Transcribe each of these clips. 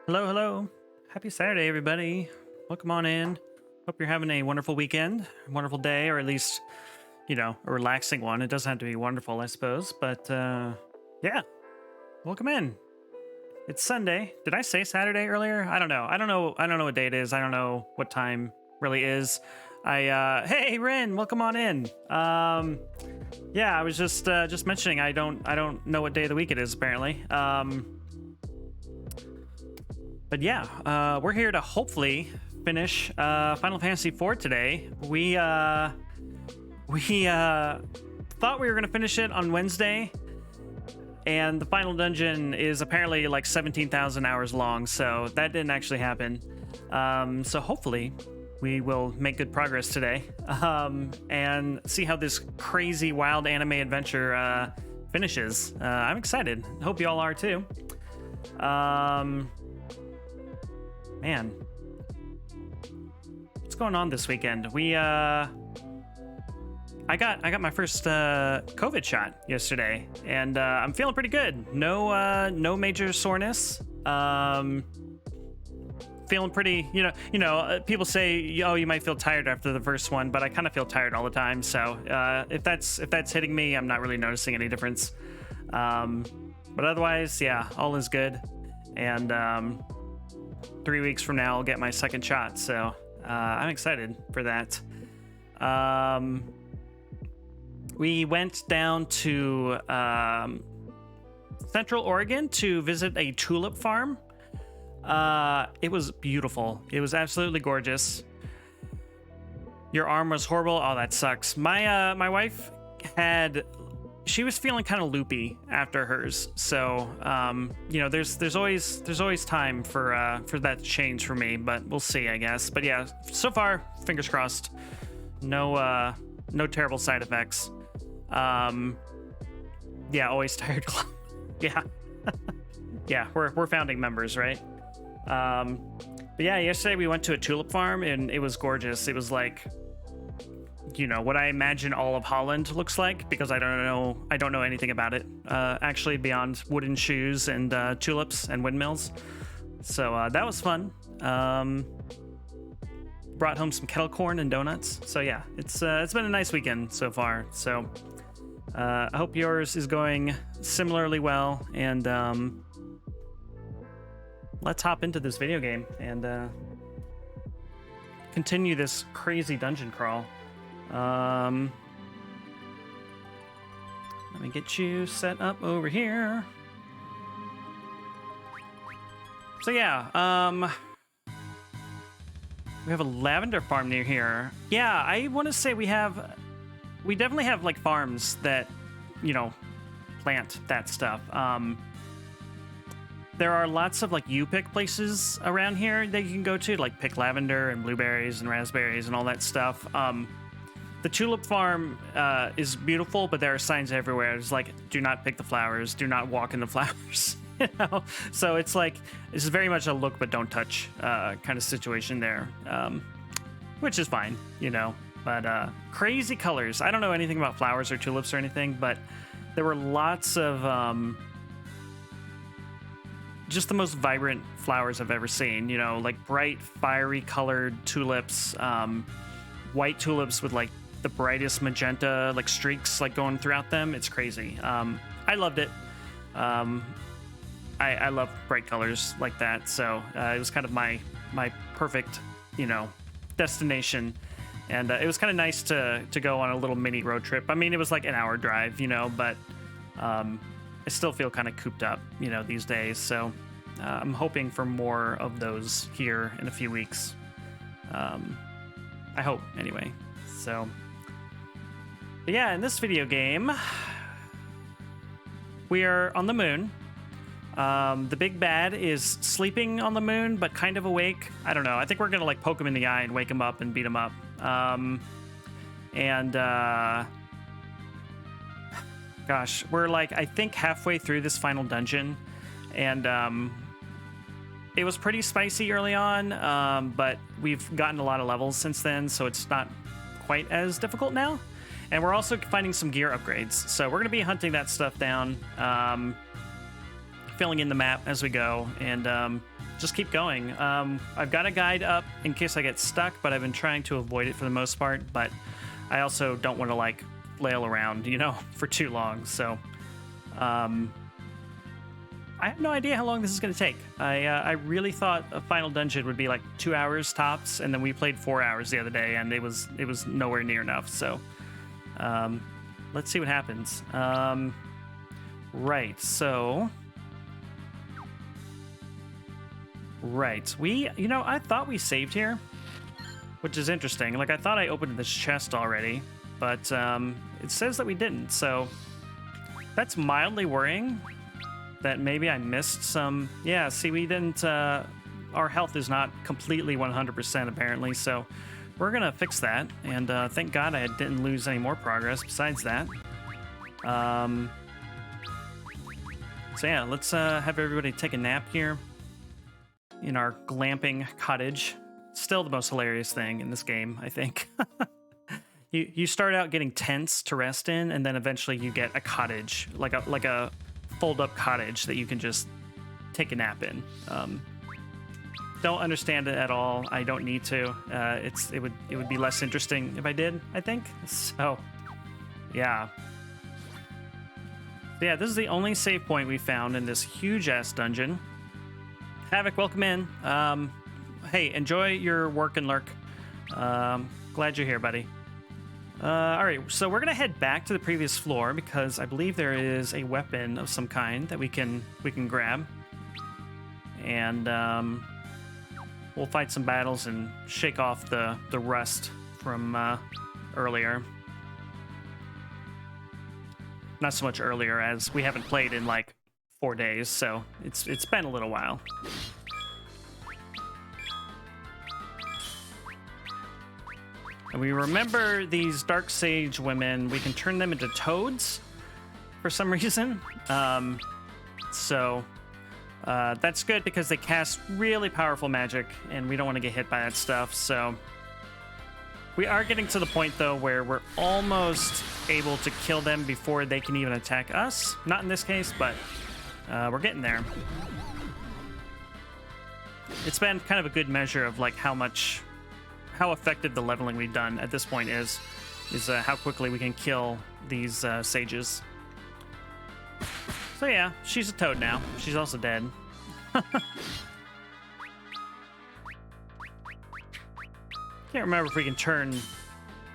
Hello, hello. Happy Saturday, everybody. Welcome on in. Hope you're having a wonderful weekend, wonderful day, or at least, a relaxing one. It doesn't have to be wonderful, I suppose, but yeah, welcome in. It's Sunday. Did I say Saturday earlier? I don't know. I don't know what day it is. I don't know what time really is. Hey Ren, welcome on in. Yeah, I was just mentioning I don't know what day of the week it is apparently. But yeah, we're here to hopefully finish Final Fantasy IV today. We thought we were gonna finish it on Wednesday, and the final dungeon is apparently like 17,000 hours long, so that didn't actually happen. So hopefully we will make good progress today, and see how this crazy wild anime adventure finishes. I'm excited. Hope you all are too. Man, what's going on this weekend? I got my first COVID shot yesterday, and I'm feeling pretty good. No major soreness. Feeling pretty, people say, oh, you might feel tired after the first one, but I kind of feel tired all the time. So if that's hitting me, I'm not really noticing any difference. But otherwise, yeah, all is good. And 3 weeks from now, I'll get my second shot. So I'm excited for that. We went down to Central Oregon to visit a tulip farm. It was beautiful. It was absolutely gorgeous. Your arm was horrible. Oh, that sucks. My wife she was feeling kind of loopy after hers. So, there's always time for that to change for me, but we'll see, I guess. But yeah, so far, fingers crossed. No terrible side effects. Yeah, always tired club. Yeah. Yeah, we're founding members, right? But yeah, yesterday we went to a tulip farm and it was gorgeous. It was like, what I imagine all of Holland looks like, because I don't know anything about it, actually, beyond wooden shoes and tulips and windmills. So that was fun. Brought home some kettle corn and donuts. So yeah, it's been a nice weekend so far. So I hope yours is going similarly well, and let's hop into this video game and continue this crazy dungeon crawl. Let me get you set up over here. So yeah, we have a lavender farm near here. Yeah, I want to say we definitely have like farms that, plant that stuff. There are lots of like U-pick places around here that you can go to, like pick lavender and blueberries and raspberries and all that stuff. The tulip farm is beautiful, but there are signs everywhere. It's like, do not pick the flowers, do not walk in the flowers. So it's like, this is very much a look but don't touch kind of situation there, which is fine, but crazy colors. I don't know anything about flowers or tulips or anything, but there were lots of just the most vibrant flowers I've ever seen, like bright, fiery colored tulips, white tulips with like the brightest magenta, like streaks like going throughout them. It's crazy. I loved it. I love bright colors like that. So it was kind of my perfect, destination. And it was kind of nice to go on a little mini road trip. I mean, it was like an hour drive, but I still feel kind of cooped up, these days. So I'm hoping for more of those here in a few weeks. I hope, anyway. So, but yeah, in this video game, we are on the moon. The big bad is sleeping on the moon, but kind of awake. I don't know. I think we're going to like poke him in the eye and wake him up and beat him up. Gosh, we're like, I think halfway through this final dungeon, and it was pretty spicy early on, but we've gotten a lot of levels since then, so it's not quite as difficult now. And we're also finding some gear upgrades, so we're going to be hunting that stuff down filling in the map as we go, and just keep going. I've got a guide up in case I get stuck, but I've been trying to avoid it for the most part. But I also don't want to like flail around, you know, for too long. So I have no idea how long this is going to take. I really thought a final dungeon would be like 2 hours tops, and then we played 4 hours the other day, and it was nowhere near enough. So let's see what happens. Right, so you know, I thought we saved here, which is interesting. Like, I thought I opened this chest already, but it says that we didn't. So that's mildly worrying. That maybe I missed some. Yeah, see, we didn't. Our health is not completely 100% apparently, so we're gonna fix that. And thank God I didn't lose any more progress besides that. So yeah, let's have everybody take a nap here in our glamping cottage. Still the most hilarious thing in this game, I think. You start out getting tents to rest in, and then eventually you get a cottage, like a fold-up cottage that you can just take a nap in. Don't understand it at all. I don't need to. It would be less interesting if I did, I think. So, yeah. Yeah, this is the only save point we found in this huge-ass dungeon. Havoc, welcome in. Hey, enjoy your work and lurk. Glad you're here, buddy. All right, so we're gonna head back to the previous floor because I believe there is a weapon of some kind that we can grab, and we'll fight some battles and shake off the rust from earlier. Not so much earlier, as we haven't played in like 4 days, so it's been a little while. And we remember these Dark Sage women, we can turn them into toads for some reason. So that's good because they cast really powerful magic, and we don't want to get hit by that stuff. So we are getting to the point, though, where we're almost able to kill them before they can even attack us. Not in this case, but we're getting there. It's been kind of a good measure of like how effective the leveling we've done at this point is how quickly we can kill these sages. So yeah, she's a toad now. She's also dead. Can't remember if we can turn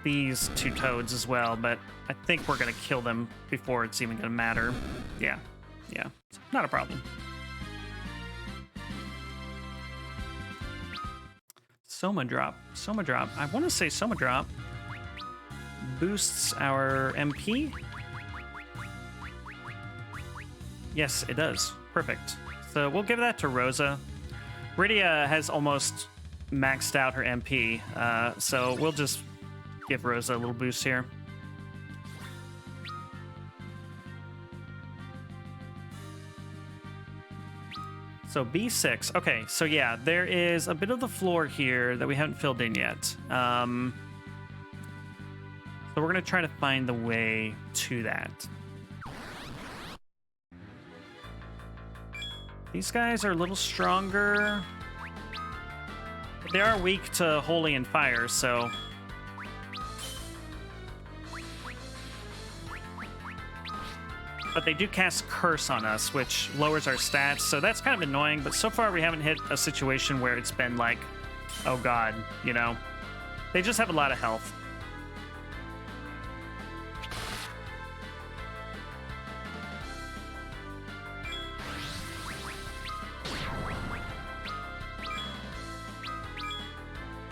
these two toads as well, but I think we're gonna kill them before it's even gonna matter. Yeah, not a problem. Soma Drop. I want to say Soma Drop boosts our MP. Yes, it does. Perfect. So we'll give that to Rosa. Rydia has almost maxed out her MP, so we'll just give Rosa a little boost here. So B6. Okay, so yeah, there is a bit of the floor here that we haven't filled in yet. So we're going to try to find the way to that. These guys are a little stronger. But they are weak to Holy and Fire, so... But they do cast Curse on us, which lowers our stats, so that's kind of annoying. But so far, we haven't hit a situation where it's been like, oh god, you know? They just have a lot of health.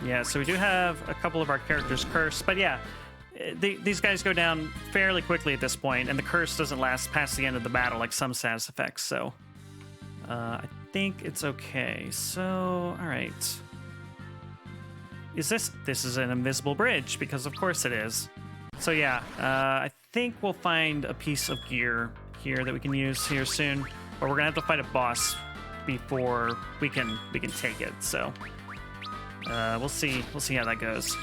Yeah, so we do have a couple of our characters cursed, but yeah, these guys go down fairly quickly at this point, and the curse doesn't last past the end of the battle like some status effects, so I think it's okay. So, all right. This is an invisible bridge, because of course it is. So yeah, I think we'll find a piece of gear here that we can use here soon, or we're gonna have to fight a boss before we can take it, so we'll see how that goes.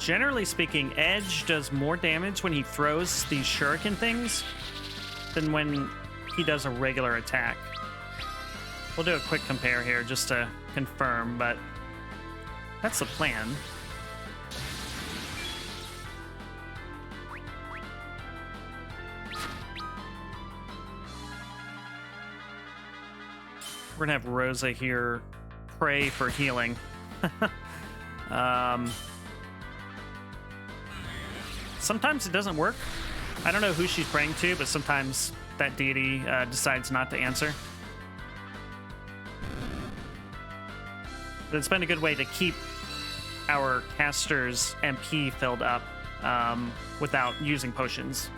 Generally speaking, Edge does more damage when he throws these shuriken things than when he does a regular attack. We'll do a quick compare here just to confirm, but that's the plan. We're gonna have Rosa here pray for healing. Sometimes it doesn't work. I don't know who she's praying to, but sometimes that deity decides not to answer. But it's been a good way to keep our caster's MP filled up without using potions.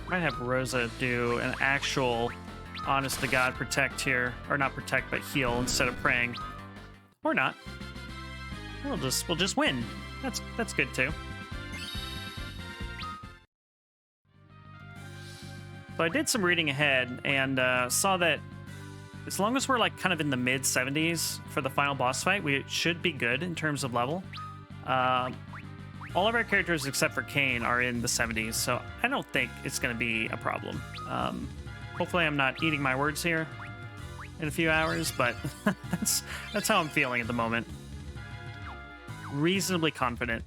Might have Rosa do an actual honest to God protect here, or not protect but heal instead of praying, or not. We'll just win. That's good too. So I did some reading ahead and saw that as long as we're like kind of in the mid 70s for the final boss fight, we should be good in terms of level. All of our characters except for Kain are in the 70s, so I don't think it's going to be a problem. Hopefully I'm not eating my words here in a few hours, but that's how I'm feeling at the moment. Reasonably confident.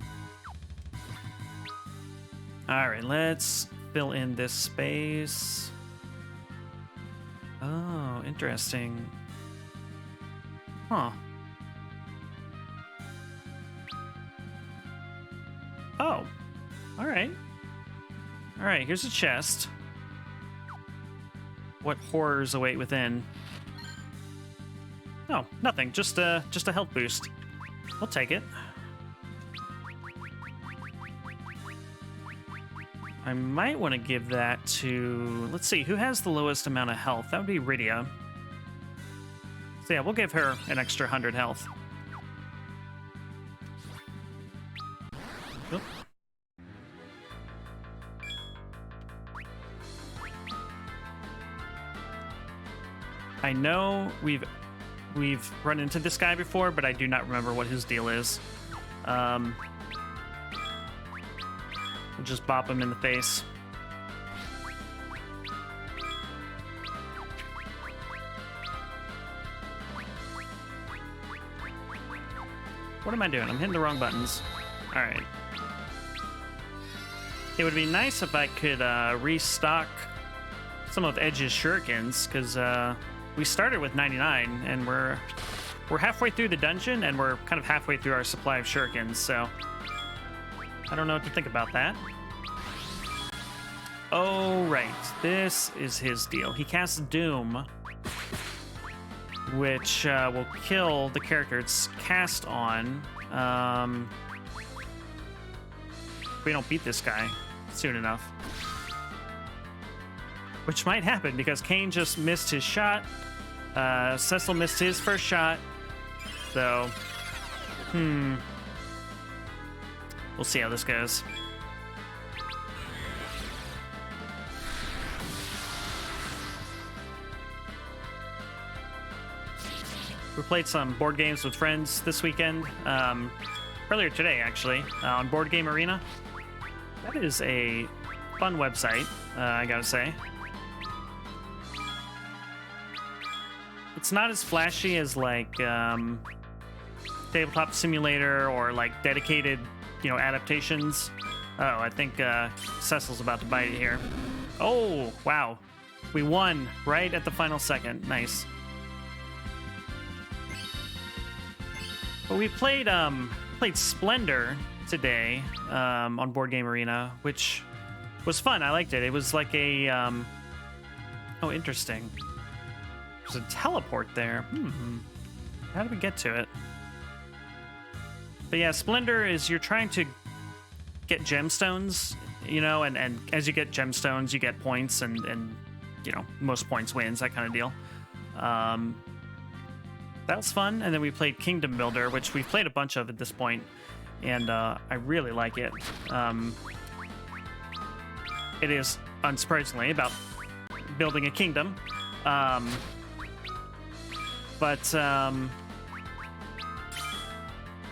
All right, let's fill in this space. Oh, interesting. Huh. Oh, all right. All right, here's a chest. What horrors await within? Oh, nothing. Just a health boost. I'll take it. I might want to give that to... Let's see, who has the lowest amount of health? That would be Rydia. So yeah, we'll give her an extra 100 health. Oop. I know we've run into this guy before, but I do not remember what his deal is. We'll just bop him in the face. What am I doing? I'm hitting the wrong buttons. All right. It would be nice if I could restock some of Edge's shurikens, because we started with 99, and we're halfway through the dungeon, and we're kind of halfway through our supply of shurikens, so I don't know what to think about that. Oh, right. This is his deal. He casts Doom, which will kill the character it's cast on. If we don't beat this guy soon enough. Which might happen, because Kain just missed his shot. Cecil missed his first shot. So, we'll see how this goes. We played some board games with friends this weekend. Earlier today, actually, on Board Game Arena. That is a fun website, I gotta say. It's not as flashy as like Tabletop Simulator or like dedicated, adaptations. Oh, I think Cecil's about to bite it here. Oh, wow. We won right at the final second. Nice. But we played Splendor today on Board Game Arena, which was fun. I liked it. It was like a oh, interesting. There's a teleport there. How do we get to it? But yeah, Splendor is you're trying to get gemstones, you know, and as you get gemstones, you get points, and you know, most points wins, that kind of deal. That was fun. And then we played Kingdom Builder, which we've played a bunch of at this point, and I really like it. It is, unsurprisingly, about building a kingdom. But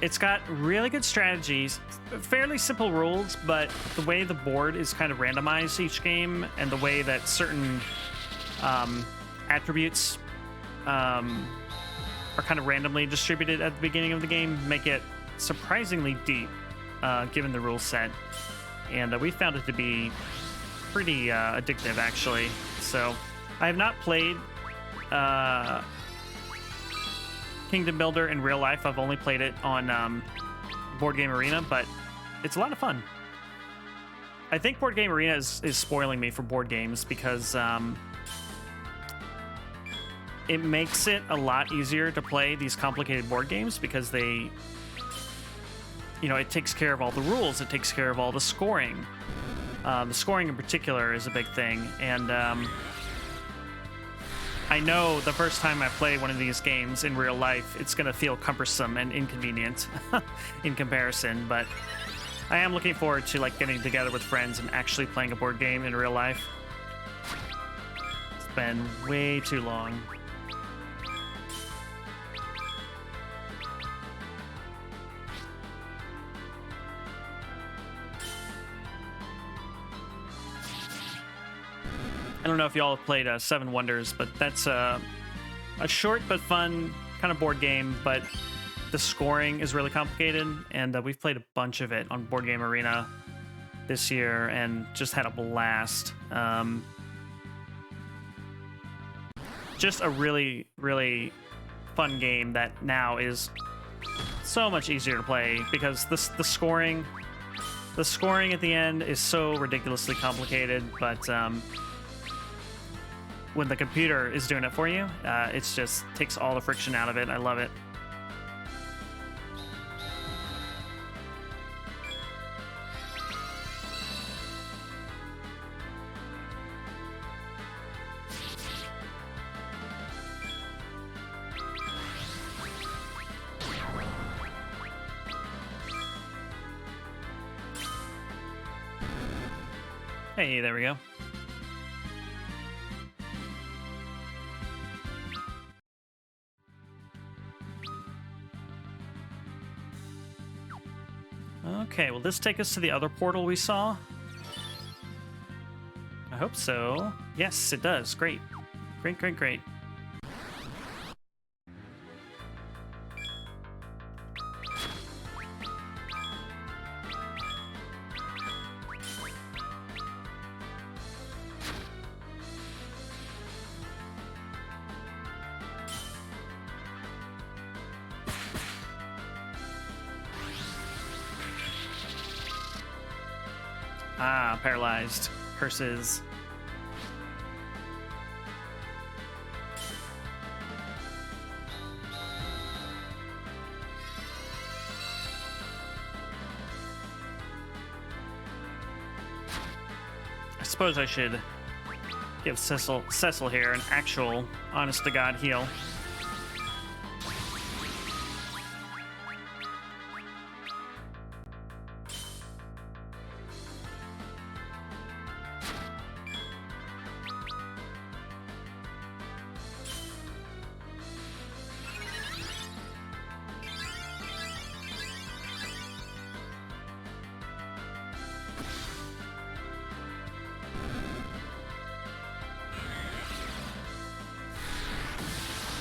it's got really good strategies, fairly simple rules, but the way the board is kind of randomized each game, and the way that certain attributes are kind of randomly distributed at the beginning of the game make it surprisingly deep, given the rule set. And we found it to be pretty addictive, actually. So I have not played Kingdom Builder in real life. I've only played it on Board Game Arena, but it's a lot of fun. I think Board Game Arena is spoiling me for board games, because it makes it a lot easier to play these complicated board games, because they, you know, it takes care of all the rules, it takes care of all the scoring. The scoring in particular is a big thing, and I know the first time I play one of these games in real life, it's going to feel cumbersome and inconvenient in comparison, but I am looking forward to like getting together with friends and actually playing a board game in real life. It's been way too long. I don't know if y'all have played Seven Wonders, but that's a short but fun kind of board game, but the scoring is really complicated, and we've played a bunch of it on Board Game Arena this year and just had a blast. Just a really, really fun game that now is so much easier to play, because the scoring at the end is so ridiculously complicated, but when the computer is doing it for you, it's just takes all the friction out of it. I love it. Hey, there we go. Okay, will this take us to the other portal we saw? I hope so. Yes, it does. Great. Great, great, great. Ah, paralyzed. Curses. I suppose I should give Cecil here an actual honest-to-God heal.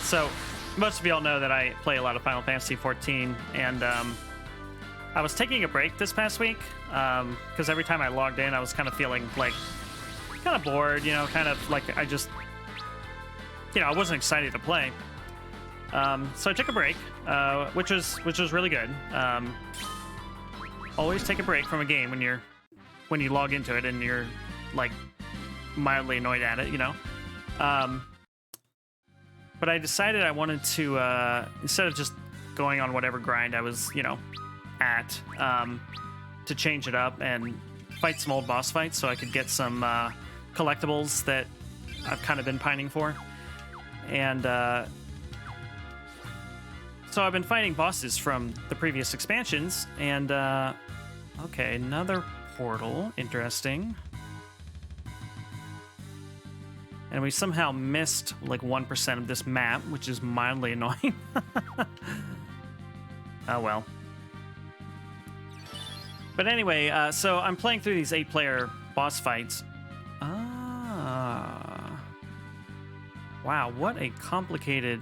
So, most of y'all know that I play a lot of Final Fantasy XIV, and I was taking a break this past week, because every time I logged in, I was kind of feeling like, kind of bored, you know, kind of like I just, you know, I wasn't excited to play. So I took a break, which was really good. Always take a break from a game when you log into it and you're like mildly annoyed at it, you know. But I decided I wanted to, instead of just going on whatever grind I was, you know, at to change it up and fight some old boss fights so I could get some collectibles that I've kind of been pining for. And so I've been fighting bosses from the previous expansions, and okay, another portal. Interesting. And we somehow missed like 1% of this map, which is mildly annoying. Oh well. But anyway, so I'm playing through these 8-player boss fights. Ah. Wow, what a complicated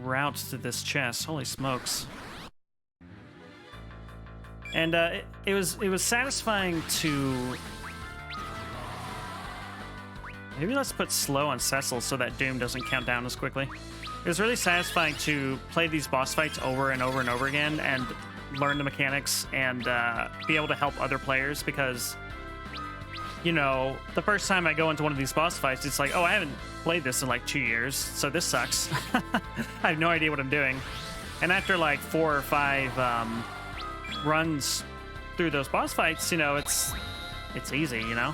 route to this chest. Holy smokes. And it was satisfying to... Maybe let's put slow on Cecil so that Doom doesn't count down as quickly. It was really satisfying to play these boss fights over and over and over again and learn the mechanics and be able to help other players, because, you know, the first time I go into one of these boss fights, it's like, oh, I haven't played this in like 2 years, so this sucks. I have no idea what I'm doing. And after like 4 or 5 runs through those boss fights, you know, it's easy, you know?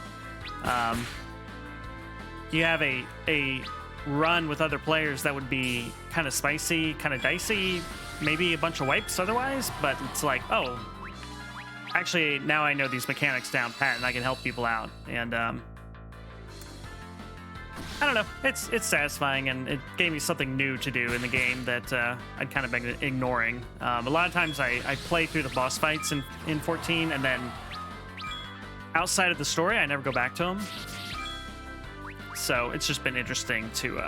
You have a run with other players that would be kind of spicy, kind of dicey, maybe a bunch of wipes otherwise, but it's like, oh, actually now I know these mechanics down pat and I can help people out. And I don't know, it's satisfying, and it gave me something new to do in the game that I'd kind of been ignoring. A lot of times I play through the boss fights in 14, and then outside of the story I never go back to them. So it's just been interesting to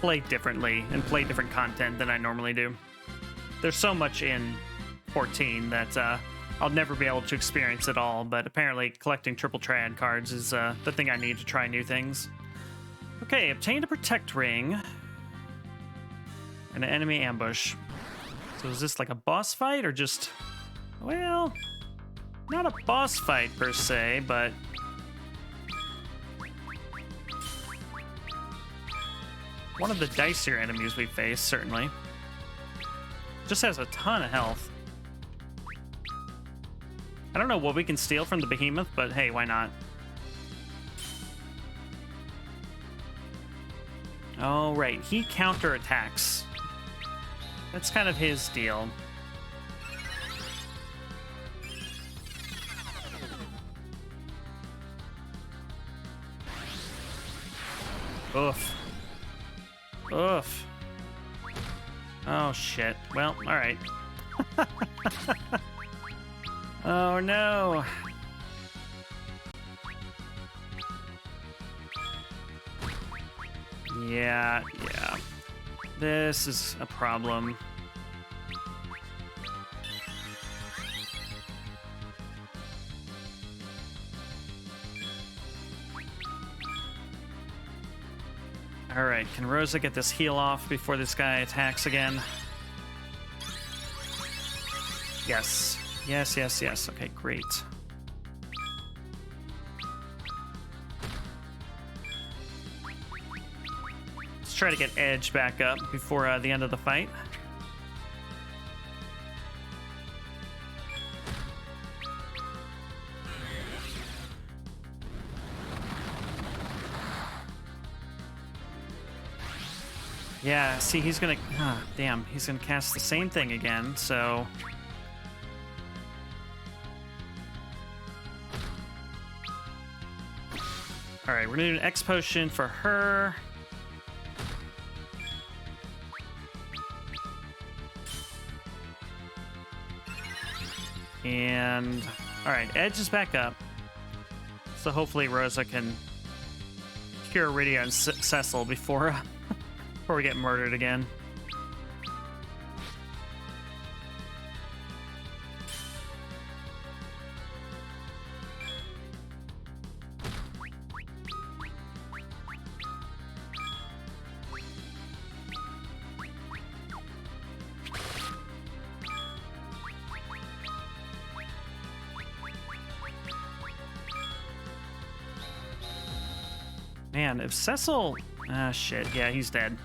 play differently and play different content than I normally do. There's so much in 14 that I'll never be able to experience it all, but apparently collecting triple triad cards is the thing I need to try new things. Okay, obtained a protect ring and an enemy ambush. So is this like a boss fight or just, well, not a boss fight per se, but one of the dicier enemies we face, certainly. Just has a ton of health. I don't know what we can steal from the behemoth, but hey, why not? Oh, right. He counterattacks. That's kind of his deal. Oof. Oof. Oh, shit. Well, alright. Oh, no. Yeah. This is a problem. Alright, can Rosa get this heal off before this guy attacks again? Yes. Yes. Okay, great. Let's try to get Edge back up before the end of the fight. Yeah, see, he's gonna... damn, he's gonna cast the same thing again, so... Alright, we're gonna do an X potion for her. And... Alright, Edge is back up. So hopefully Rosa can cure Rydia and Cecil before we get murdered again. Man, if Cecil... Ah, shit. Yeah, he's dead.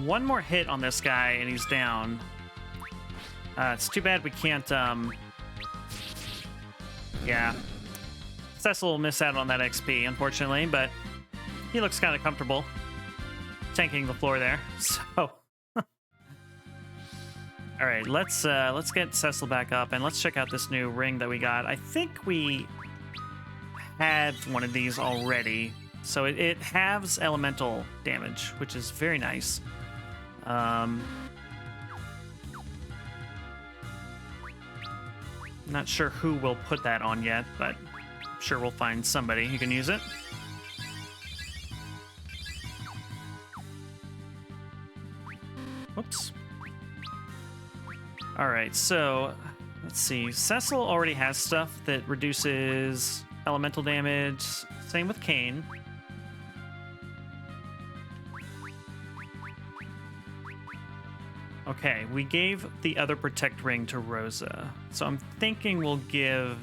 one more hit on this guy and he's down. It's too bad we can't, yeah. Cecil will miss out on that XP, unfortunately, but he looks kind of comfortable tanking the floor there, so... All right, let's get Cecil back up, and let's check out this new ring that we got. I think we had one of these already, so it halves elemental damage, which is very nice. Not sure who will put that on yet, but I'm sure we'll find somebody who can use it. Whoops. All right, so let's see. Cecil already has stuff that reduces elemental damage. Same with Kain. Okay, we gave the other Protect Ring to Rosa. So I'm thinking we'll give...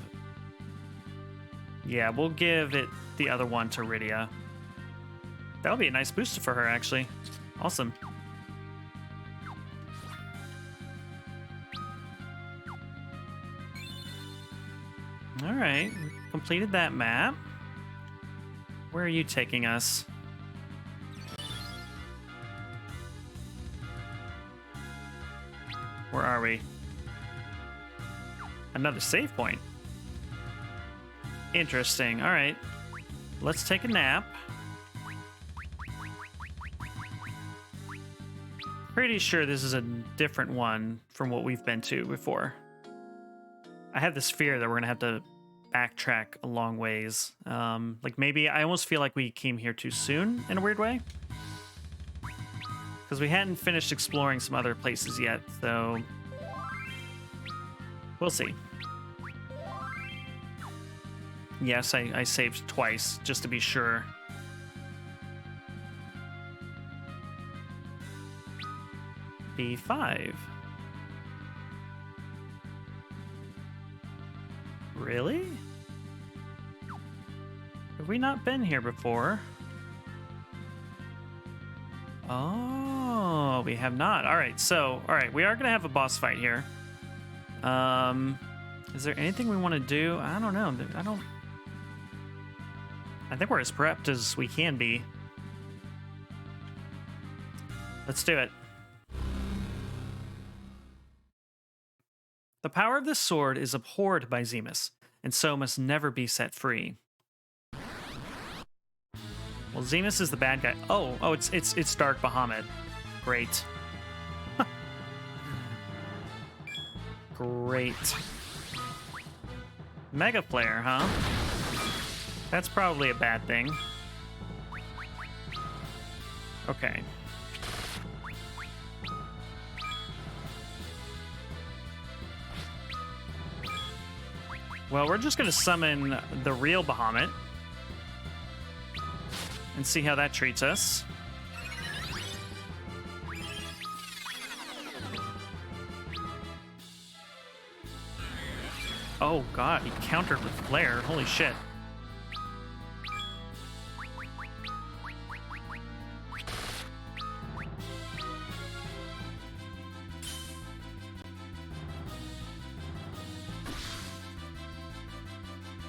Yeah, we'll give it the other one to Rydia. That'll be a nice booster for her, actually. Awesome. All right, completed that map. Where are you taking us? Where are we? Another save point. Interesting. All right, let's take a nap. Pretty sure this is a different one from what we've been to before. I have this fear that we're gonna have to backtrack a long ways. Like maybe I almost feel like we came here too soon in a weird way, because we hadn't finished exploring some other places yet, so we'll see. Yes, I saved twice just to be sure. B5. Really? Have we not been here before? Oh, we have not. All right, so, all right, we are going to have a boss fight here. Is there anything we want to do? I don't know. I think we're as prepped as we can be. Let's do it. The power of this sword is abhorred by Zemus, and so must never be set free. Well, Zemus is the bad guy. Oh, it's Dark Bahamut. Great. Great. Mega Flare, huh? That's probably a bad thing. Okay. Well, we're just going to summon the real Bahamut and see how that treats us. Oh god, he countered with Flare. Holy shit.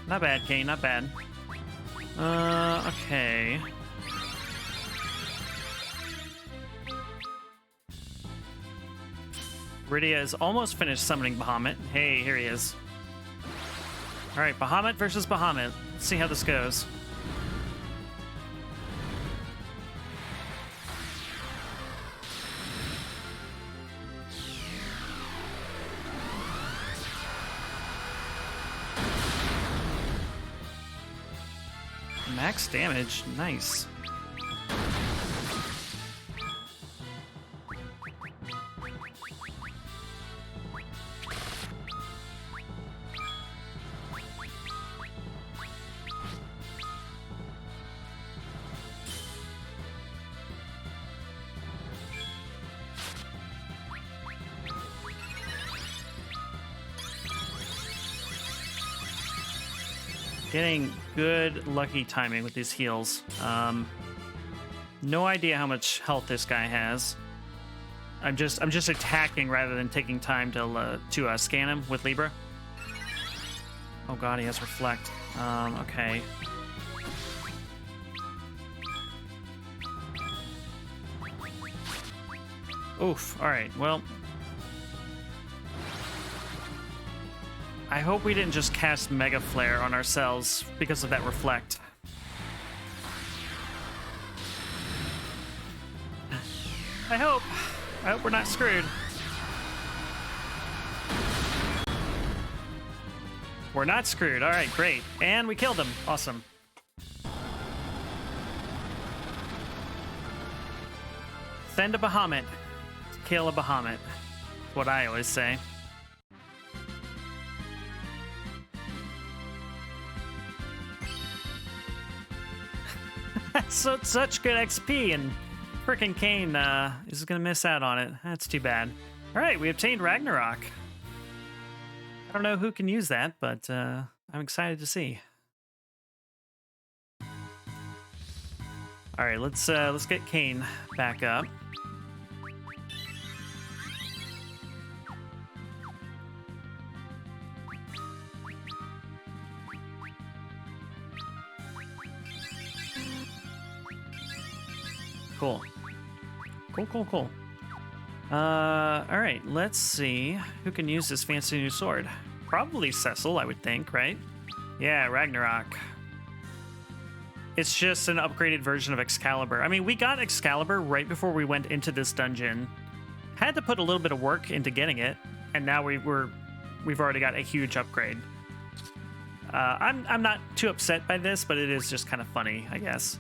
Not bad, Kain, not bad. Okay. Rydia is almost finished summoning Bahamut. Hey, here he is. Alright, Bahamut versus Bahamut. Let's see how this goes. Max damage, nice. Getting good lucky timing with these heals. No idea how much health this guy has. I'm just attacking rather than taking time to scan him with Libra. Oh god, he has reflect. Okay. Oof. All right. Well, I hope we didn't just cast Mega Flare on ourselves because of that reflect. I hope we're not screwed. We're not screwed. All right, great. And we killed him. Awesome. Send a Bahamut. Kill a Bahamut. That's what I always say. So such good XP, and frickin' Kain is gonna miss out on it. That's too bad. All right, we obtained Ragnarok. I don't know who can use that, but I'm excited to see. All right, let's get Kain back up. Cool. Cool. All right, let's see who can use this fancy new sword. Probably Cecil, I would think, right? Yeah, Ragnarok. It's just an upgraded version of Excalibur. I mean, we got Excalibur right before we went into this dungeon. Had to put a little bit of work into getting it, and now we've already got a huge upgrade. I'm not too upset by this, but it is just kind of funny, I guess.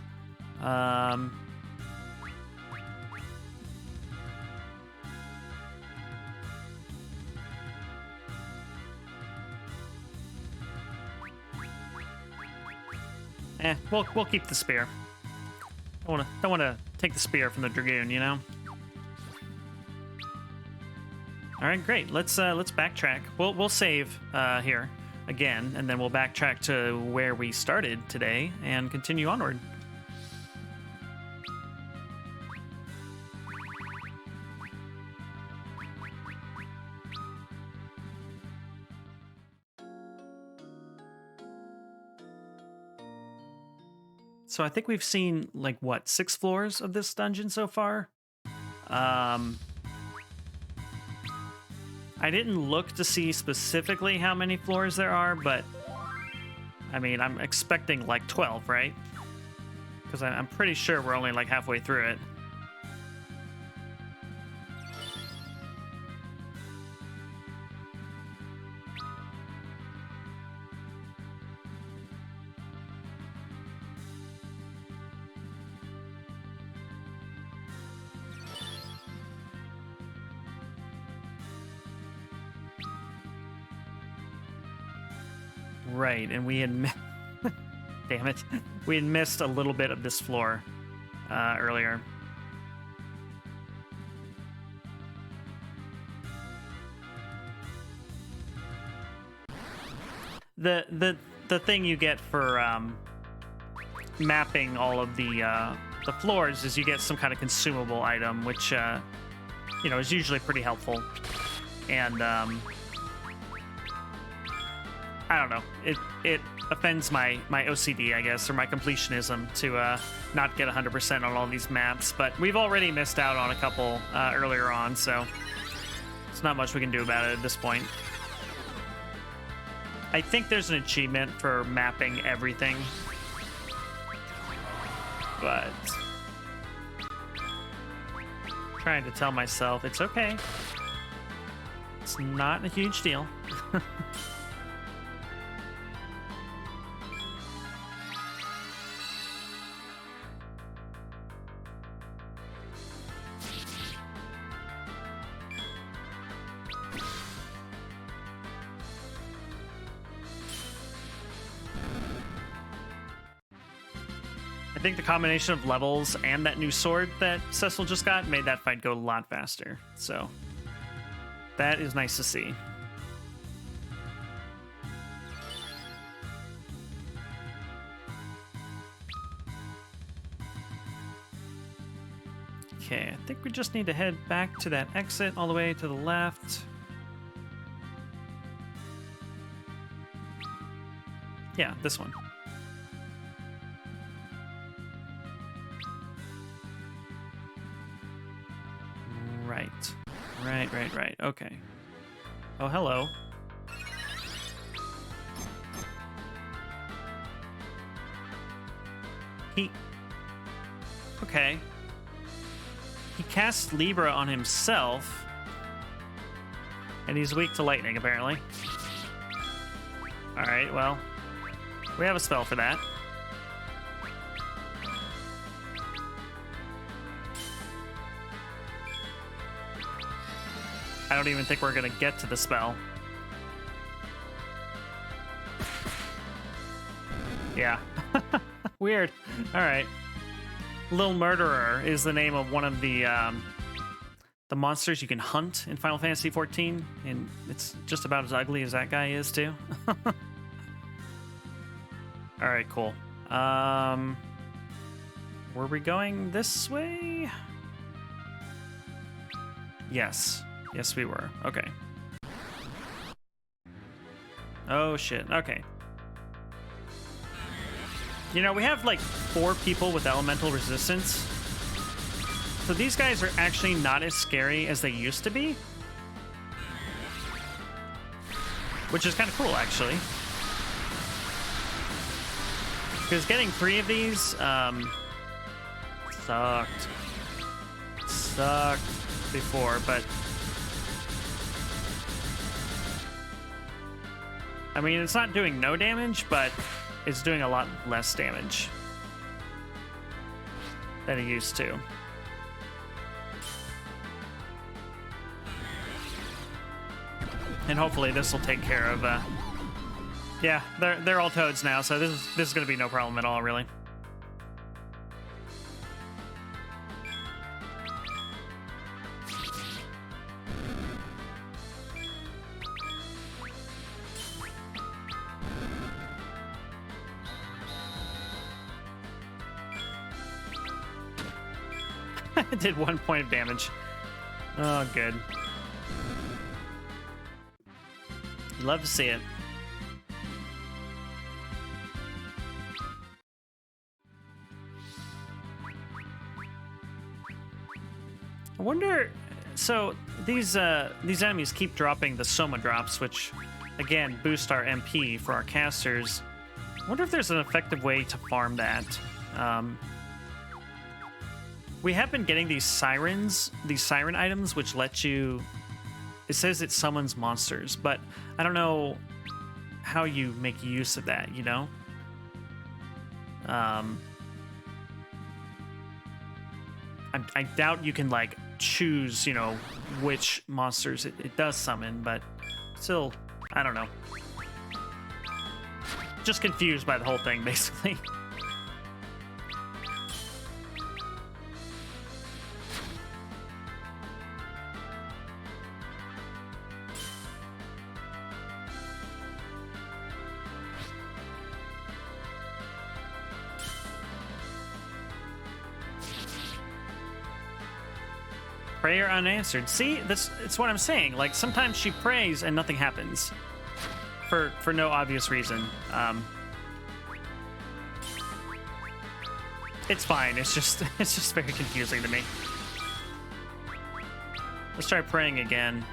We'll keep the spear. Don't wanna take the spear from the Dragoon, you know? All right, great. Let's backtrack. We'll save here again, and then we'll backtrack to where we started today and continue onward. So I think we've seen, like, what, 6 floors of this dungeon so far? I didn't look to see specifically how many floors there are, but I mean, I'm expecting like 12, right? Because I'm pretty sure we're only like halfway through it. Right, and we had damn it, we had missed a little bit of this floor earlier. The thing you get for mapping all of the floors is you get some kind of consumable item, which you know, is usually pretty helpful, and I don't know. It offends my OCD, I guess, or my completionism to not get 100% on all these maps. But we've already missed out on a couple earlier on, so there's not much we can do about it at this point. I think there's an achievement for mapping everything, but I'm trying to tell myself it's okay. It's not a huge deal. I think the combination of levels and that new sword that Cecil just got made that fight go a lot faster. So that is nice to see. Okay, I think we just need to head back to that exit all the way to the left. Yeah, this one. Right. Right. Okay. Oh, hello. Okay. He casts Libra on himself. And he's weak to lightning, apparently. Alright, well. We have a spell for that. I don't even think we're gonna get to the spell. Yeah. Weird. Alright. Little Murderer is the name of one of the monsters you can hunt in Final Fantasy XIV, and it's just about as ugly as that guy is, too. Alright, cool. Were we going this way? Yes. Yes, we were. Okay. Oh, shit. Okay. You know, we have like 4 people with elemental resistance. So these guys are actually not as scary as they used to be. Which is kind of cool, actually. Because getting 3 of these, sucked. Sucked before, but... I mean, it's not doing no damage, but it's doing a lot less damage than it used to. And hopefully this will take care of, yeah, they're all toads now, so this is going to be no problem at all, really. It did 1 point of damage. Oh, good. Love to see it. I wonder... So, these enemies keep dropping the Soma drops, which, again, boost our MP for our casters. I wonder if there's an effective way to farm that. We have been getting these siren items, which let you... It says it summons monsters, but I don't know how you make use of that, you know? I doubt you can, like, choose, you know, which monsters it does summon, but still, I don't know. Just confused by the whole thing, basically. Prayer unanswered. See, it's what I'm saying. Like, sometimes she prays and nothing happens. For no obvious reason. It's fine. It's just very confusing to me. Let's try praying again.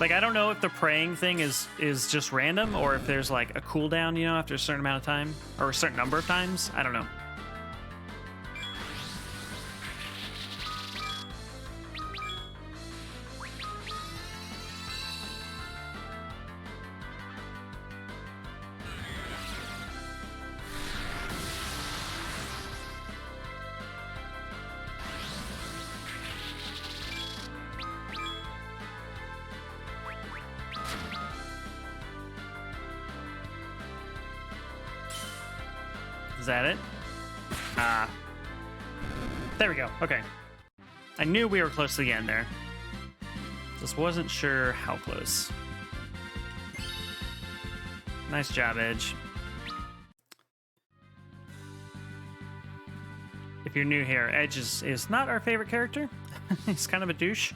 Like, I don't know if the praying thing is just random or if there's like a cooldown, you know, after a certain amount of time or a certain number of times. I don't know. Is that it? There we go. Okay. I knew we were close to the end there. Just wasn't sure how close. Nice job, Edge. if you're new here, Edge is not our favorite character. He's kind of a douche.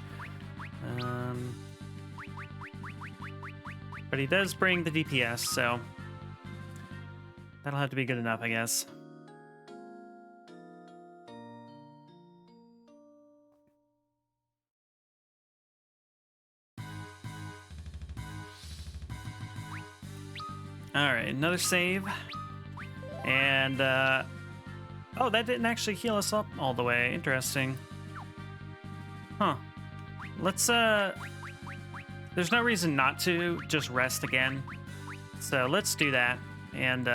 But he does bring the DPS, so that'll have to be good enough, I guess. All right, another save. And, oh, that didn't actually heal us up all the way. Interesting. Huh. Let's, there's no reason not to just rest again. So let's do that. And,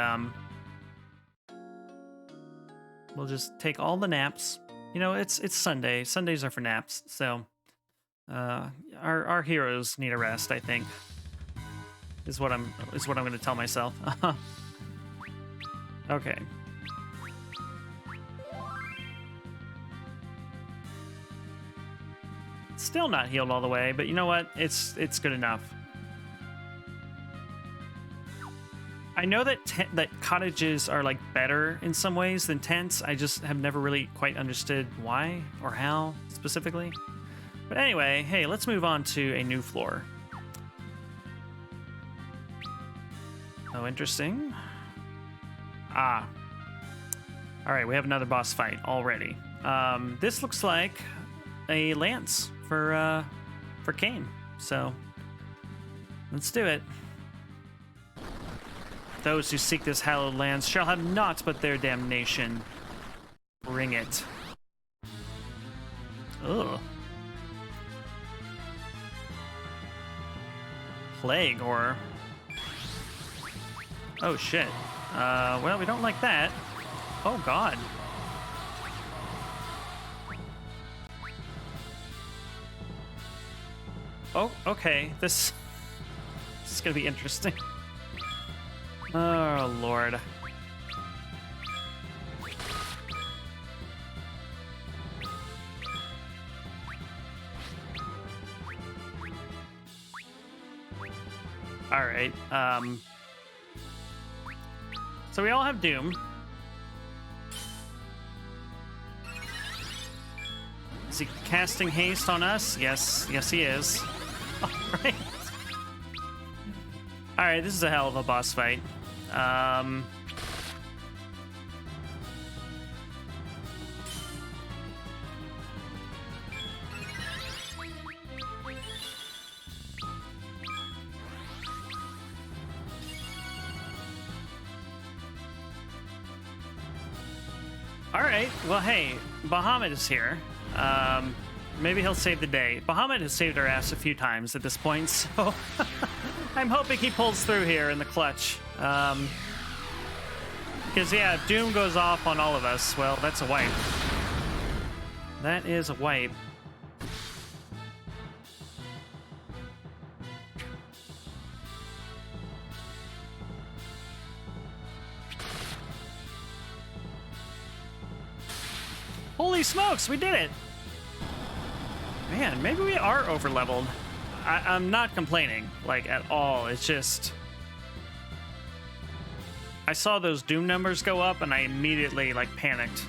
we'll just take all the naps. You know, it's Sunday. Sundays are for naps. So, our heroes need a rest, I think. Is what I'm going to tell myself. Okay. Still not healed all the way, but you know what? It's good enough. I know that that cottages are like better in some ways than tents. I just have never really quite understood why or how specifically. But anyway, hey, let's move on to a new floor. Oh, interesting. Ah. All right, we have another boss fight already. This looks like a lance for Kain. So let's do it. Those who seek this hallowed lance shall have naught but their damnation. Bring it. Ugh. Plague or... Oh, shit. Well, we don't like that. Oh, God. Oh, okay. This is gonna be interesting. Oh, Lord. All right. So we all have Doom. Is he casting haste on us? Yes, yes he is. All right. All right, this is a hell of a boss fight. All right, well, hey, Bahamut is here. Maybe he'll save the day. Bahamut has saved our ass a few times at this point, so I'm hoping he pulls through here in the clutch. Because, yeah, if Doom goes off on all of us, well, that's a wipe. That is a wipe. Holy smokes, we did it! Man, maybe we are over-leveled. I'm not complaining, like, at all. It's just... I saw those Doom numbers go up, and I immediately, like, panicked.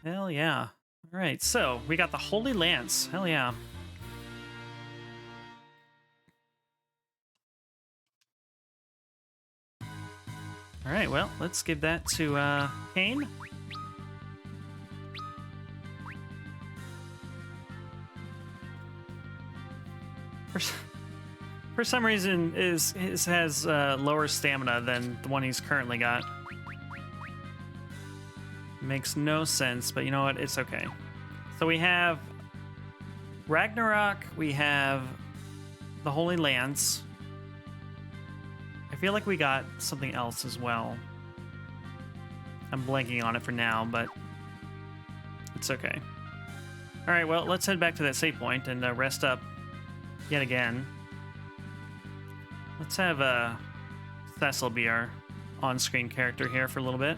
Hell yeah. Alright, so, we got the Holy Lance. Hell yeah. Alright, well, let's give that to, Kain. For some reason, his has lower stamina than the one he's currently got. Makes no sense, but you know what? It's okay. So we have Ragnarok, we have the Holy Lance. I feel like we got something else as well. I'm blanking on it for now, but it's okay. All right, well, let's head back to that save point and rest up yet again. Let's have Cecil be our on-screen character here for a little bit.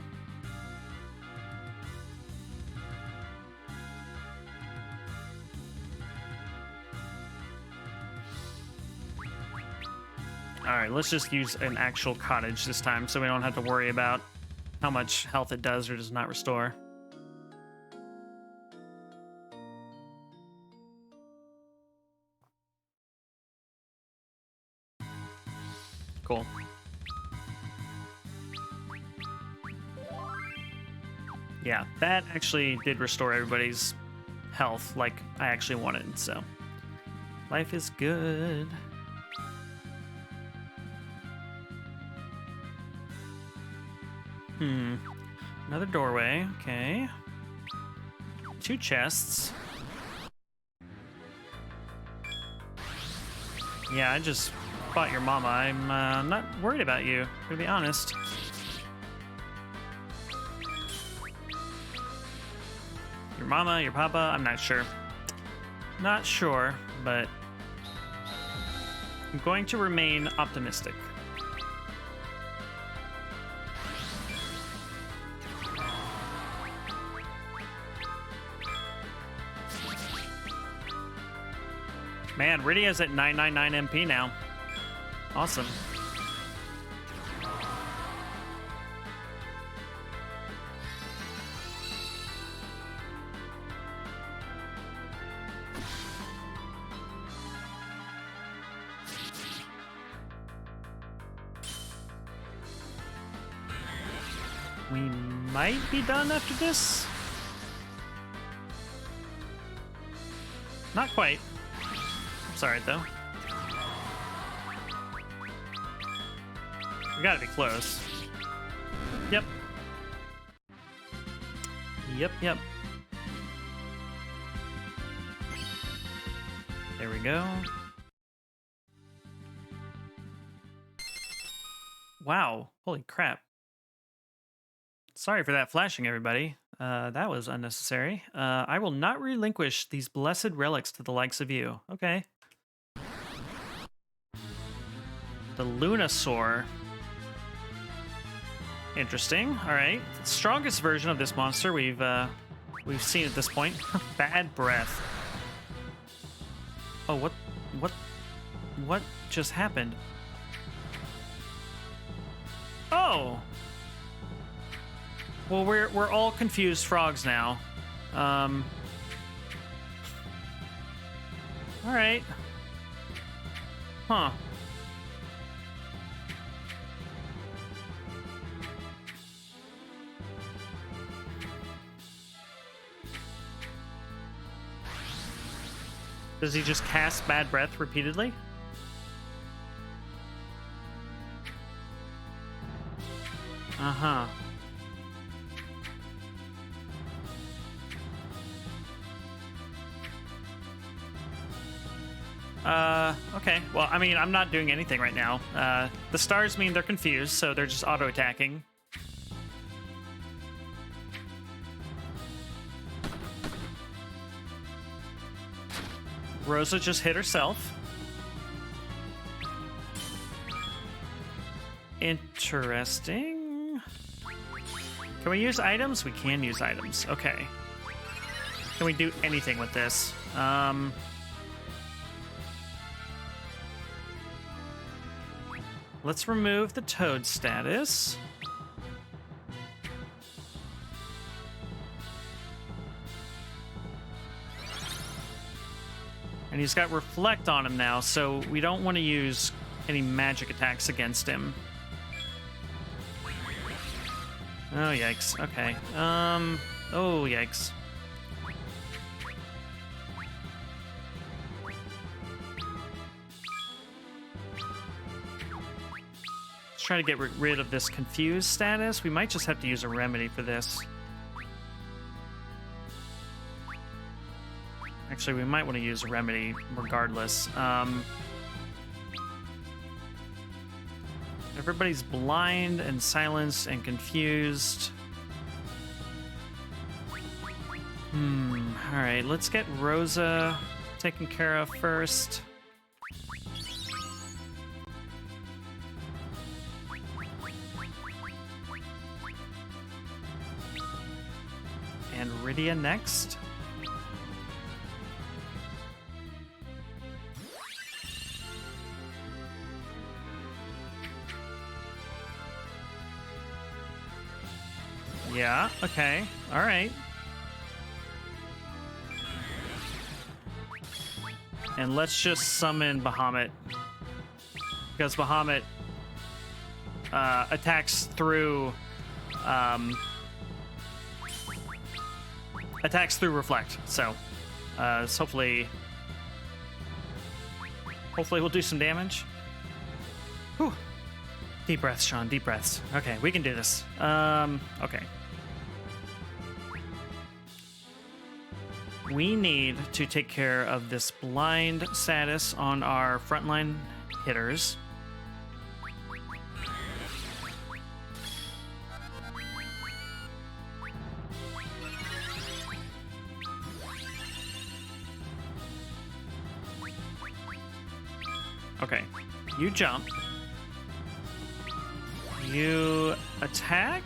All right, let's just use an actual cottage this time so we don't have to worry about how much health it does or does not restore. Cool. Yeah, that actually did restore everybody's health like I actually wanted, so life is good. Another doorway, okay. 2 chests. Yeah, I just fought your mama. I'm not worried about you, to be honest. Your mama, your papa, I'm not sure. Not sure, but I'm going to remain optimistic. Man, Rydia's at 999 MP now. Awesome. We might be done after this. Not quite. It's alright though. We gotta be close. Yep. Yep. There we go. Wow. Holy crap. Sorry for that flashing, everybody. That was unnecessary. I will not relinquish these blessed relics to the likes of you. Okay. The Lunasaur. Interesting. All right. Strongest version of this monster we've seen at this point. Bad breath. Oh, what just happened? Oh. Well, we're all confused frogs now. All right. Huh. Does he just cast bad breath repeatedly? Uh-huh. Okay. Well, I mean, I'm not doing anything right now. The stars mean they're confused, so they're just auto-attacking. Rosa just hit herself. Interesting. Can we use items? We can use items. Okay. Can we do anything with this? Let's remove the toad status. And he's got reflect on him now, so we don't want to use any magic attacks against him. Oh, yikes. Okay. Oh, yikes. Let's try to get rid of this confused status. We might just have to use a remedy for this. Actually, we might want to use a remedy regardless. Everybody's blind and silenced and confused. Alright, let's get Rosa taken care of first. And Rydia next. Yeah, okay. All right. And let's just summon Bahamut. Because Bahamut attacks through reflect. So hopefully we'll do some damage. Whew. Deep breaths, Sean. Deep breaths. Okay, we can do this. Okay. We need to take care of this blind status on our frontline hitters. Okay, you jump. You attack?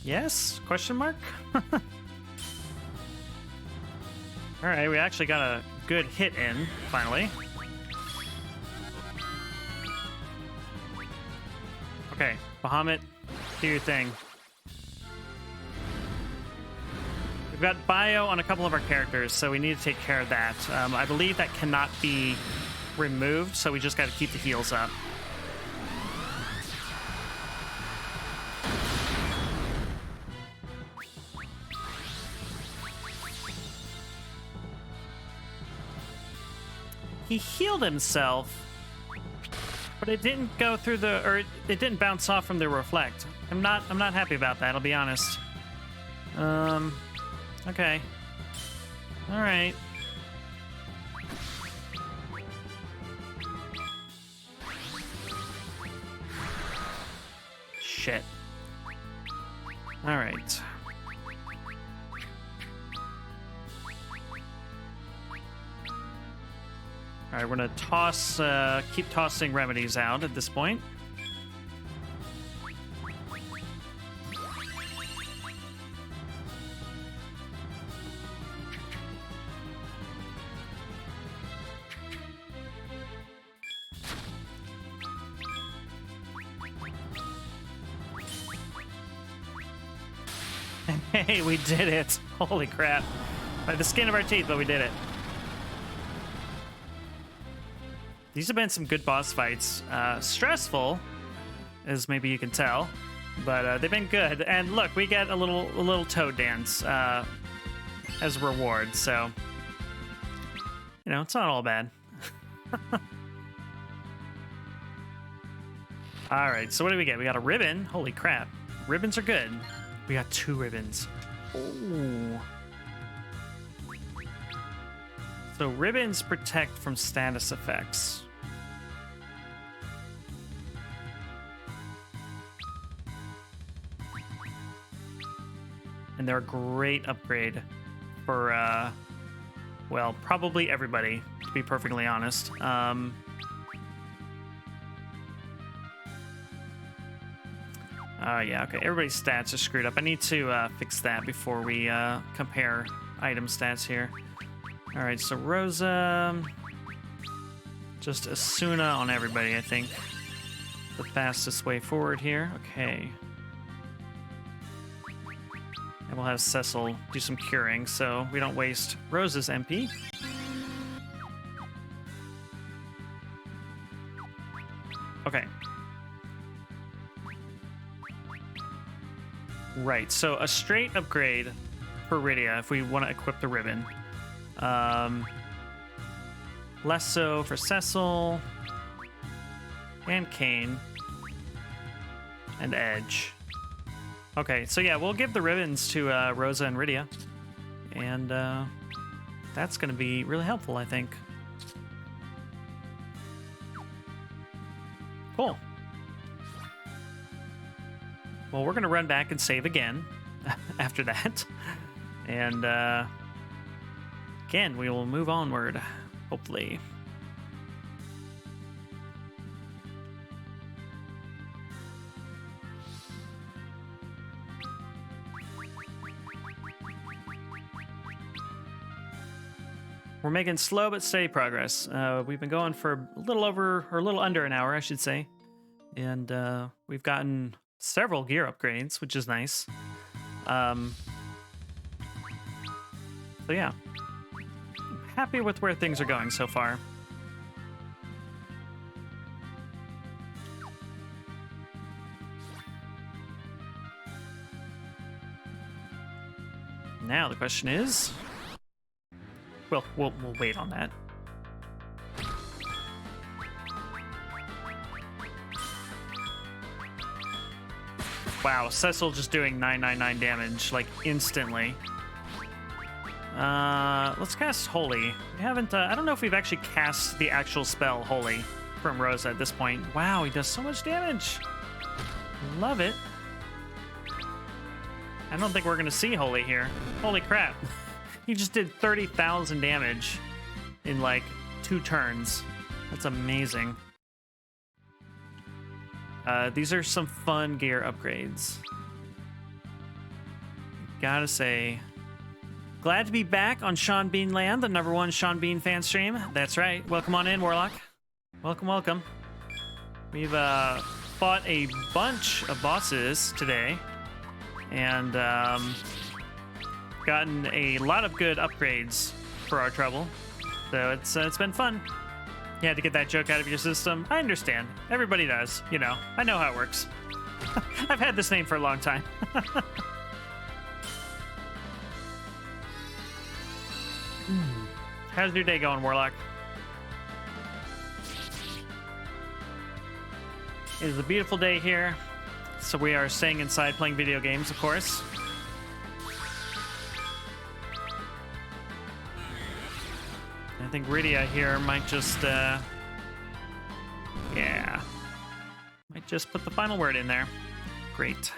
Yes? Question mark? All right, we actually got a good hit in, finally. Okay, Bahamut, do your thing. We've got bio on a couple of our characters, so we need to take care of that. I believe that cannot be removed, so we just got to keep the heals up. He healed himself, but it didn't go through it didn't bounce off from the reflect. I'm not happy about that, I'll be honest. Okay. All right. Shit. All right. All right, we're gonna toss, keep tossing remedies out at this point. Hey, we did it! Holy crap! By the skin of our teeth, but we did it. These have been some good boss fights. Stressful, as maybe you can tell, but they've been good. And look, we get a little toad dance as a reward, so you know it's not all bad. All right, so what do we get? We got a ribbon. Holy crap, ribbons are good. We got 2 ribbons. Ooh. So ribbons protect from status effects. And they're a great upgrade for, well, probably everybody, to be perfectly honest. Yeah, okay, everybody's stats are screwed up. I need to fix that before we compare item stats here. All right, so Rosa, just Asuna on everybody, I think. The fastest way forward here. Okay. And we'll have Cecil do some curing so we don't waste Rosa's MP. Okay. Right, so a straight upgrade for Rydia if we want to equip the ribbon. Less so for Cecil and Kain and Edge. Okay, so yeah, we'll give the ribbons to Rosa and Rydia, and that's going to be really helpful, I think. Cool. Well, we're going to run back and save again after that. And again, we will move onward, hopefully. We're making slow but steady progress. We've been going for a little over, or a little under an hour, I should say. And we've gotten several gear upgrades, which is nice. So yeah, I'm happy with where things are going so far. Now the question is, well, we'll wait on that. Wow, Cecil just doing 999 damage, like, instantly. Let's cast Holy. We haven't, I don't know if we've actually cast the actual spell Holy from Rosa at this point. Wow, he does so much damage. Love it. I don't think we're gonna see Holy here. Holy crap. He just did 30,000 damage in, like, 2 turns. That's amazing. These are some fun gear upgrades. Gotta say, glad to be back on Sean Bean Land, the #1 Sean Bean fan stream. That's right. Welcome on in, Warlock. Welcome, welcome. We've fought a bunch of bosses today, and gotten a lot of good upgrades for our trouble. So it's been fun. You had to get that joke out of your system. I understand. Everybody does. You know, I know how it works. I've had this name for a long time. How's your day going, Warlock? It is a beautiful day here. So we are staying inside playing video games, of course. I think Rydia here might just, yeah. Might just put the final word in there. Great.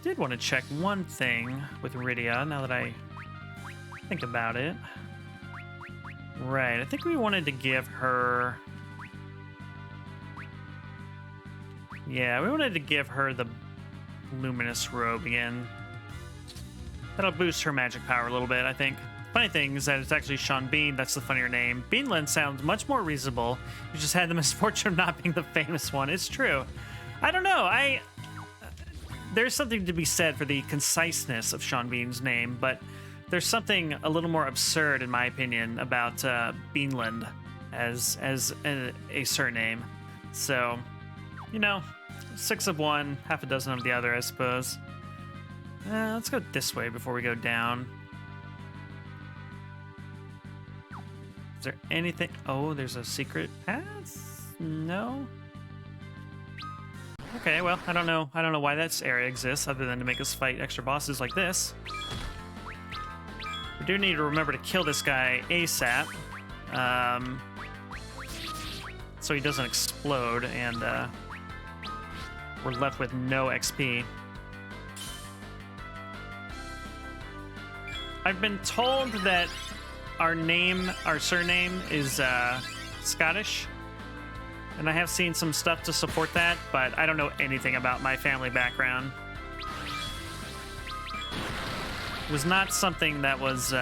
Did want to check one thing with Rydia, now that I think about it. Right, I think we wanted to give her... Yeah, we wanted to give her the Luminous Robe again. That'll boost her magic power a little bit, I think. Funny thing is that it's actually Sean Bean. That's the funnier name. Beanland sounds much more reasonable. You just had the misfortune of not being the famous one. It's true. I don't know. There's something to be said for the conciseness of Sean Bean's name, but there's something a little more absurd, in my opinion, about Beanland as a surname. So, you know, 6 of one, half a dozen of the other, I suppose. Let's go this way before we go down. Is there anything? Oh, there's a secret path? No? Okay, well, I don't know why that area exists other than to make us fight extra bosses like this. We do need to remember to kill this guy ASAP. So he doesn't explode and we're left with no XP. I've been told that our surname is Scottish, and I have seen some stuff to support that, but I don't know anything about my family background. It was not something that was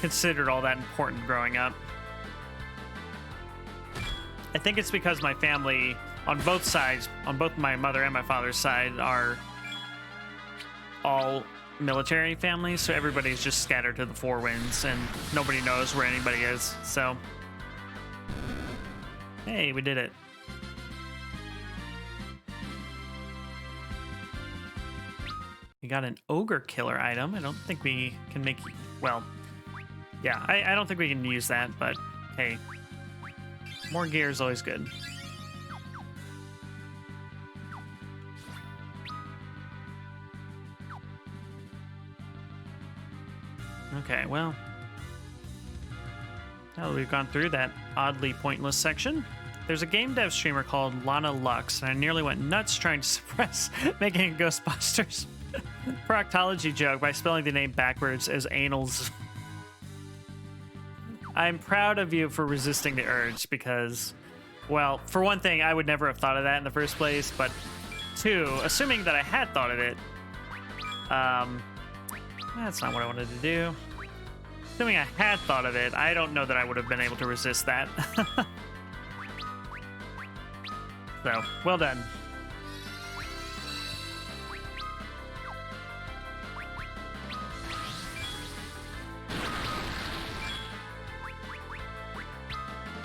considered all that important growing up. I think it's because my family, on both sides, on both my mother and my father's side, are all military families, so everybody's just scattered to the 4 winds and nobody knows where anybody is. So hey, we did it. We got an ogre killer item. I don't think we can make, well, yeah, I don't think we can use that, but hey, more gear is always good. Okay, well, now that we've gone through that oddly pointless section, there's a game dev streamer called Lana Lux, and I nearly went nuts trying to suppress making a Ghostbusters proctology joke by spelling the name backwards as Anals. I'm proud of you for resisting the urge because, well, for one thing, I would never have thought of that in the first place, but 2, assuming that I had thought of it, that's not what I wanted to do. Assuming I had thought of it, I don't know that I would have been able to resist that. though. Well done.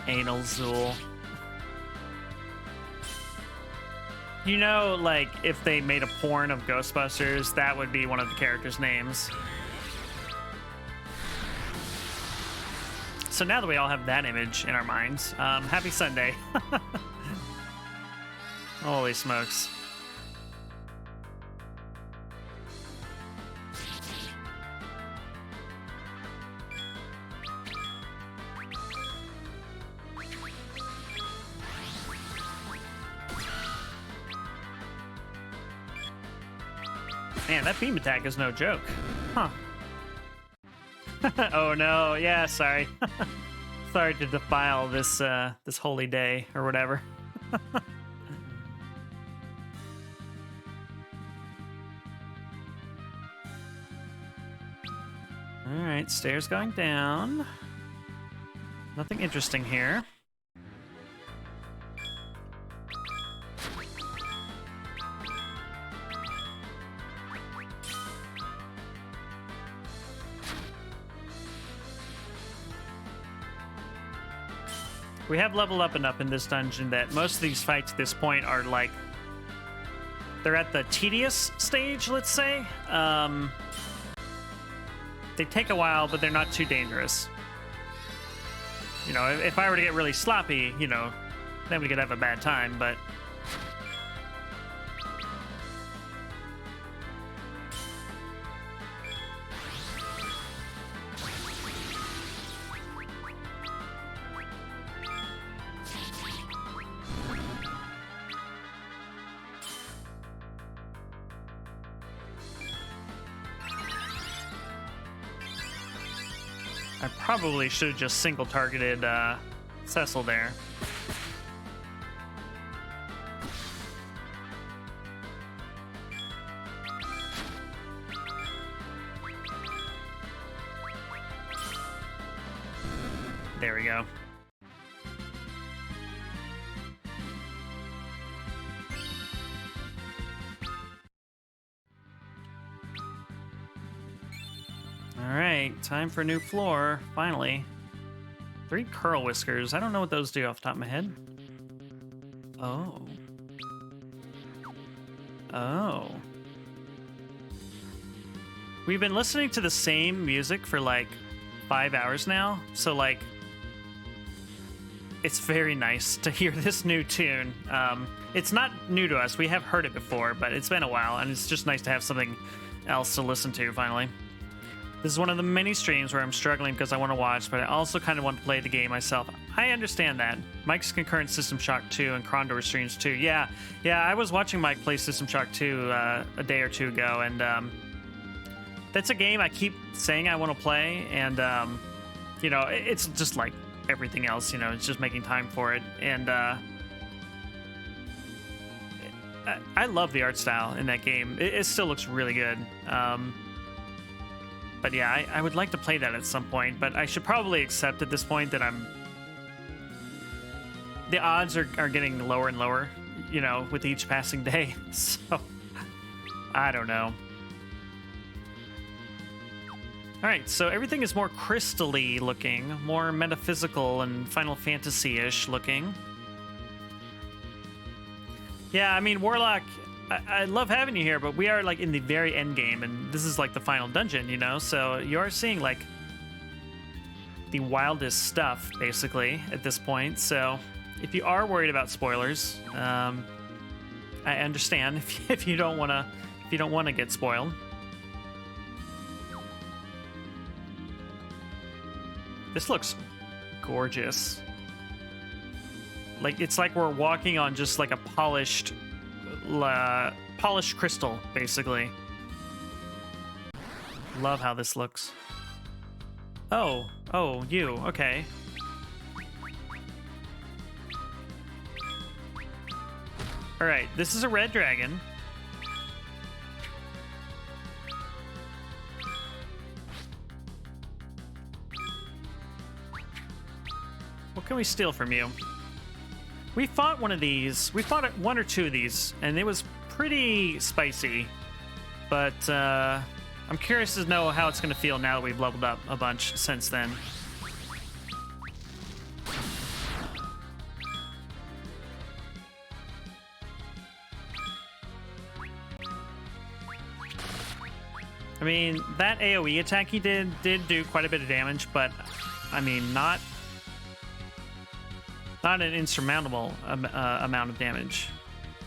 Anal Zool. You know, like, if they made a porn of Ghostbusters, that would be one of the characters' names. So now that we all have that image in our minds, happy Sunday. Holy smokes. Man, that beam attack is no joke. Huh. Oh no, yeah, sorry. Sorry to defile this this holy day or whatever. Alright, stairs going down. Nothing interesting here. We have leveled up enough in this dungeon that most of these fights at this point are like, they're at the tedious stage, let's say. They take a while, but they're not too dangerous. You know, if I were to get really sloppy, you know, then we could have a bad time, but... I probably should have just single targeted Cecil there. There we go. Alright, time for a new floor, finally. 3 curl whiskers. I don't know what those do off the top of my head. Oh. Oh. We've been listening to the same music for like 5 hours now, so like it's very nice to hear this new tune. It's not new to us. We have heard it before, but it's been a while, and it's just nice to have something else to listen to finally. This is one of the many streams where I'm struggling because I want to watch, but I also kind of want to play the game myself. I understand that. Mike's concurrent System Shock 2 and Krondor streams too. Yeah, I was watching Mike play System Shock 2 a day or two ago, and that's a game I keep saying I want to play, and you know, it's just like everything else, you know, it's just making time for it. And I love the art style in that game. It still looks really good. But yeah, I would like to play that at some point, but I should probably accept at this point that the odds are getting lower and lower, you know, with each passing day. So, I don't know. All right, so everything is more crystal-y looking, more metaphysical and Final Fantasy-ish looking. Yeah, I mean, Warlock, I love having you here, but we are like in the very end game, and this is like the final dungeon, you know? So you are seeing like the wildest stuff, basically, at this point. So if you are worried about spoilers, I understand if you don't want to get spoiled. This looks gorgeous. Like, it's like we're walking on just like a polished crystal, basically. Love how this looks. Oh, you, okay. All right, this is a red dragon. What can we steal from you? We fought one of these. We fought one or two of these, and it was pretty spicy. But I'm curious to know how it's going to feel now that we've leveled up a bunch since then. I mean, that AoE attack he did do quite a bit of damage, but I mean, not an insurmountable amount of damage.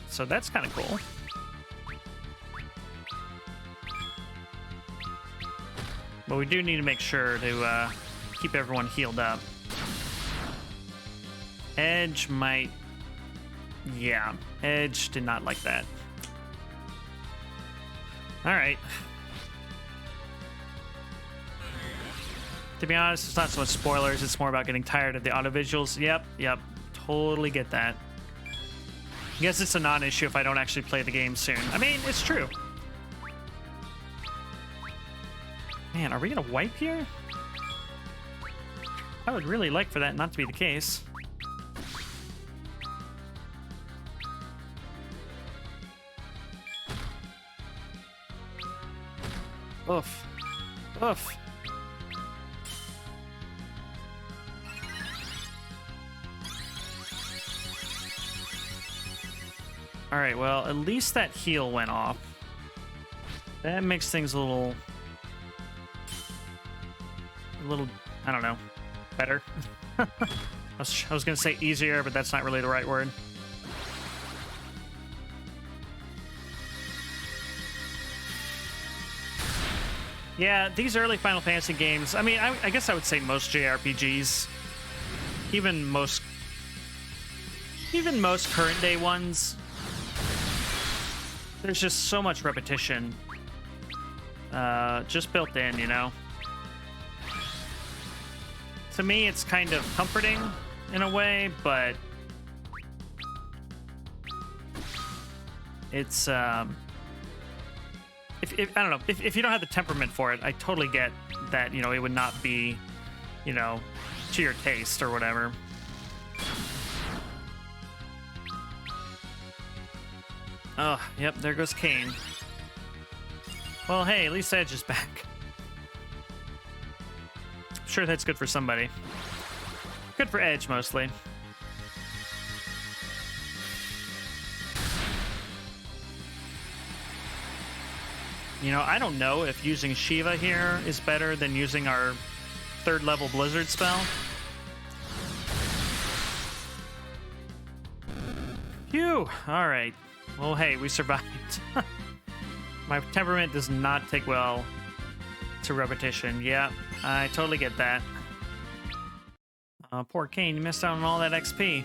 So that's kind of cool. But we do need to make sure to keep everyone healed up. Edge might... Yeah, Edge did not like that. All right. To be honest, it's not so much spoilers. It's more about getting tired of the auto visuals. Yep. Totally get that. I guess it's a non-issue if I don't actually play the game soon. I mean, it's true. Man, are we gonna wipe here? I would really like for that not to be the case. Oof. Oof. All right, well, at least that heal went off. That makes things a little, I don't know, better. I was gonna say easier, but that's not really the right word. Yeah, these early Final Fantasy games, I mean, I guess I would say most JRPGs, even most current day ones, there's just so much repetition just built in, you know? To me, it's kind of comforting in a way, but it's, if I don't know, if you don't have the temperament for it, I totally get that, you know, it would not be, you know, to your taste or whatever. Oh, yep, there goes Kain. Well, hey, at least Edge is back. I'm sure that's good for somebody. Good for Edge, mostly. You know, I don't know if using Shiva here is better than using our 3rd level Blizzard spell. Phew! Alright. Well, hey, we survived. My temperament does not take well to repetition. Yeah, I totally get that. Poor Kain, you missed out on all that XP.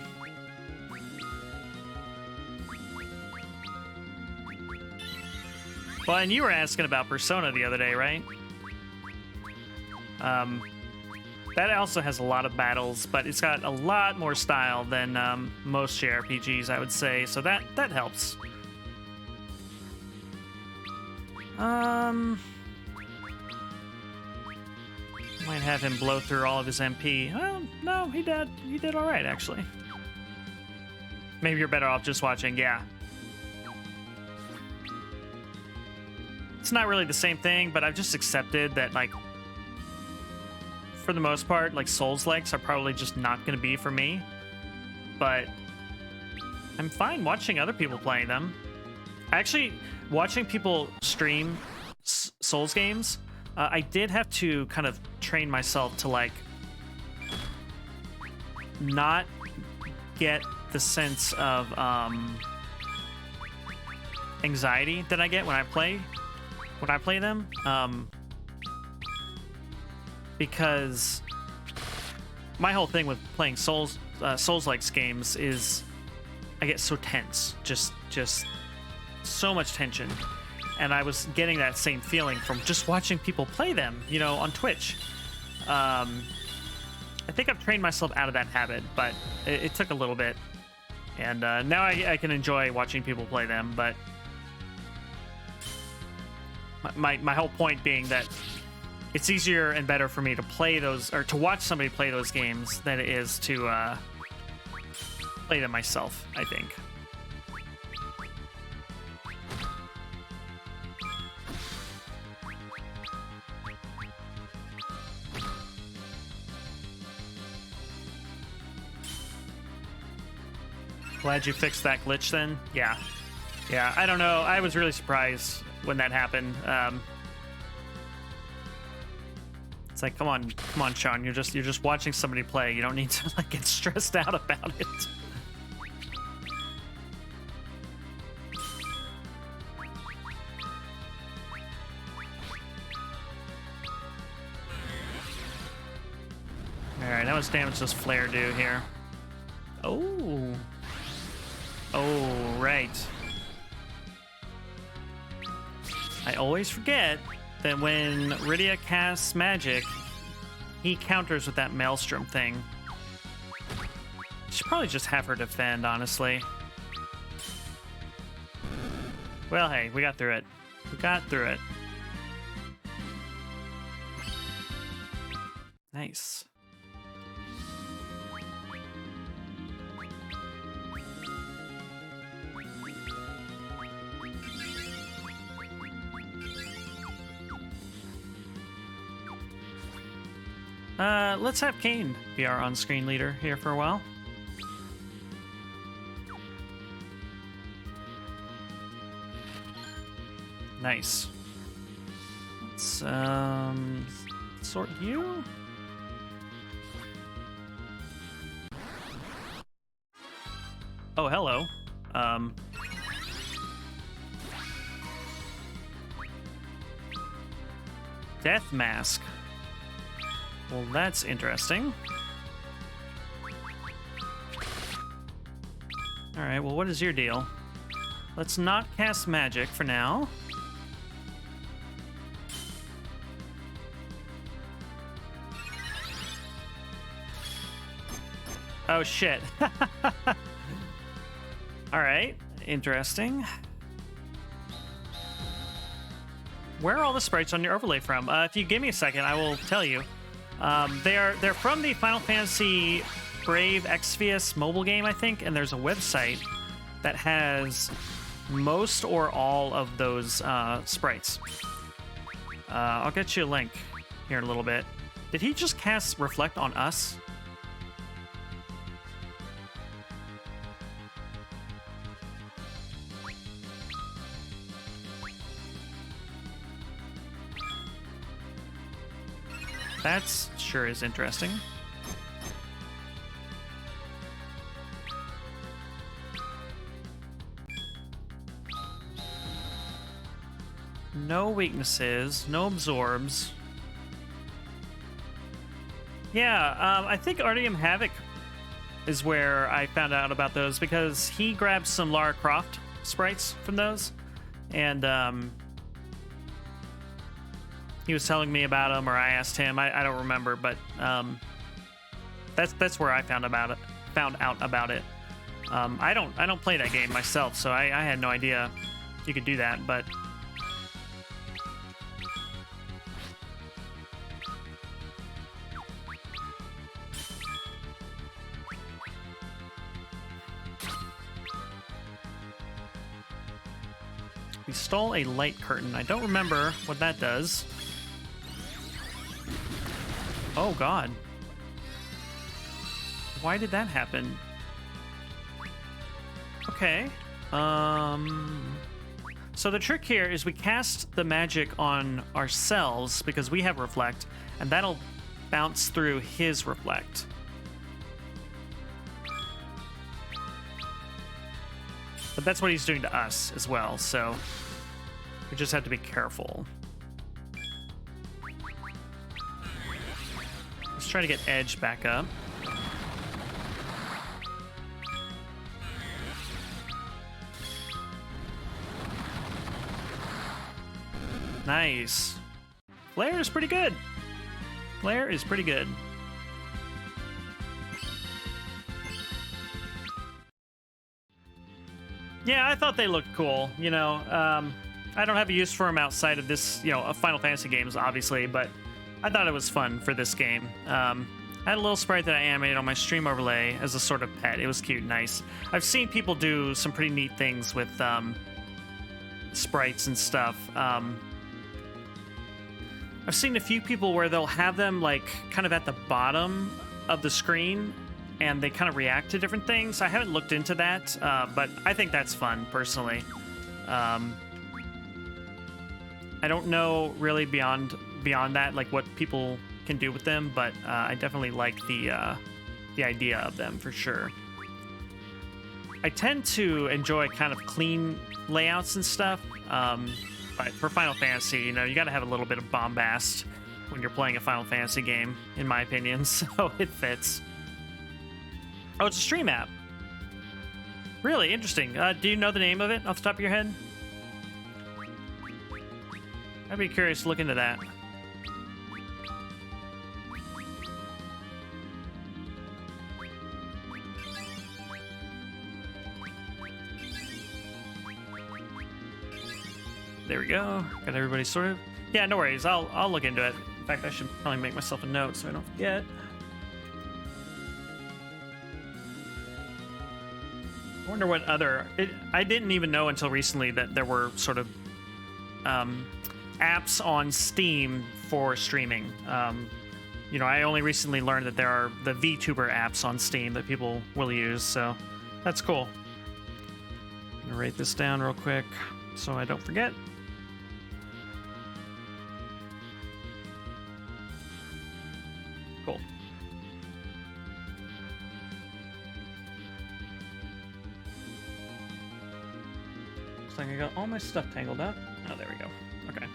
Well, and you were asking about Persona the other day, right? That also has a lot of battles, but it's got a lot more style than most JRPGs, I would say, so that helps. Might have him blow through all of his MP. Well, no, he did all right, actually. Maybe you're better off just watching, yeah. It's not really the same thing, but I've just accepted that, like, for the most part, like, Souls-likes are probably just not going to be for me. But I'm fine watching other people playing them. Actually, watching people stream Souls games, I did have to kind of train myself to, like, not get the sense of anxiety that I get when I play them, because my whole thing with playing Souls-like games is I get so tense, just so much tension, and I was getting that same feeling from just watching people play them, you know, on Twitch. I think I've trained myself out of that habit, but it took a little bit, and now I can enjoy watching people play them, but my whole point being that it's easier and better for me to play those, or to watch somebody play those games than it is to play them myself, I think. Glad you fixed that glitch then. Yeah. Yeah, I don't know. I was really surprised when that happened. It's like, come on, Sean. You're just watching somebody play. You don't need to like get stressed out about it. All right, how much damage does Flare do here? Oh. Oh, right. I always forget that when Rydia casts magic, he counters with that Maelstrom thing. Should probably just have her defend, honestly. Well, hey, we got through it. We got through it. Nice. Let's have Kain be our on-screen leader here for a while. Nice. Let's, sort you? Oh, hello. Death Mask. Well, that's interesting. All right, well, what is your deal? Let's not cast magic for now. Oh, shit. All right, interesting. Where are all the sprites on your overlay from? If you give me a second, I will tell you. They're from the Final Fantasy Brave Exvius mobile game, I think, and there's a website that has most or all of those sprites. I'll get you a link here in a little bit. Did he just cast Reflect on us? That's sure is interesting. No weaknesses, no absorbs. Yeah, I think Artyom Havoc is where I found out about those because he grabbed some Lara Croft sprites from those, and he was telling me about them, or I asked him. I don't remember, but that's where I found out about it. I don't play that game myself, so I had no idea you could do that, but. We stole a light curtain. I don't remember what that does. Oh, God. Why did that happen? Okay. So the trick here is we cast the magic on ourselves because we have Reflect, and that'll bounce through his Reflect. But that's what he's doing to us as well, so we just have to be careful. Let's try to get Edge back up. Nice. Flare is pretty good. Flare is pretty good. Yeah, I thought they looked cool. You know, I don't have a use for them outside of this, Final Fantasy games, obviously, but I thought it was fun for this game. I had a little sprite that I animated on my stream overlay as a sort of pet. It was cute and nice. I've seen people do some pretty neat things with sprites and stuff. I've seen a few people where they'll have them like kind of at the bottom of the screen and they kind of react to different things. I haven't looked into that, but I think that's fun personally. I don't know really beyond that, like what people can do with them, but I definitely like the idea of them for sure. I tend to enjoy kind of clean layouts and stuff. But for Final Fantasy, you know, you got to have a little bit of bombast when you're playing a Final Fantasy game, in my opinion, so it fits. Oh, it's a stream app. Really interesting. Do you know the name of it off the top of your head? I'd be curious to look into that. There we go. Got everybody sorted. Yeah, no worries. I'll look into it. In fact, I should probably make myself a note so I don't forget. I wonder what other... I didn't even know until recently that there were sort of apps on Steam for streaming. You know, I only recently learned that there are the VTuber apps on Steam that people will use, so that's cool. I'm gonna write this down real quick so I don't forget. Cool. Looks like I got all my stuff tangled up. Oh, there we go. Okay.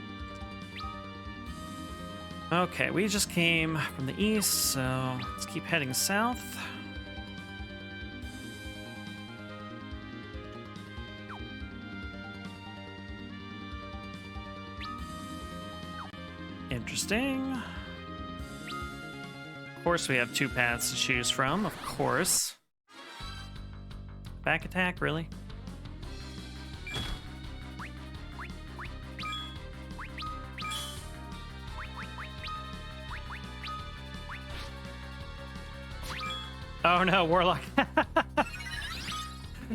Okay, we just came from the east, so let's keep heading south. Interesting. Of course, we have two paths to choose from, of course. Back attack, really? Oh no, Warlock.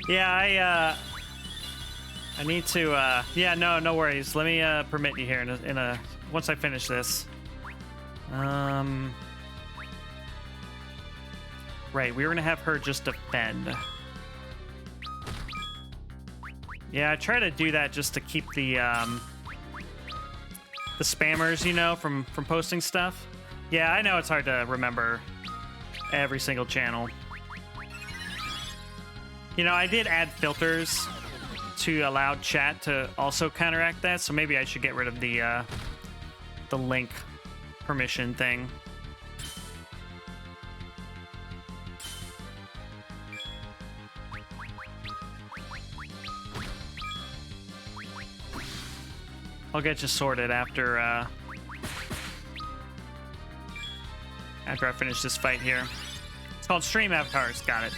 Yeah, I need to, yeah, no worries. Let me, permit you here in a once I finish this. Right, we were gonna have her just defend. Yeah, I try to do that just to keep the spammers, you know, from posting stuff. Yeah, I know it's hard to remember every single channel. You know, I did add filters to allow chat to also counteract that, so maybe I should get rid of the link permission thing. I'll get you sorted after I finish this fight here. It's called Stream Avatars. Got it.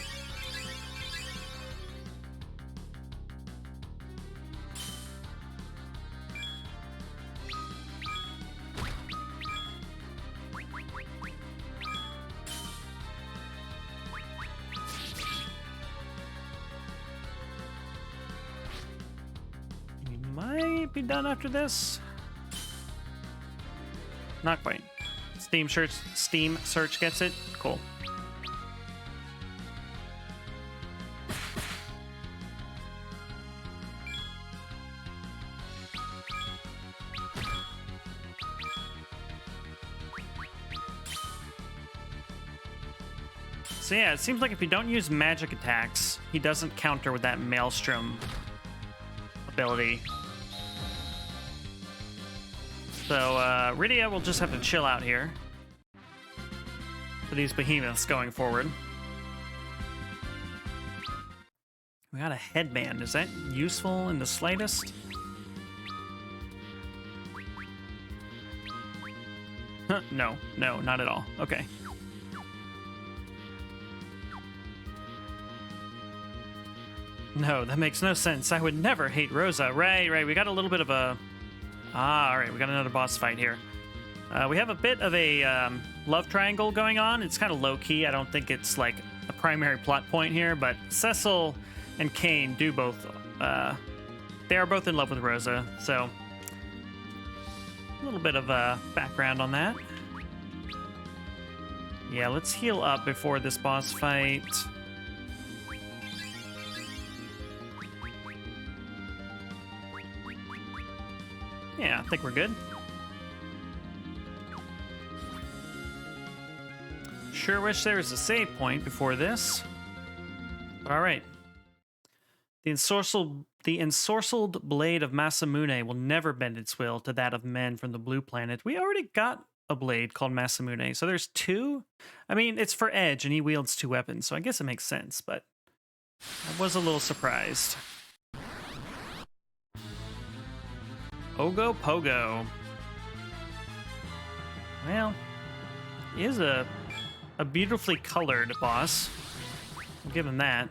We might be done after this. Not quite. Steam search gets it. Cool. So yeah, it seems like if you don't use magic attacks, he doesn't counter with that Maelstrom ability. So, Rydia will just have to chill out here for these behemoths going forward. We got a headband. Is that useful in the slightest? Huh, no, not at all. Okay. No, that makes no sense. I would never hate Rosa. Right. We got a little bit of a... all right, we got another boss fight here. We have a bit of a love triangle going on. It's kind of low-key. I don't think it's like a primary plot point here, but Cecil and Kane do both. They are both in love with Rosa, so a little bit of background on that. Yeah, let's heal up before this boss fight. Yeah, I think we're good. Sure wish there was a save point before this. But all right. The ensorcelled blade of Masamune will never bend its will to that of men from the blue planet. We already got a blade called Masamune, so there's two? I mean, it's for Edge, and he wields two weapons, so I guess it makes sense, but I was a little surprised. Ogo Pogo. Well, he is a beautifully colored boss. I'll give him that.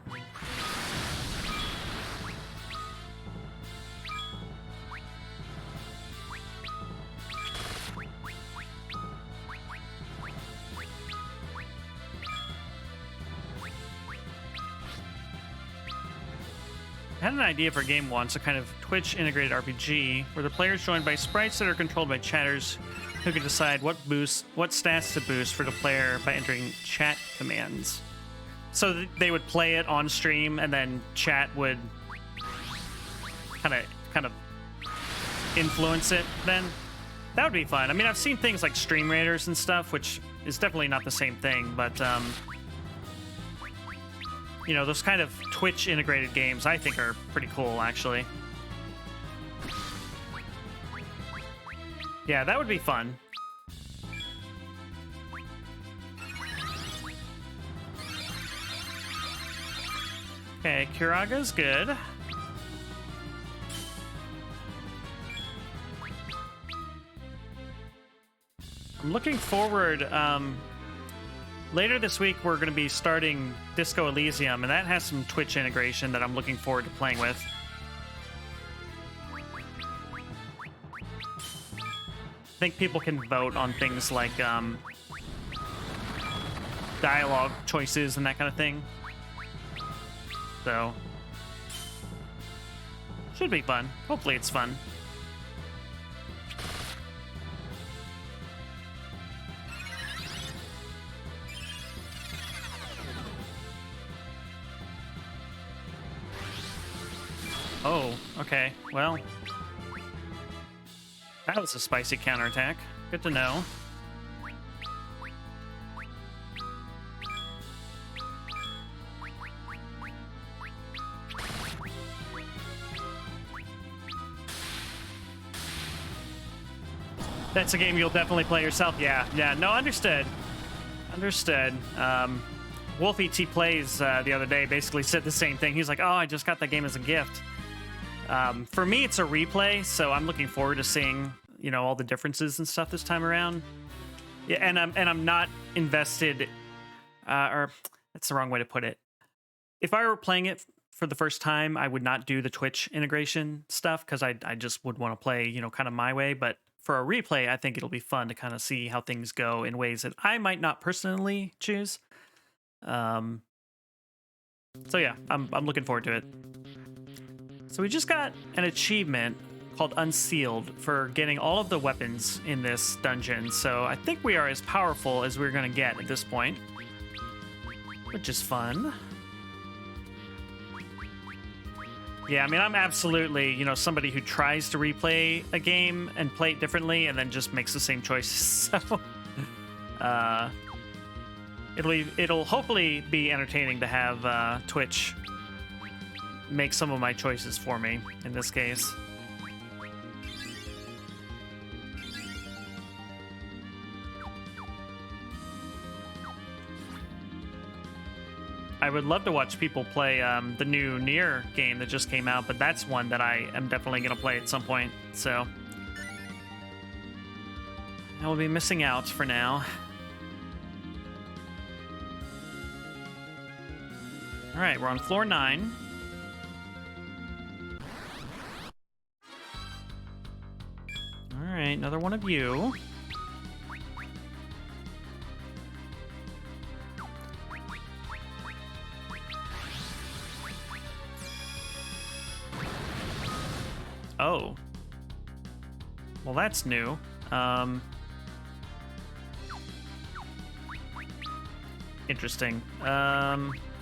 I had an idea for a game once, a kind of Twitch-integrated RPG, where the player is joined by sprites that are controlled by chatters who can decide what stats to boost for the player by entering chat commands. So they would play it on stream, and then chat would kind of influence it then. That would be fun. I mean, I've seen things like Stream Raiders and stuff, which is definitely not the same thing, but you know, those kind of Twitch integrated games I think are pretty cool, actually. Yeah, that would be fun. Okay, Kuraga's good. I'm looking forward, later this week, we're going to be starting Disco Elysium, and that has some Twitch integration that I'm looking forward to playing with. I think people can vote on things like dialogue choices and that kind of thing. So, should be fun. Hopefully it's fun. Oh, okay. Well, that was a spicy counterattack. Good to know. That's a game you'll definitely play yourself. Yeah, no, understood. Understood. Wolfie T Plays the other day basically said the same thing. He's like, oh, I just got that game as a gift. For me, it's a replay, so I'm looking forward to seeing, you know, all the differences and stuff this time around. Yeah, and I'm not invested, or that's the wrong way to put it. If I were playing it for the first time, I would not do the Twitch integration stuff because I just would want to play, you know, kind of my way. But for a replay, I think it'll be fun to kind of see how things go in ways that I might not personally choose. So yeah, I'm looking forward to it. So we just got an achievement called Unsealed for getting all of the weapons in this dungeon. So I think we are as powerful as we're going to get at this point, which is fun. Yeah, I mean, I'm absolutely, you know, somebody who tries to replay a game and play it differently and then just makes the same choices. So it'll hopefully be entertaining to have Twitch make some of my choices for me in this case. I would love to watch people play the new Nier game that just came out, but that's one that I am definitely going to play at some point, so I will be missing out for now. All right, we're on floor 9. All right, another one of you. Oh. Well, that's new. Interesting.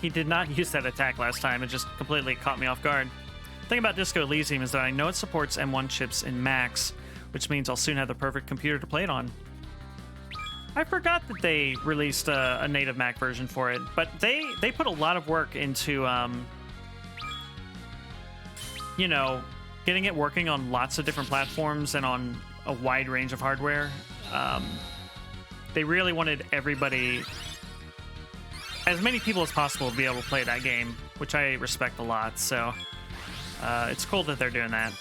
He did not use that attack last time. It just completely caught me off guard. The thing about Disco Elysium is that I know it supports M1 chips in Max, which means I'll soon have the perfect computer to play it on. I forgot that they released a native Mac version for it, but they put a lot of work into, you know, getting it working on lots of different platforms and on a wide range of hardware. They really wanted everybody, as many people as possible, to be able to play that game, which I respect a lot. So it's cool that they're doing that.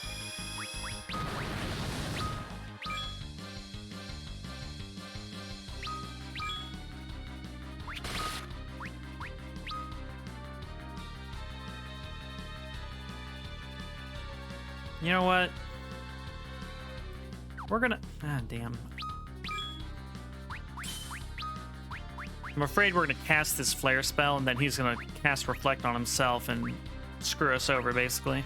You know what? We're gonna... Ah, damn. I'm afraid we're gonna cast this flare spell, and then he's gonna cast Reflect on himself and screw us over, basically.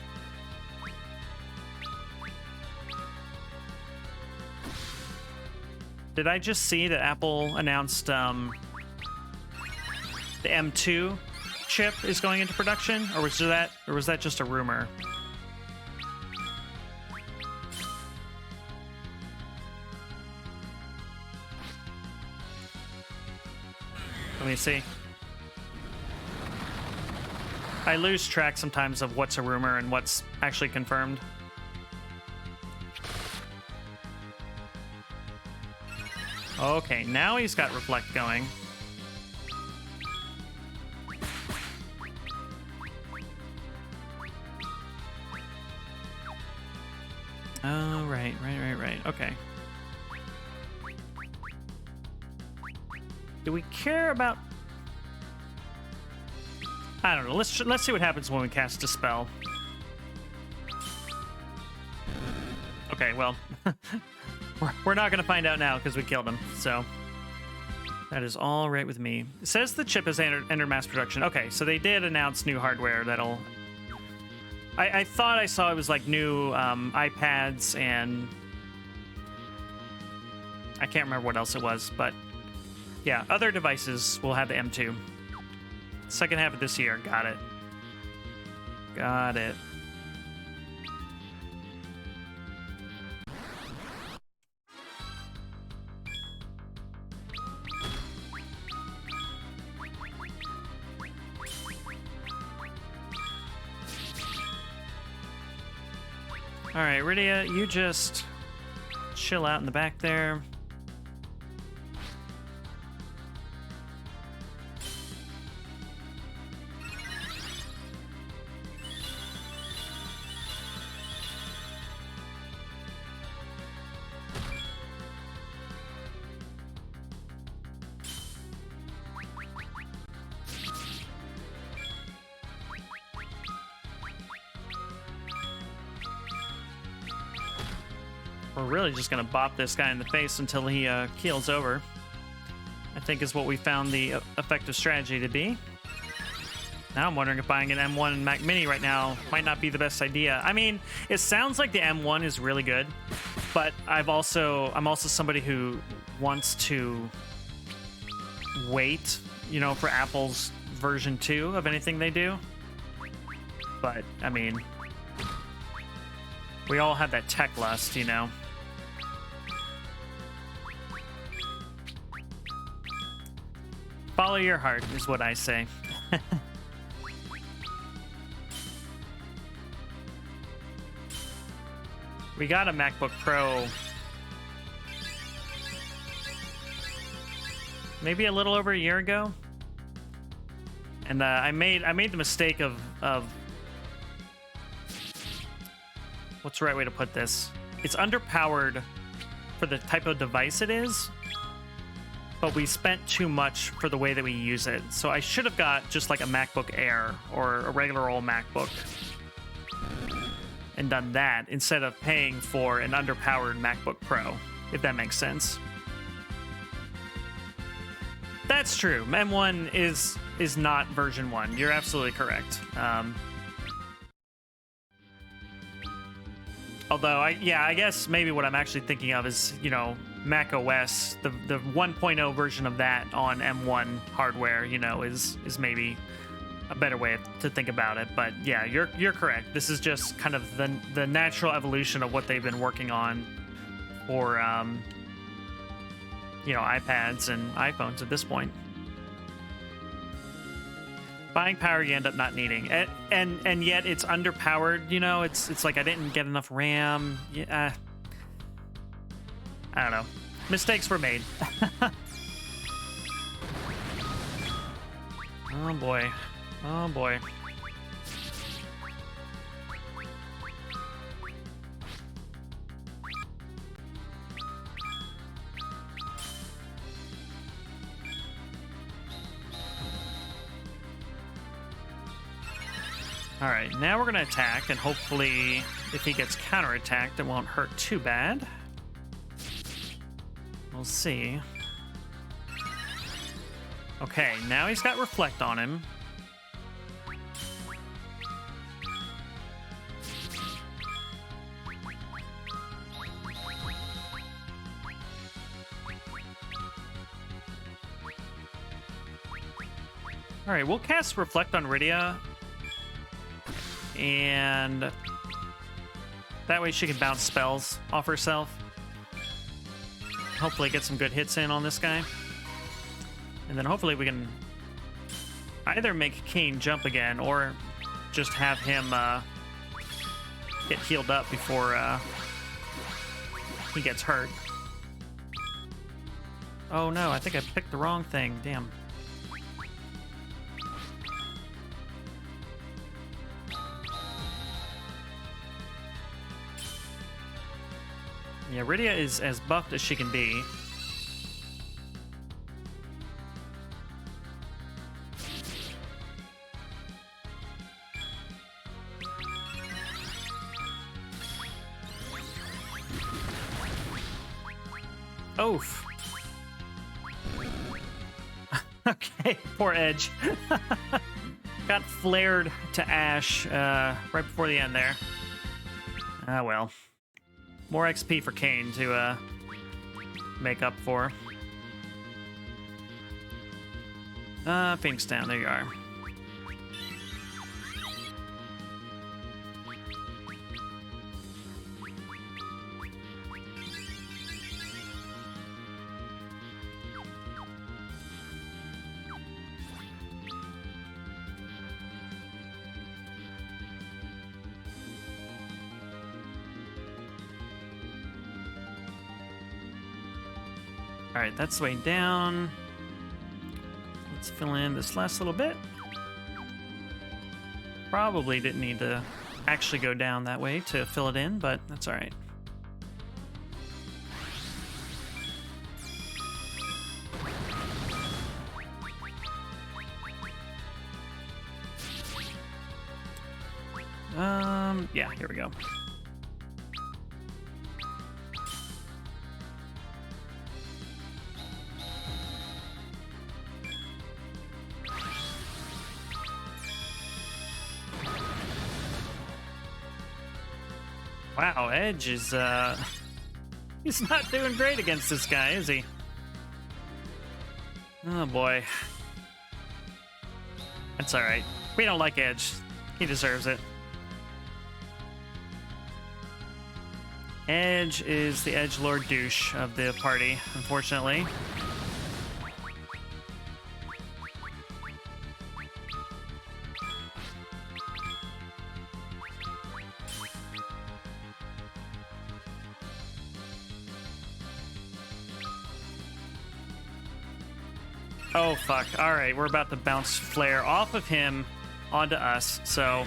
Did I just see that Apple announced the M2 chip is going into production, or was that just a rumor? Let me see. I lose track sometimes of what's a rumor and what's actually confirmed. Okay, now he's got Reflect going. Oh, right. Okay. Do we care about... I don't know. Let's see what happens when we cast Dispel. Okay, well... we're not going to find out now because we killed him, so... That is all right with me. It says the chip has entered mass production. Okay, so they did announce new hardware that'll... I thought I saw it was like new iPads and... I can't remember what else it was, but... Yeah, other devices will have the M2. Second half of this year. Got it. Got it. All right, Rydia, you just chill out in the back there. We're really just gonna bop this guy in the face until he keels over, I think is what we found the effective strategy to be. Now I'm wondering if buying an M1 Mac Mini right now might not be the best idea. I mean, it sounds like the M1 is really good, but I'm also somebody who wants to wait, you know, for Apple's version 2 of anything they do. But, I mean, we all have that tech lust, you know. Follow your heart is what I say. We got a MacBook Pro maybe a little over a year ago, and I made the mistake of what's the right way to put this? It's underpowered for the type of device it is, but we spent too much for the way that we use it. So I should have got just like a MacBook Air or a regular old MacBook and done that instead of paying for an underpowered MacBook Pro, if that makes sense. That's true. M1 is not version 1. You're absolutely correct. Although, I guess maybe what I'm actually thinking of is, Mac OS, the 1.0 version of that on M1 hardware, is maybe a better way to think about it. But yeah, you're correct. This is just kind of the natural evolution of what they've been working on for iPads and iPhones at this point. Buying power you end up not needing, and yet it's underpowered. It's like I didn't get enough RAM. Yeah, I don't know. Mistakes were made. Oh boy. Oh boy. All right, now we're going to attack, and hopefully if he gets counterattacked, it won't hurt too bad. We'll see. Okay, now he's got Reflect on him. All right, we'll cast Reflect on Rydia. And that way she can bounce spells off herself. Hopefully get some good hits in on this guy. And then hopefully we can either make Kain jump again or just have him get healed up before he gets hurt. Oh no, I think I picked the wrong thing. Damn. Yeah, Rydia is as buffed as she can be. Oof. Okay, poor Edge. Got flared to ash right before the end there. Ah, well. More XP for Kain to make up for. Phoenix down, there you are. All right, that's the way down. Let's fill in this last little bit. Probably didn't need to actually go down that way to fill it in, but that's all right. Yeah, here we go. Wow, Edge is, he's not doing great against this guy, is he? Oh, boy. That's alright. We don't like Edge. He deserves it. Edge is the edgelord douche of the party, unfortunately. Oh, fuck. All right, we're about to bounce Flare off of him onto us, so...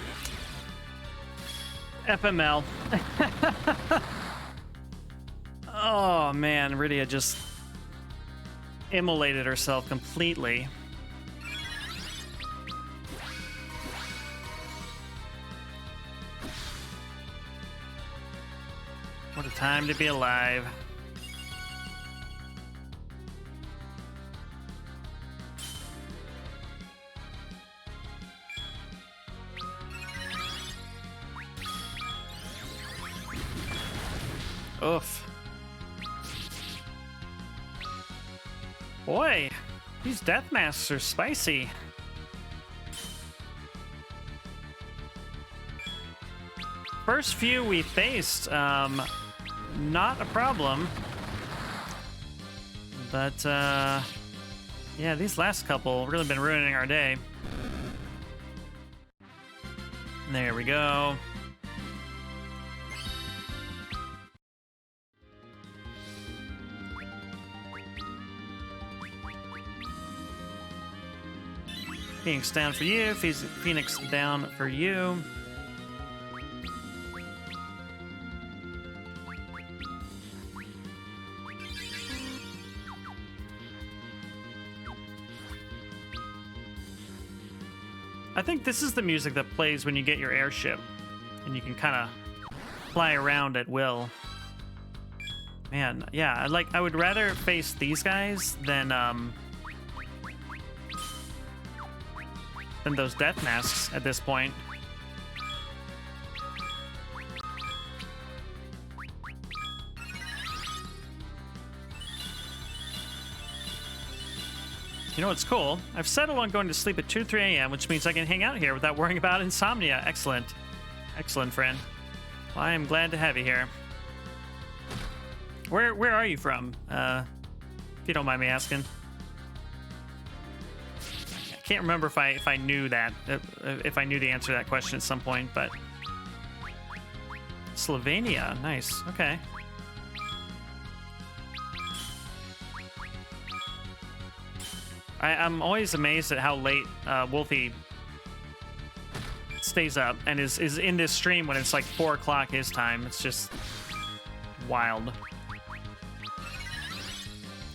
FML. Oh, man, Rydia just immolated herself completely. What a time to be alive. Oof. Boy, these death masks are spicy. First few we faced, not a problem. But, yeah, these last couple really been ruining our day. There we go. Phoenix down for you. Phoenix down for you. I think this is the music that plays when you get your airship, and you can kind of fly around at will. Man, yeah, I would rather face these guys than those death masks at this point. You know what's cool? I've settled on going to sleep at 2, 3 a.m., which means I can hang out here without worrying about insomnia. Excellent. Excellent, friend. Well, I am glad to have you here. Where are you from? If you don't mind me asking. I can't remember if I knew that, if I knew the answer to that question at some point, but Slovenia, nice. Okay. I'm always amazed at how late Wolfie stays up and is in this stream when it's like 4 o'clock his time. It's just wild.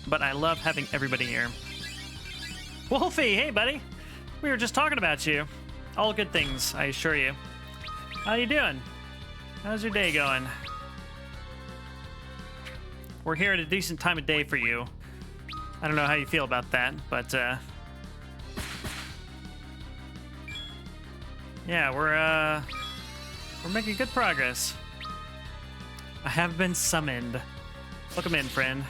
But I love having everybody here. Wolfie, hey buddy. We were just talking about you. All good things, I assure you. How you doing? How's your day going? We're here at a decent time of day for you. I don't know how you feel about that, but yeah, we're making good progress. I have been summoned. Welcome in, friend.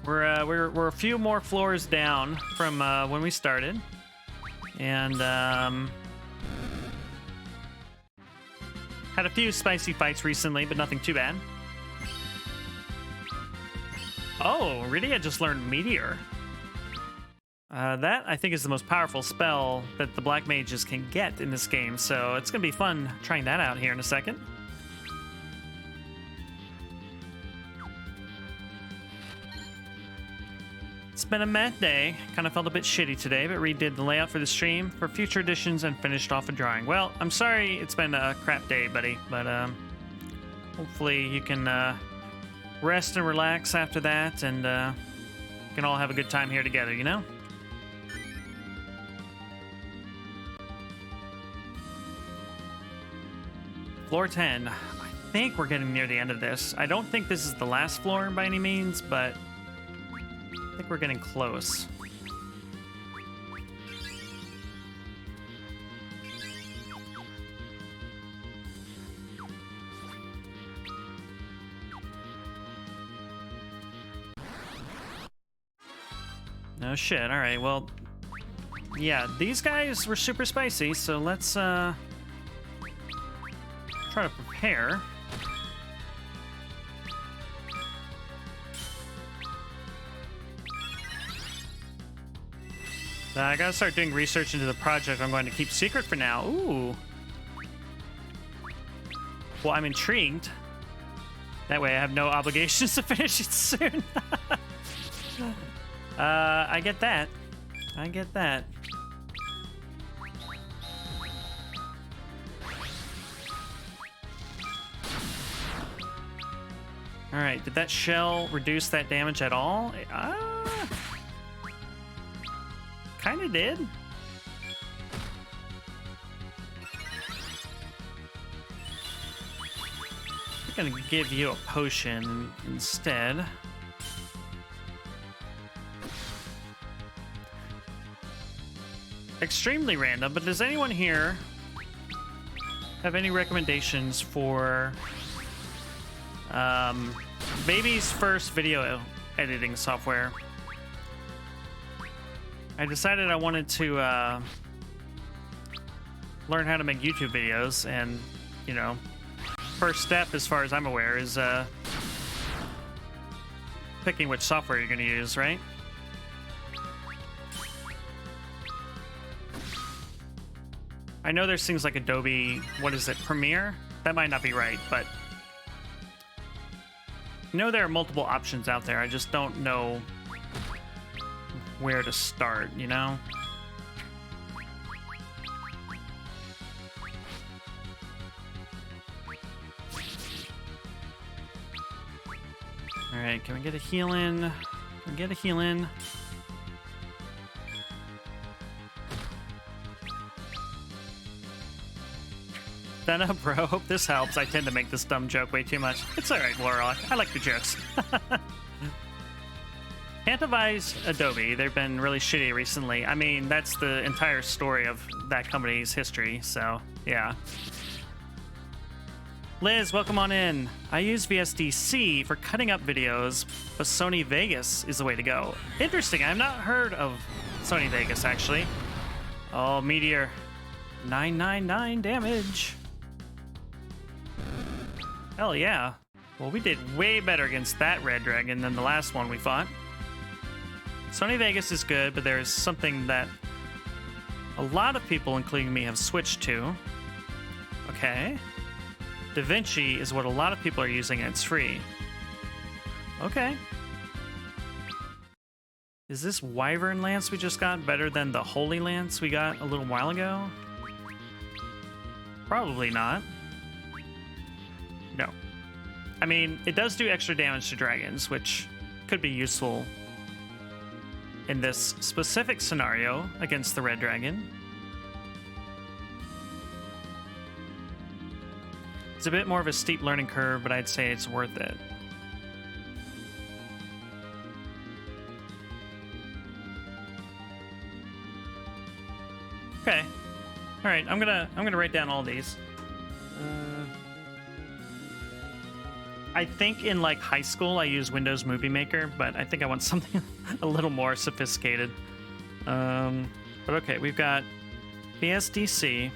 We're a few more floors down from when we started, and had a few spicy fights recently, but nothing too bad. Oh, really? I just learned Meteor. That, I think, is the most powerful spell that the Black Mages can get in this game, so it's going to be fun trying that out here in a second. It's been a mad day. Kind of felt a bit shitty today, but redid the layout for the stream for future editions and finished off a drawing. Well, I'm sorry it's been a crap day, buddy, but hopefully you can rest and relax after that, and we can all have a good time here together, you know? Floor 10. I think we're getting near the end of this. I don't think this is the last floor by any means, but I think we're getting close. No shit. All right. Well, yeah, these guys were super spicy, so let's try to prepare. I gotta start doing research into the project I'm going to keep secret for now. Ooh. Well, I'm intrigued. That way I have no obligations to finish it soon. I get that. I get that. All right, did that shell reduce that damage at all? Kind of did. I'm gonna give you a potion instead. Extremely random, but does anyone here have any recommendations for baby's first video editing software? I decided I wanted to learn how to make YouTube videos, and you know, first step as far as I'm aware is picking which software you're going to use, right? I know there's things like Adobe, what is it, Premiere? That might not be right, but I know there are multiple options out there. I just don't know where to start, you know? All right, can we get a heal in? Can we get a heal in? Then up, bro. Hope this helps. I tend to make this dumb joke way too much. It's all right, Warlock. I like the jokes. Can't advise Adobe. They've been really shitty recently. I mean, that's the entire story of that company's history, so yeah. Liz, welcome on in. I use VSDC for cutting up videos, but Sony Vegas is the way to go. Interesting. I've not heard of Sony Vegas, actually. Oh, Meteor. 999 damage. Hell yeah. Well, we did way better against that red dragon than the last one we fought. Sony Vegas is good, but there's something that a lot of people, including me, have switched to. Okay. DaVinci is what a lot of people are using, and it's free. Okay. Is this Wyvern Lance we just got better than the Holy Lance we got a little while ago? Probably not. No. I mean, it does do extra damage to dragons, which could be useful in this specific scenario against the red dragon. It's a bit more of a steep learning curve, but I'd say it's worth it. Okay. All right, I'm gonna write down all these. I think in like high school I used Windows Movie Maker, but I think I want something a little more sophisticated. But okay, we've got VSDC,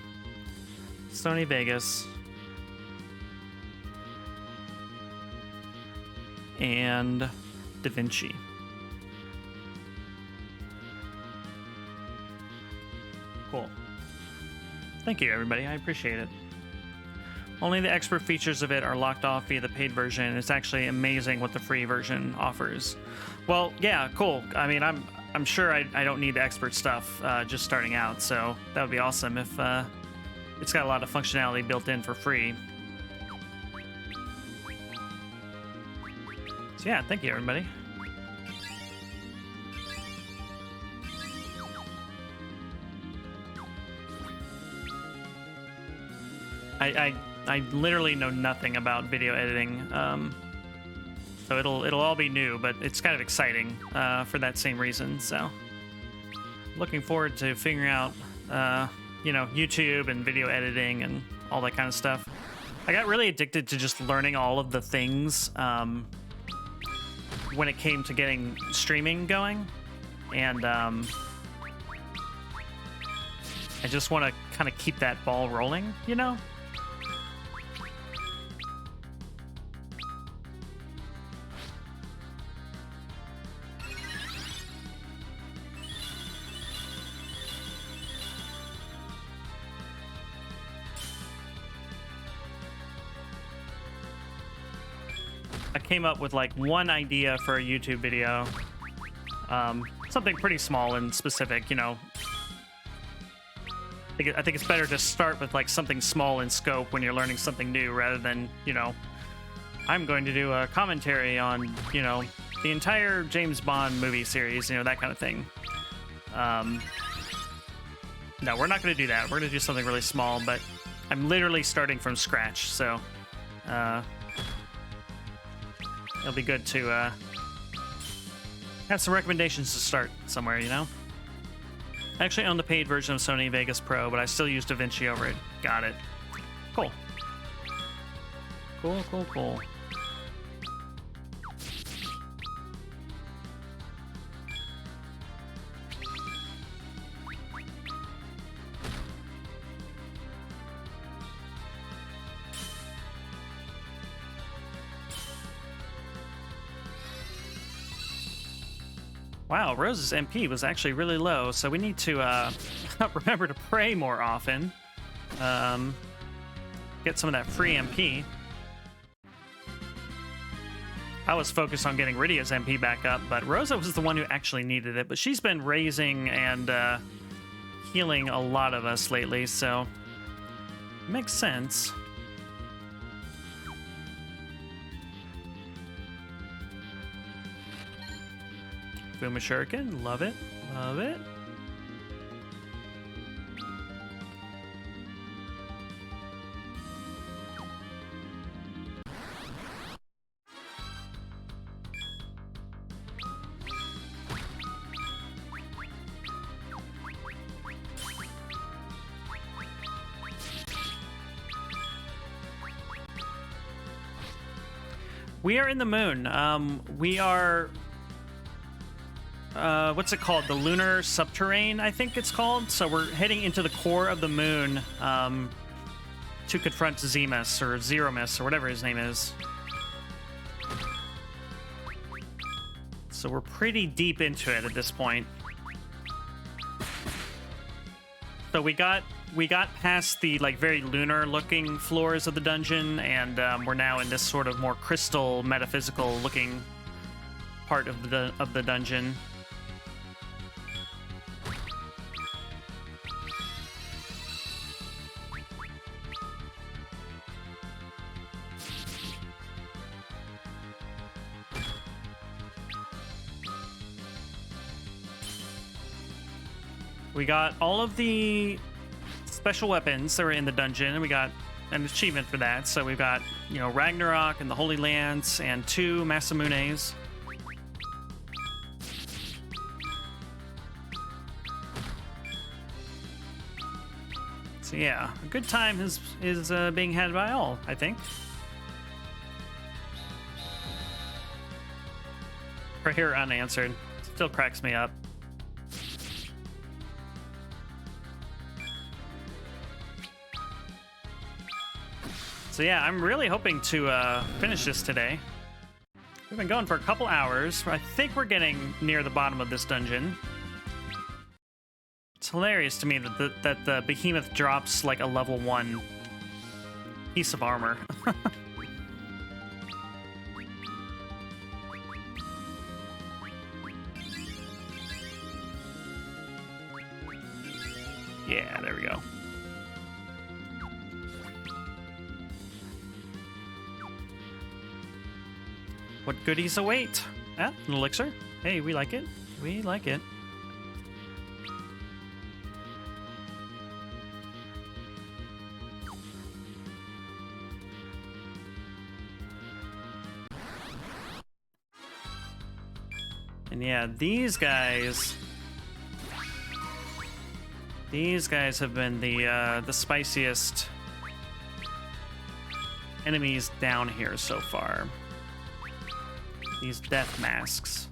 Sony Vegas, and DaVinci. Cool. Thank you, everybody. I appreciate it. Only the expert features of it are locked off via the paid version. It's actually amazing what the free version offers. Well, yeah, cool. I mean, I'm sure I don't need the expert stuff just starting out, so that would be awesome if it's got a lot of functionality built in for free. So yeah, thank you, everybody. I literally know nothing about video editing, so it'll all be new, but it's kind of exciting for that same reason. So, looking forward to figuring out, you know, YouTube and video editing and all that kind of stuff. I got really addicted to just learning all of the things when it came to getting streaming going, and I just want to kind of keep that ball rolling, you know? I came up with like one idea for a YouTube video, something pretty small and specific, you know. I think it's better to start with like something small in scope when you're learning something new, rather than, you know, I'm going to do a commentary on, you know, the entire James Bond movie series, you know, that kind of thing. No, we're not going to do that. We're going to do something really small, but I'm literally starting from scratch, so it'll be good to have some recommendations to start somewhere, you know? I actually own the paid version of Sony Vegas Pro, but I still use DaVinci over it. Got it. Cool. Cool, cool, cool. Wow, Rose's MP was actually really low, so we need to remember to pray more often. Get some of that free MP. I was focused on getting Rydia's MP back up, but Rosa was the one who actually needed it. But she's been raising and healing a lot of us lately, so makes sense. Boom a shuriken, love it, love it. We are in the moon. We are, what's it called? The lunar subterrane, I think it's called. So we're heading into the core of the moon to confront Zemus or Zeromus or whatever his name is. So we're pretty deep into it at this point. So we got past the like very lunar looking floors of the dungeon, and we're now in this sort of more crystal metaphysical looking part of the dungeon. We got all of the special weapons that were in the dungeon, and we got an achievement for that. So we've got, you know, Ragnarok and the Holy Lance and 2 Masamunes. So yeah, a good time is being had by all, I think. Prayer unanswered. Still cracks me up. So yeah, I'm really hoping to finish this today. We've been going for a couple hours. I think we're getting near the bottom of this dungeon. It's hilarious to me that the behemoth drops like a level 1 piece of armor. Yeah, there we go. What goodies await? Ah, an elixir. Hey, we like it. We like it. And yeah, these guys have been the spiciest enemies down here so far. These death masks.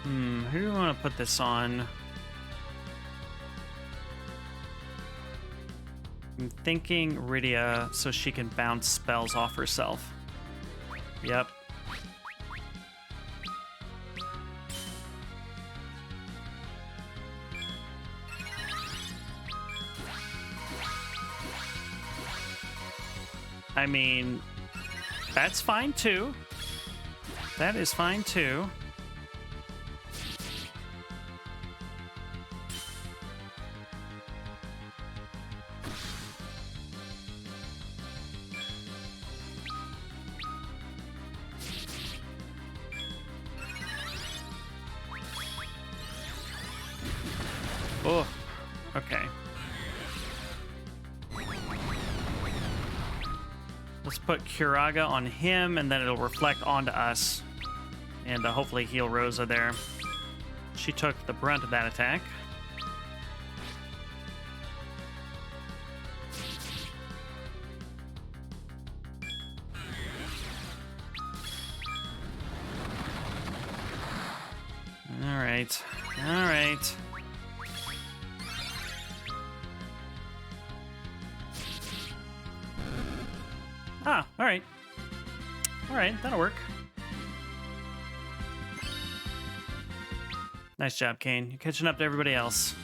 Who do we want to put this on? I'm thinking Rydia so she can bounce spells off herself. Yep. I mean, that's fine too. That is fine too. Oh, okay. Let's put Curaga on him, and then it'll reflect onto us. and hopefully heal Rosa there. She took the brunt of that attack. All right. All right. Ah, all right. All right, that'll work. Nice job, Kane. You're catching up to everybody else.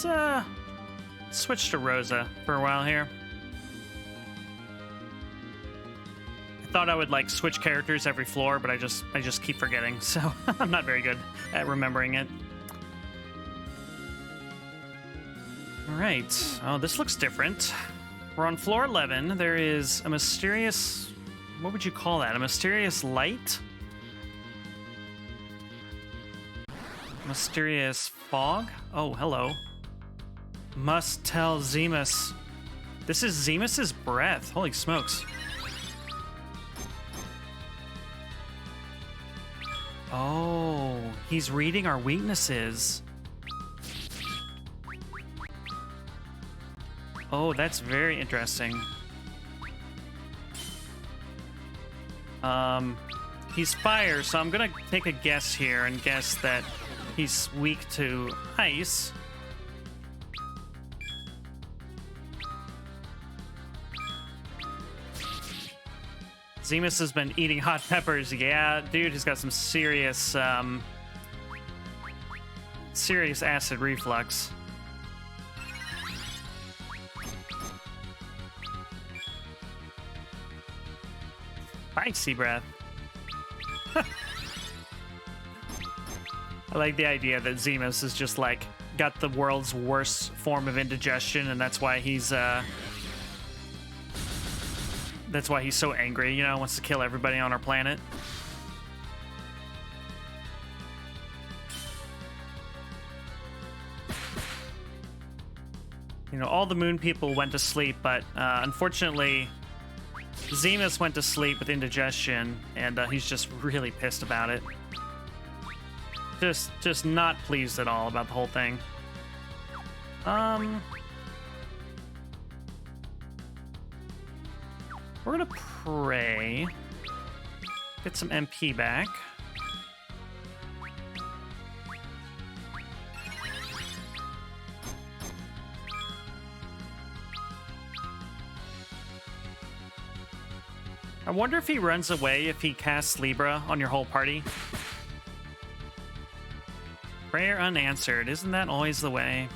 Let's switch to Rosa for a while here. I thought I would like switch characters every floor, but I just keep forgetting, so I'm not very good at remembering it. All right. Oh, this looks different. We're on floor 11. There is a mysterious, what would you call that? A mysterious light? Mysterious fog? Oh, hello. Must tell Zemus. This is Zemus's breath. Holy smokes. Oh, he's reading our weaknesses. Oh, that's very interesting. He's fire, so I'm gonna take a guess here and guess that he's weak to ice. Zemus has been eating hot peppers. Yeah, dude, he's got some serious, serious acid reflux. Spicy breath. I like the idea that Zemus is just like got the world's worst form of indigestion, and that's why he's so angry, you know, wants to kill everybody on our planet. You know, all the moon people went to sleep, but unfortunately, Zemus went to sleep with indigestion, and he's just really pissed about it. Just not pleased at all about the whole thing. We're gonna pray. Get some MP back. I wonder if he runs away if he casts Libra on your whole party. Prayer unanswered. Isn't that always the way?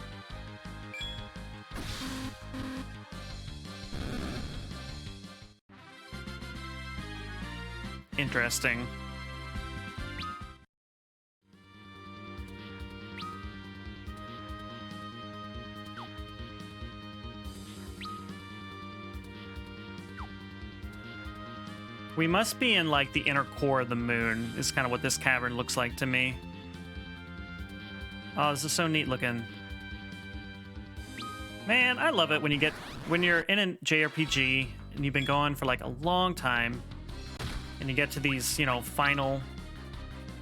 Interesting. We must be in like the inner core of the moon is kind of what this cavern looks like to me. Oh, this is so neat looking. Man, I love it when you're in a JRPG and you've been going for like a long time and you get to these, you know, final...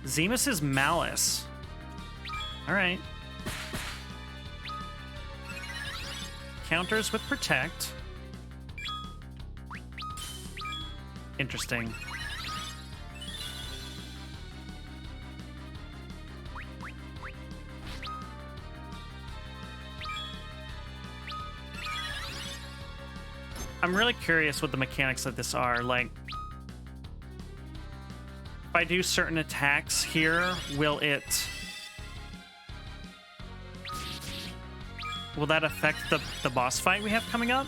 Zemus's Malice. All right. Counters with Protect. Interesting. I'm really curious what the mechanics of this are. Like, if I do certain attacks here, will that affect the boss fight we have coming up?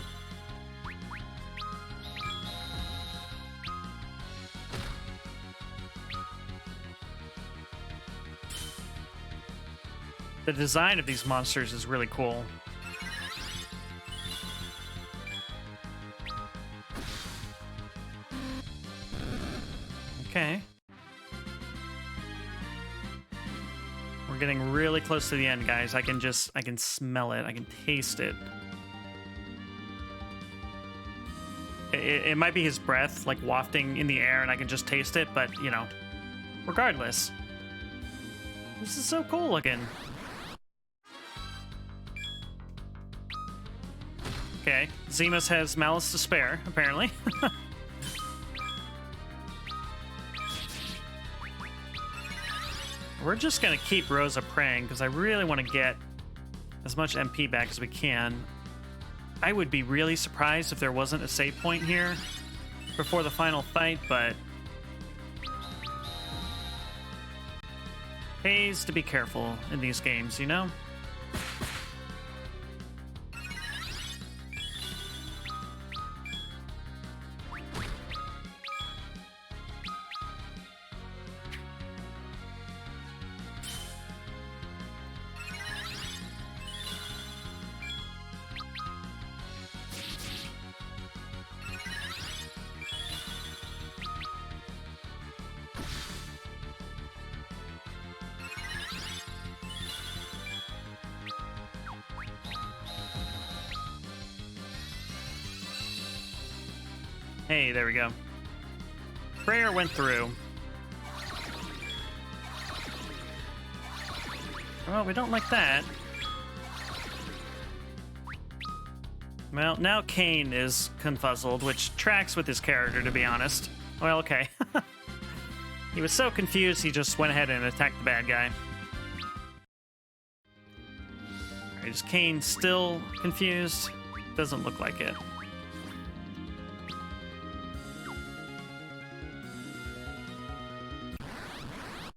The design of these monsters is really cool. Okay. We're getting really close to the end, guys. I can smell it. I can taste it. It might be his breath, like, wafting in the air, and I can just taste it, but, you know, regardless. This is so cool looking. Okay, Zemus has malice to spare, apparently. We're just gonna keep Rosa praying, because I really want to get as much MP back as we can. I would be really surprised if there wasn't a save point here before the final fight, but pays to be careful in these games, you know? Hey, there we go. Prayer went through. Well, we don't like that. Well, now Kain is confuzzled, which tracks with his character, to be honest. Well, okay. He was so confused, he just went ahead and attacked the bad guy. Alright, is Kain still confused? Doesn't look like it.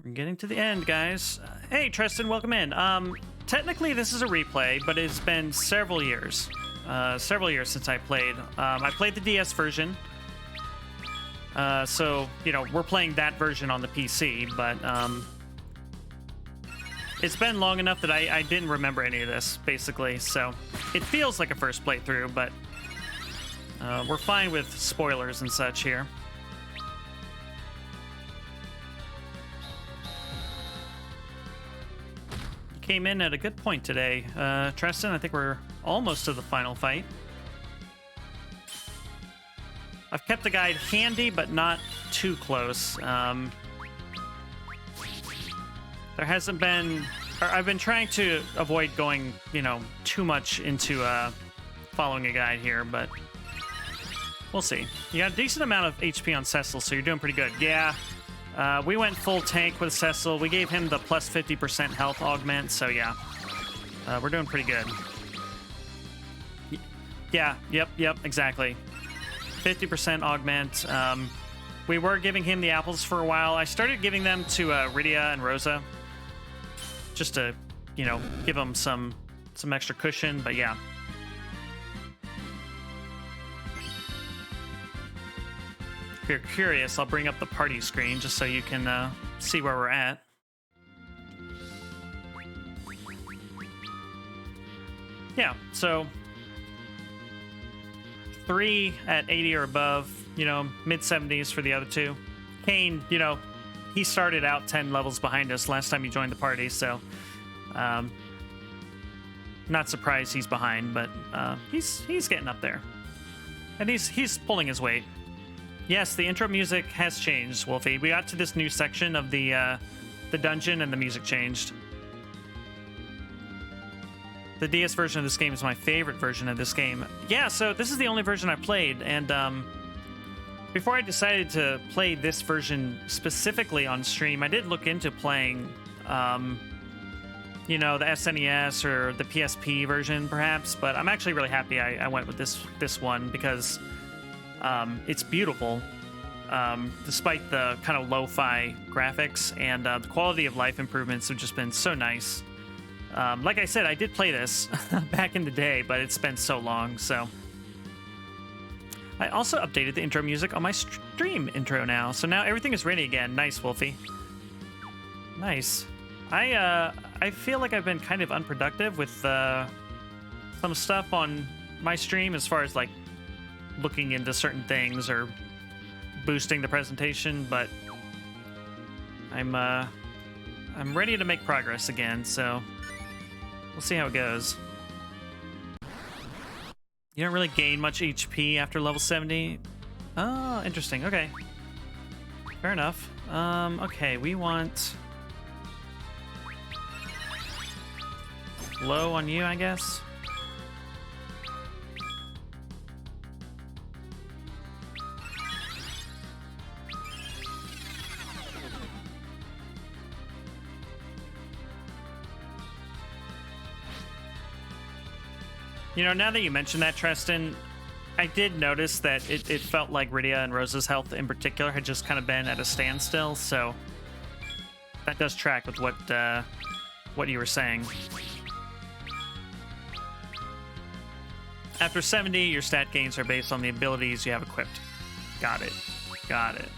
We're getting to the end, guys. Hey, Tristan, welcome in. Technically, this is a replay, but it's been several years. Several years since I played. I played the DS version. So, you know, we're playing that version on the PC, but it's been long enough that I didn't remember any of this, basically. So it feels like a first playthrough, but we're fine with spoilers and such here. Came in at a good point today. Tristan, I think we're almost to the final fight. I've kept the guide handy, but not too close. There hasn't been... I've been trying to avoid going, you know, too much into following a guide here, but we'll see. You got a decent amount of HP on Cecil, so you're doing pretty good. Yeah. We went full tank with Cecil. We gave him the plus 50% health augment, so yeah. We're doing pretty good. Yeah, yep, exactly. 50% augment. We were giving him the apples for a while. I started giving them to Rydia and Rosa, just to, you know, give them some extra cushion, but yeah. If you're curious, I'll bring up the party screen just so you can see where we're at. Yeah, so 3 at 80 or above, you know, mid-70s for the other two. Kain, you know, he started out 10 levels behind us last time he joined the party, so not surprised he's behind, but he's getting up there. And he's pulling his weight. Yes, the intro music has changed, Wolfie. We got to this new section of the dungeon, and the music changed. The DS version of this game is my favorite version of this game. Yeah, so this is the only version I played, and before I decided to play this version specifically on stream, I did look into playing, you know, the SNES or the PSP version, perhaps, but I'm actually really happy I went with this one, because... it's beautiful, despite the kind of lo-fi graphics, and the quality of life improvements have just been so nice. Like I said, I did play this back in the day, but it's been so long, so... I also updated the intro music on my stream intro now, so now everything is ready again. Nice, Wolfie. Nice. I feel like I've been kind of unproductive with some stuff on my stream as far as, like, looking into certain things or boosting the presentation, but I'm I'm ready to make progress again, so we'll see how it goes. You don't really gain much HP after level 70. Oh, interesting. Okay. Fair enough. Okay, we want low on you, I guess. You know, now that you mention that, Tristan, I did notice that it felt like Rydia and Rosa's health in particular had just kind of been at a standstill, so that does track with what you were saying. After 70, your stat gains are based on the abilities you have equipped. Got it. Got it.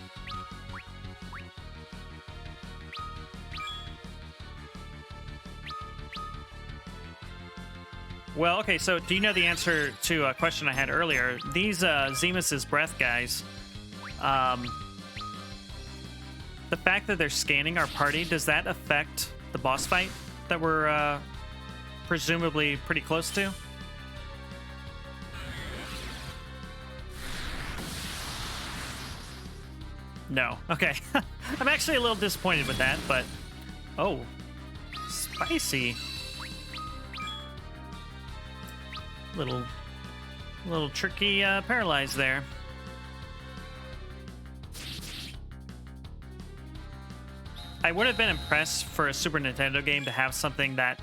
Well, okay, so do you know the answer to a question I had earlier? These Zemus's breath guys, the fact that they're scanning our party, does that affect the boss fight that we're presumably pretty close to? No. Okay. I'm actually a little disappointed with that, but... Oh. Spicy. Little tricky paralyzed there. I would have been impressed for a Super Nintendo game to have something that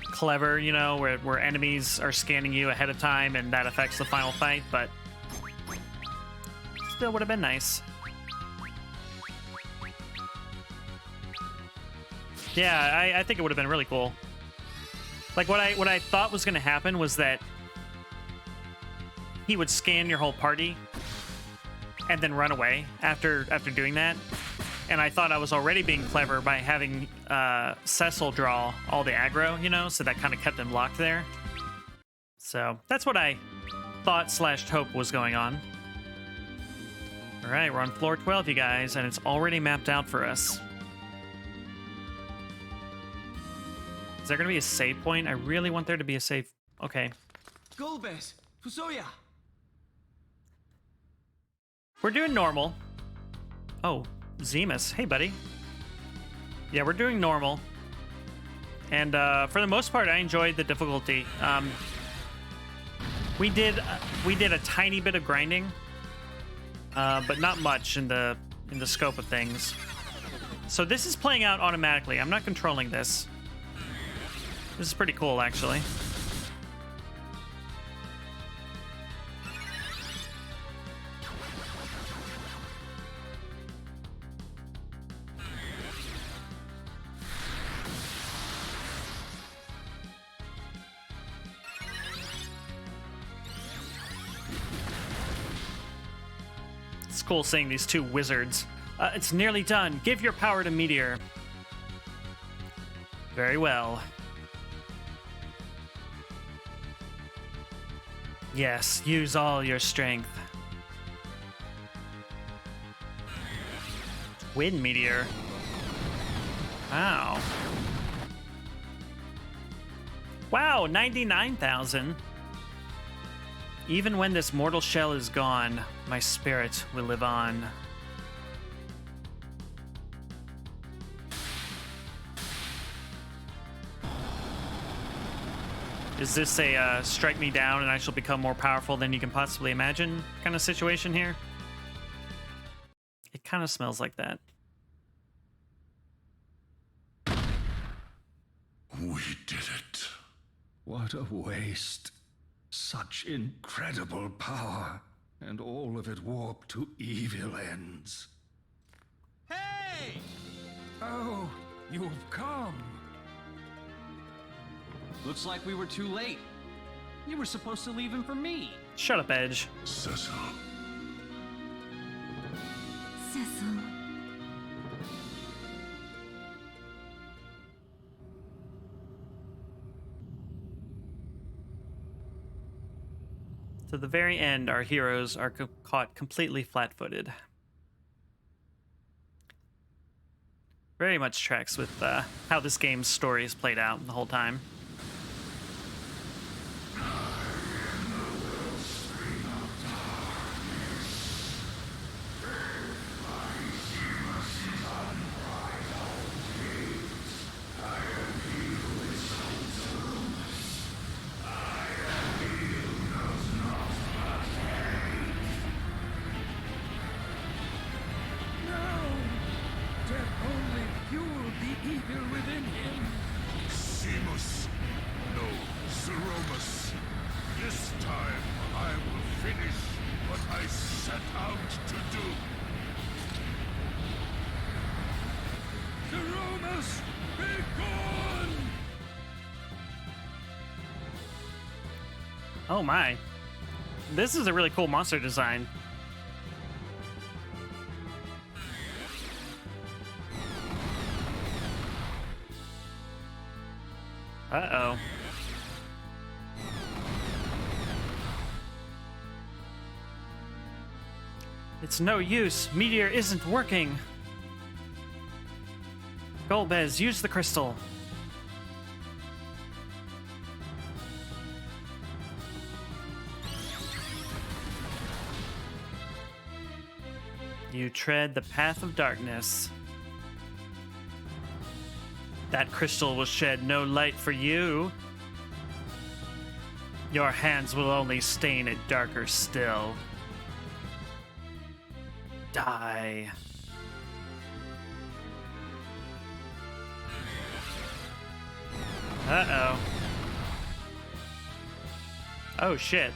clever, you know, where enemies are scanning you ahead of time and that affects the final fight, but still would have been nice. Yeah, I think it would have been really cool. Like, what I thought was going to happen was that he would scan your whole party and then run away after doing that. And I thought I was already being clever by having Cecil draw all the aggro, you know, so that kind of kept him locked there. So that's what I thought / hope was going on. All right, we're on floor 12, you guys, and it's already mapped out for us. Is there going to be a save point? I really want there to be a save. Okay. Golbez, Fusoya. We're doing normal. Oh, Zemus. Hey, buddy. Yeah, we're doing normal. And for the most part, I enjoyed the difficulty. We did a tiny bit of grinding, but not much in the scope of things. So this is playing out automatically. I'm not controlling this. This is pretty cool, actually. It's cool seeing these two wizards. It's nearly done. Give your power to Meteor. Very well. Yes, use all your strength. Wind Meteor. Wow. Wow, 99,000. Even when this mortal shell is gone, my spirit will live on. Is this a strike me down and I shall become more powerful than you can possibly imagine kind of situation here? It kind of smells like that. We did it. What a waste. Such incredible power, and all of it warped to evil ends. Hey! Oh, you've come. Looks like we were too late. You were supposed to leave him for me. Shut up, Edge. Cecil. Cecil. To the very end, our heroes are caught completely flat-footed. Very much tracks with how this game's story is played out the whole time. Seamus, no, Zeromus. This time I will finish what I set out to do. Zeromus, be gone! Oh my. This is a really cool monster design. Uh-oh. It's no use. Meteor isn't working. Golbez, use the crystal. You tread the path of darkness. That crystal will shed no light for you. Your hands will only stain it darker still. Die. Uh-oh. Oh, shit.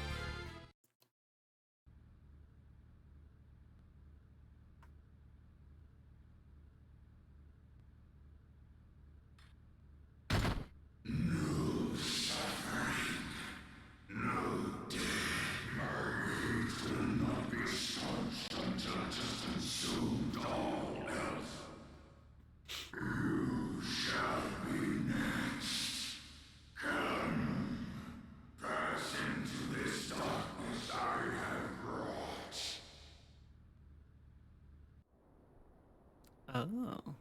Oh.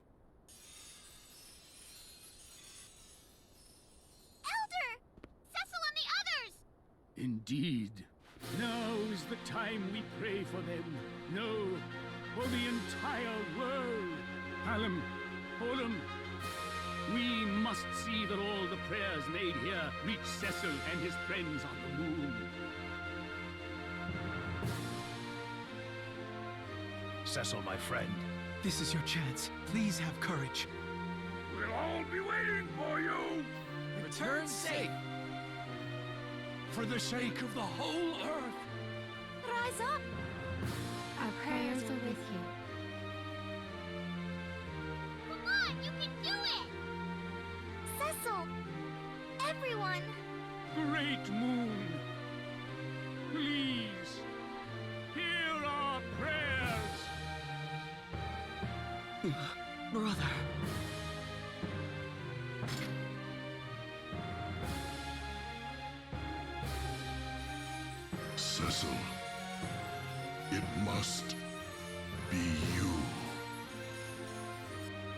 Elder! Cecil and the others! Indeed. Now is the time we pray for them. No, for the entire world. Hallam, Olam, we must see that all the prayers made here reach Cecil and his friends on the moon. Cecil, my friend. This is your chance. Please have courage. We'll all be waiting for you! Return safe. For the sake of the whole Earth. Rise up! Our prayers are with you. Come on, you can do it! Cecil! Everyone! Great moon. Please, hear our prayers. Brother. Cecil, it must be you.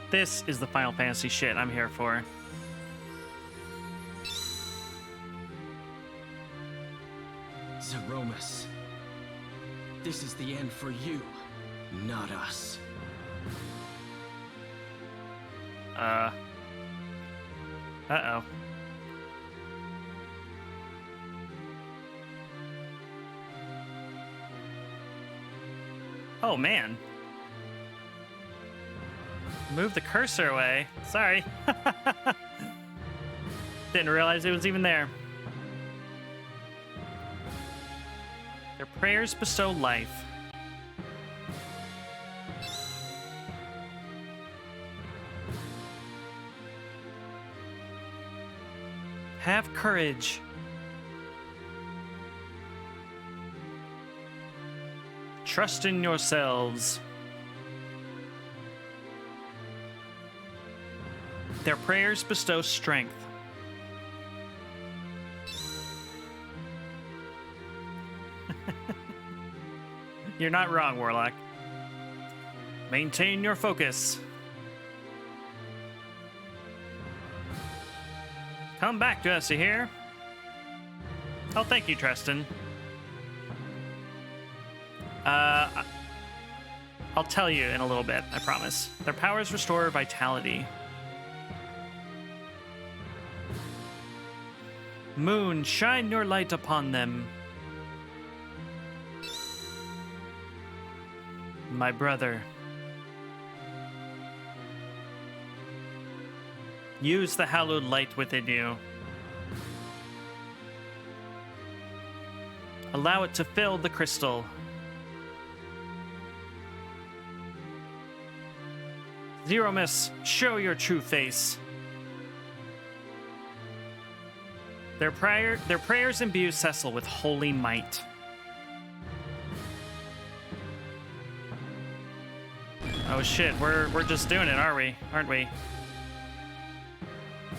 This is the Final Fantasy shit I'm here for. Zeromus. This is the end for you, not us. Uh-oh. Oh, man. Move the cursor away. Sorry. Didn't realize it was even there. Their prayers bestow life. Have courage. Trust in yourselves. Their prayers bestow strength. You're not wrong, Warlock. Maintain your focus. Come back to us, you hear? Oh, thank you, Tristan. I'll tell you in a little bit, I promise. Their powers restore vitality. Moon, shine your light upon them. My brother. Use the hallowed light within you. Allow it to fill the crystal. Zeromus, show your true face. Their prayers imbue Cecil with holy might. Oh shit, we're just doing it, aren't we?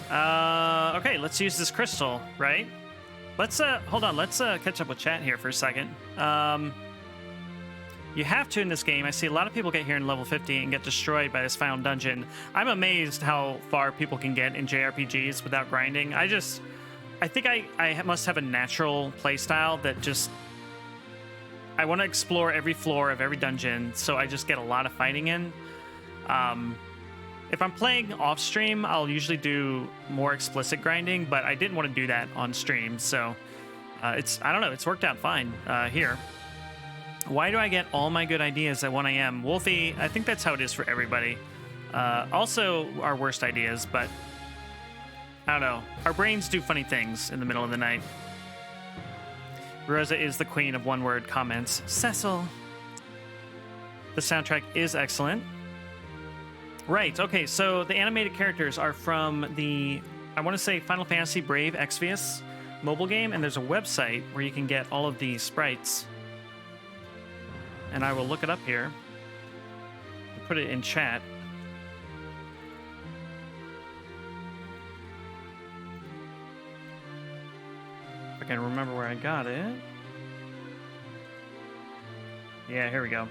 Okay, let's use this crystal, right? Let's hold on, let's catch up with chat here for a second. You have to in this game. I see a lot of people get here in level 50 and get destroyed by this final dungeon. I'm amazed how far people can get in JRPGs without grinding. I think I must have a natural playstyle that just... I want to explore every floor of every dungeon, so I just get a lot of fighting in. If I'm playing off stream, I'll usually do more explicit grinding, but I didn't want to do that on stream, so I don't know, it's worked out fine here. Why do I get all my good ideas at 1 a.m.? Wolfie, I think that's how it is for everybody. Also, our worst ideas, but I don't know. Our brains do funny things in the middle of the night. Rosa is the queen of one-word comments. Cecil. The soundtrack is excellent. Right, okay, so the animated characters are from the, I want to say, Final Fantasy Brave Exvius mobile game, and there's a website where you can get all of the sprites. And I will look it up here. Put it in chat. If I can remember where I got it. Yeah, here we go.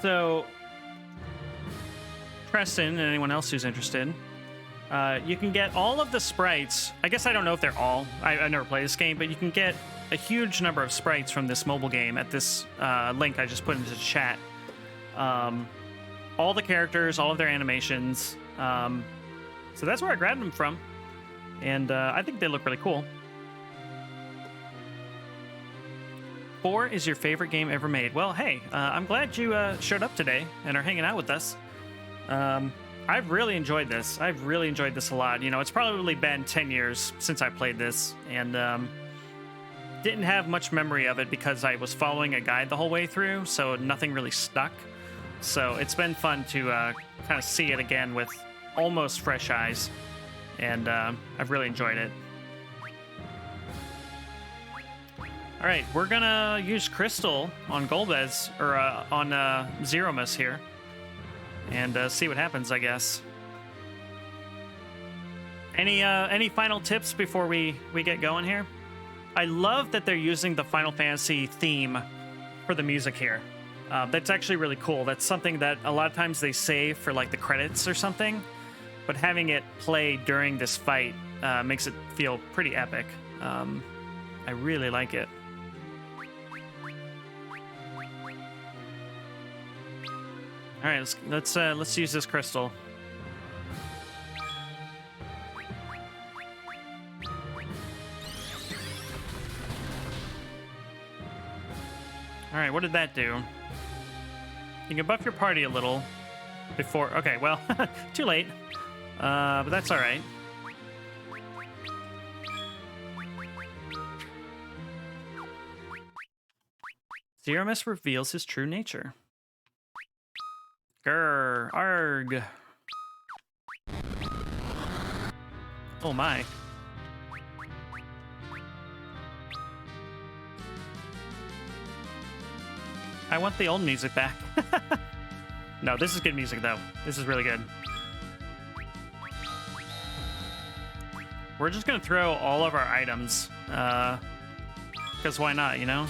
So, Preston and anyone else who's interested, you can get all of the sprites. I guess I don't know if they're all. I never played this game, but you can get a huge number of sprites from this mobile game at this link I just put into the chat. All the characters, all of their animations. So that's where I grabbed them from. And I think they look really cool. 4 is your favorite game ever made. Well, hey, I'm glad you showed up today and are hanging out with us. I've really enjoyed this. I've really enjoyed this a lot. You know, it's probably been 10 years since I played this, and didn't have much memory of it because I was following a guide the whole way through, so nothing really stuck. So it's been fun to kind of see it again with almost fresh eyes, and I've really enjoyed it. All right, we're gonna use Crystal on Golbez, or on Zeromus here, and see what happens, I guess. Any final tips before we get going here? I love that they're using the Final Fantasy theme for the music here. That's actually really cool. That's something that a lot of times they save for like the credits or something, but having it play during this fight makes it feel pretty epic. I really like it. All right, let's use this crystal. All right, what did that do? You can buff your party a little before. Okay, well, too late. But that's all right. Zeromus reveals his true nature. Grr, arg. Oh my. I want the old music back. No, this is good music though. This is really good. We're just gonna throw all of our items, because why not, you know?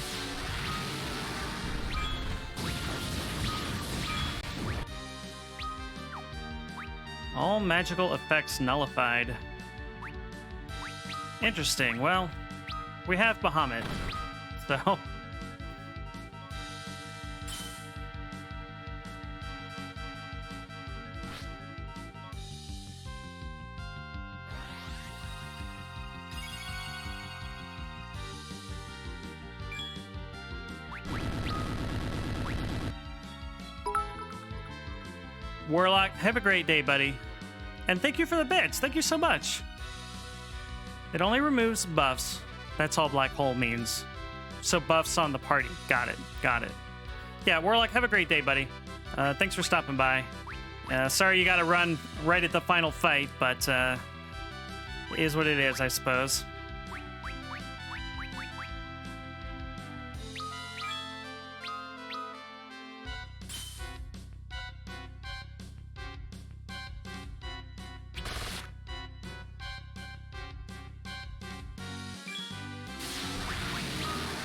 All magical effects nullified. Interesting. Well, we have Bahamut, so... Warlock, have a great day, buddy. And thank you for the bits. Thank you so much. It only removes buffs. That's all Black Hole means. So buffs on the party. Got it. Got it. Yeah, Warlock, have a great day, buddy. Thanks for stopping by. Sorry you gotta run right at the final fight, but it is what it is, I suppose.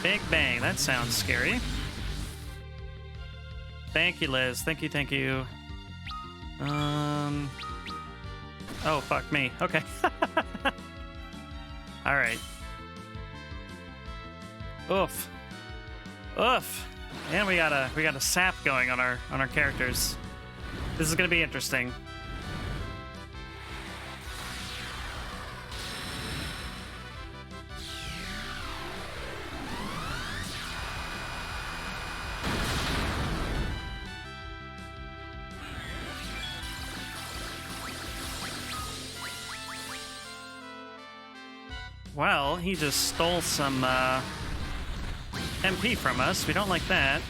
Big Bang, that sounds scary. Thank you, Liz. Thank you, thank you. Oh, fuck me. Okay. All right. Oof. Oof. And we got a sap going on our characters. This is gonna be interesting. Well, he just stole some MP from us. We don't like that.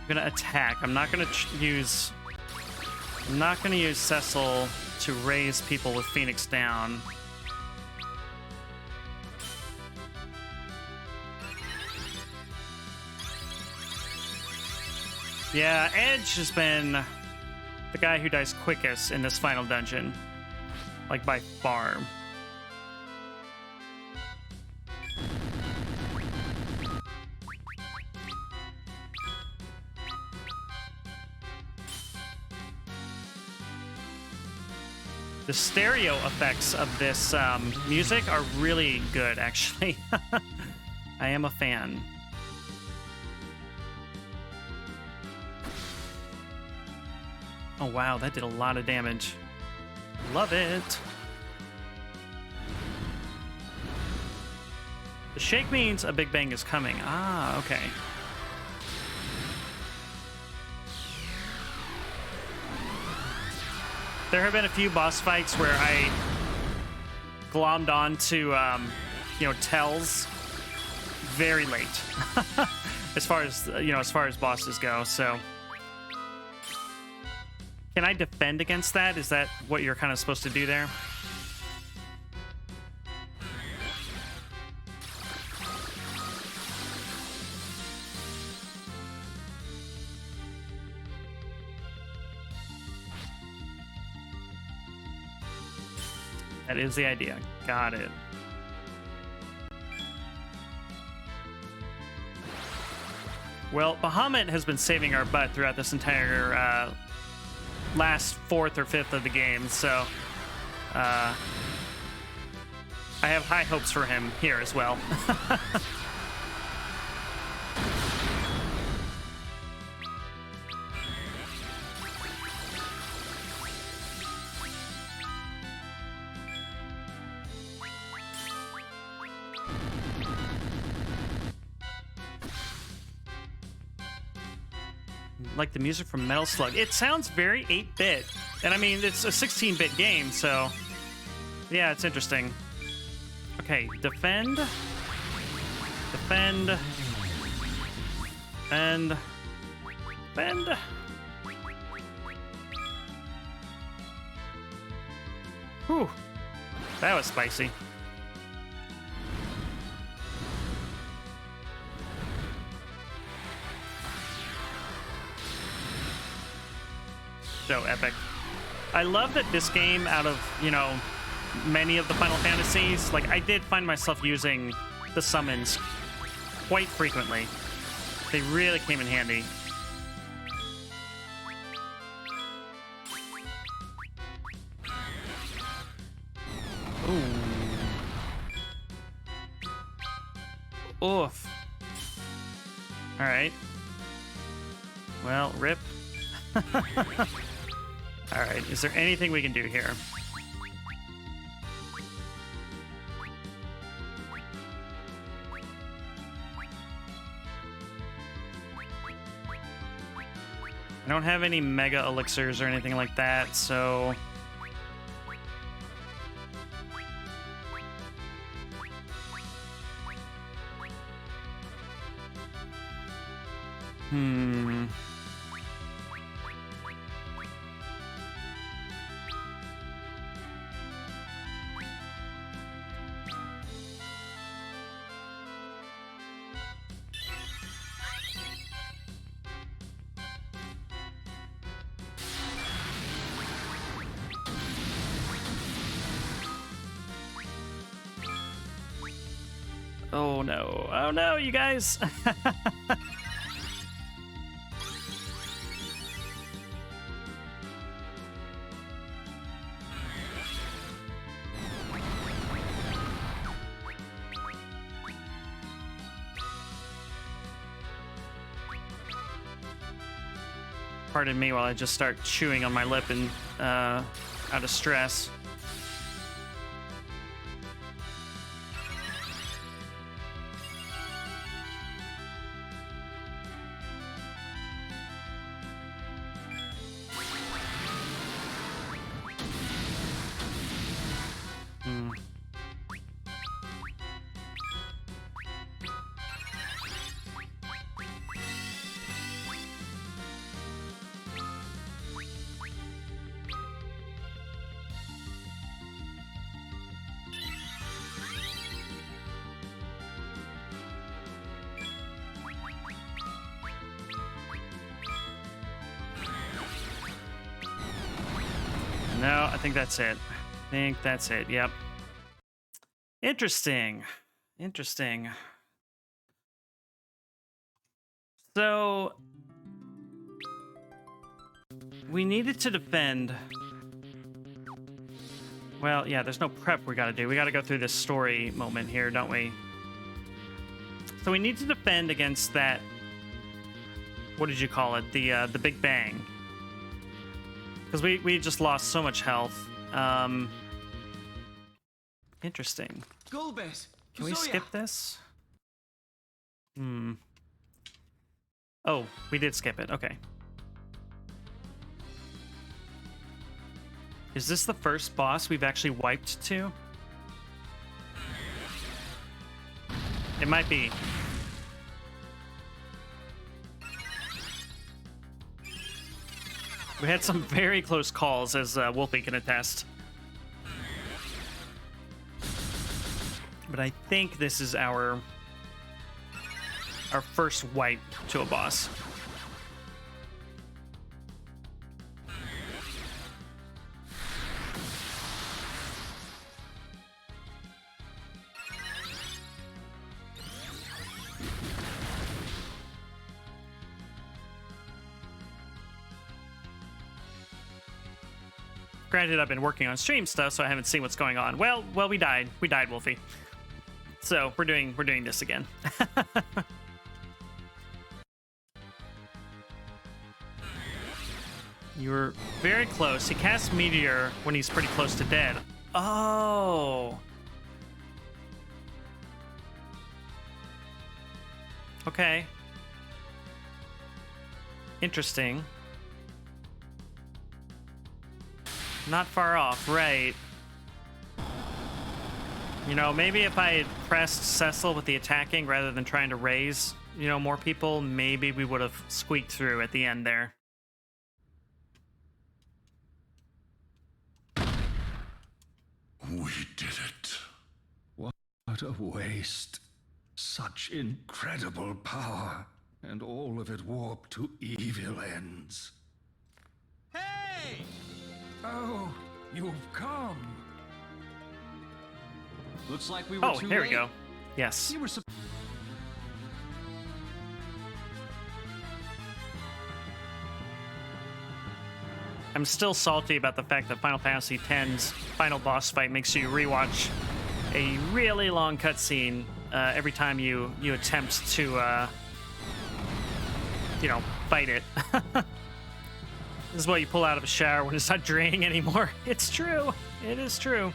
Gonna attack. I'm not gonna use Cecil to raise people with Phoenix down. Yeah, Edge has been the guy who dies quickest in this final dungeon, like by far. The stereo effects of this music are really good, actually. I am a fan. Oh, wow, that did a lot of damage. Love it. The shake means a Big Bang is coming. Ah, okay. There have been a few boss fights where I glommed onto, tells very late, as far as bosses go. So, can I defend against that? Is that what you're kind of supposed to do there? That is the idea. Got it. Well, Bahamut has been saving our butt throughout this entire last fourth or fifth of the game, so I have high hopes for him here as well. Like the music from Metal Slug. It sounds very 8-bit. And I mean, it's a 16-bit game, so yeah, it's interesting. Okay, defend. Defend. And defend. Whew. That was spicy. So epic. I love that this game, out of, you know, many of the Final Fantasies, like, I did find myself using the summons quite frequently. They really came in handy. Ooh. Oof. Alright. Well, rip. Alright, is there anything we can do here? I don't have any mega elixirs or anything like that, so... Oh no. Oh no, you guys. Pardon me while I just start chewing on my lip and out of stress. No, I think that's it. I think that's it. Yep. Interesting. Interesting. So we needed to defend. Well, yeah, there's no prep we gotta do. We gotta go through this story moment here, don't we? So we need to defend against that. What did you call it? The Big Bang. Because we just lost so much health. Interesting. Golbez, Can we skip this? Oh, we did skip it. Okay. Is this the first boss we've actually wiped to? It might be. We had some very close calls, as Wolfie can attest. But I think this is our first wipe to a boss. Granted, I've been working on stream stuff, so I haven't seen what's going on. Well, we died. We died, Wolfie. So we're doing this again. You were very close. He casts Meteor when he's pretty close to dead. Oh. Okay. Interesting. Not far off, right. You know, maybe if I had pressed Cecil with the attacking rather than trying to raise, you know, more people, maybe we would have squeaked through at the end there. We did it. What a waste. Such incredible power, and all of it warped to evil ends. Hey! Oh, you've come. Looks like we were Oh, too here late. we go. Yes. You were I'm still salty about the fact that Final Fantasy X's final boss fight makes you rewatch a really long cutscene every time you attempt to, fight it. This is what you pull out of a shower when it's not draining anymore. It's true. It is true.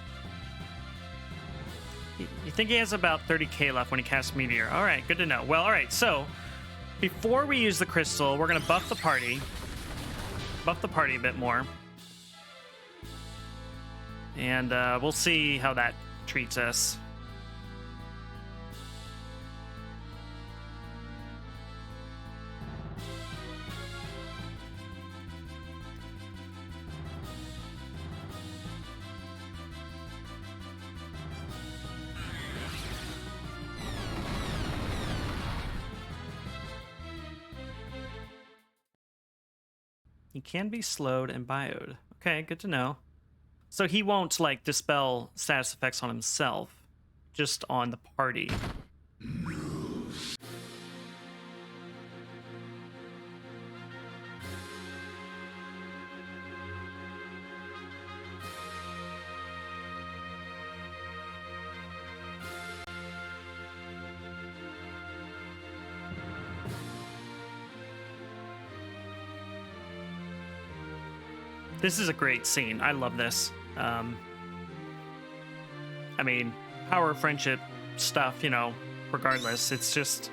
You think he has about 30k left when he casts Meteor. All right, good to know. Well, all right, so before we use the crystal, we're going to buff the party. Buff the party a bit more. And we'll see how that treats us. He can be slowed and bioed. Okay, good to know. So he won't, like, dispel status effects on himself, just on the party. This is a great scene. I love this. I mean, power of friendship stuff, regardless. It's just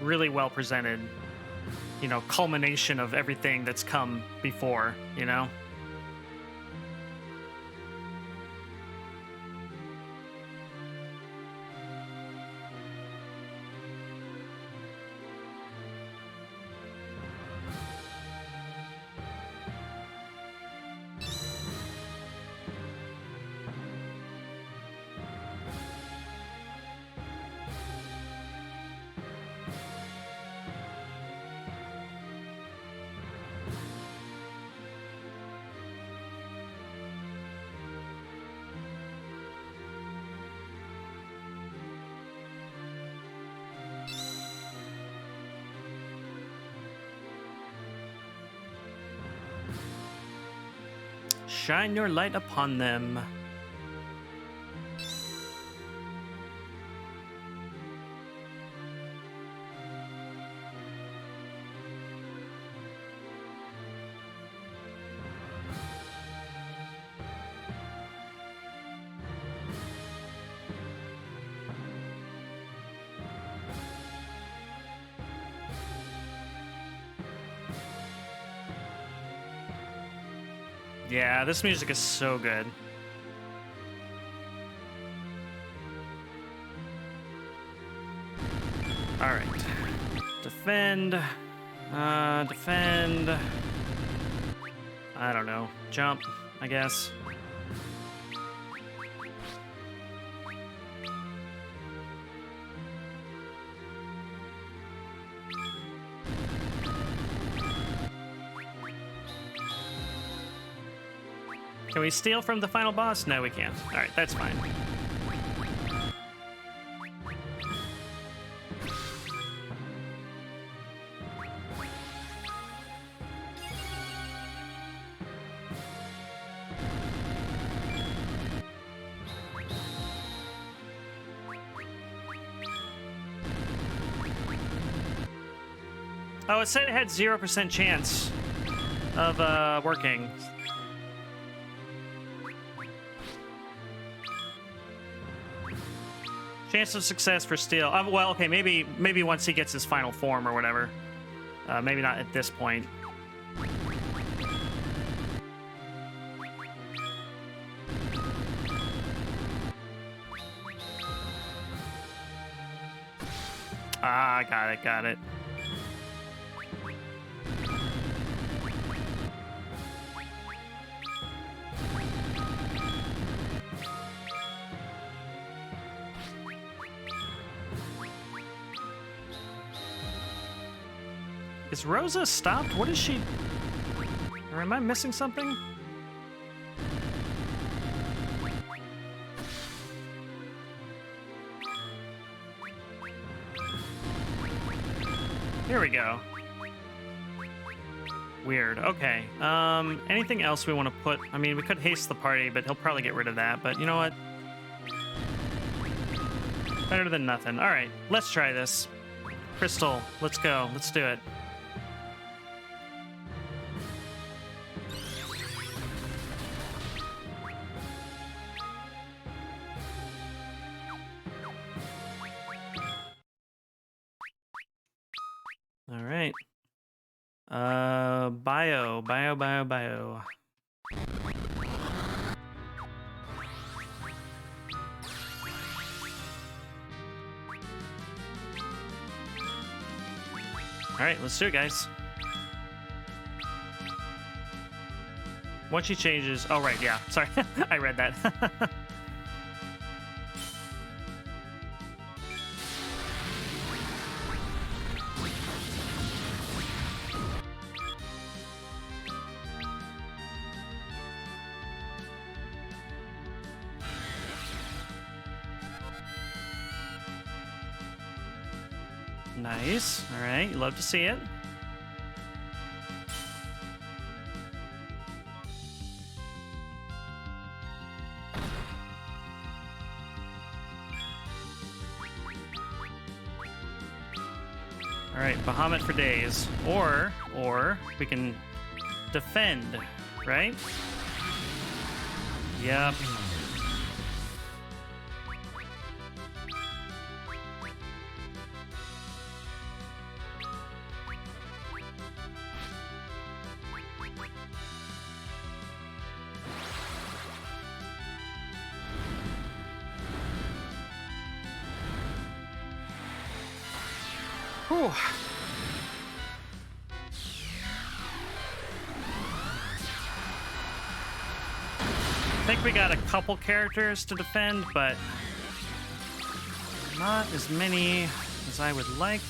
really well presented. Culmination of everything that's come before, Shine your light upon them. Yeah, this music is so good. All right. Defend. Defend. I don't know. Jump, I guess. Can we steal from the final boss? No, we can't. All right, that's fine. Oh, it said it had 0% chance of working. Chance of success for steal. Well, okay, maybe once he gets his final form or whatever. Maybe not at this point. Ah, got it. Is Rosa stopped? What is she... Or am I missing something? Here we go. Weird. Okay. Anything else we want to put? I mean, we could haste the party, but he'll probably get rid of that. But you know what? Better than nothing. All right, let's try this. Crystal, let's go. Let's do it. All right. Bio. All right, let's do it, guys. Once she changes, oh right, yeah, sorry, I read that. Nice. All right, you love to see it. All right, Bahamut for days, or we can defend, right? Yep. Whew. I think we got a couple characters to defend, but not as many as I would like.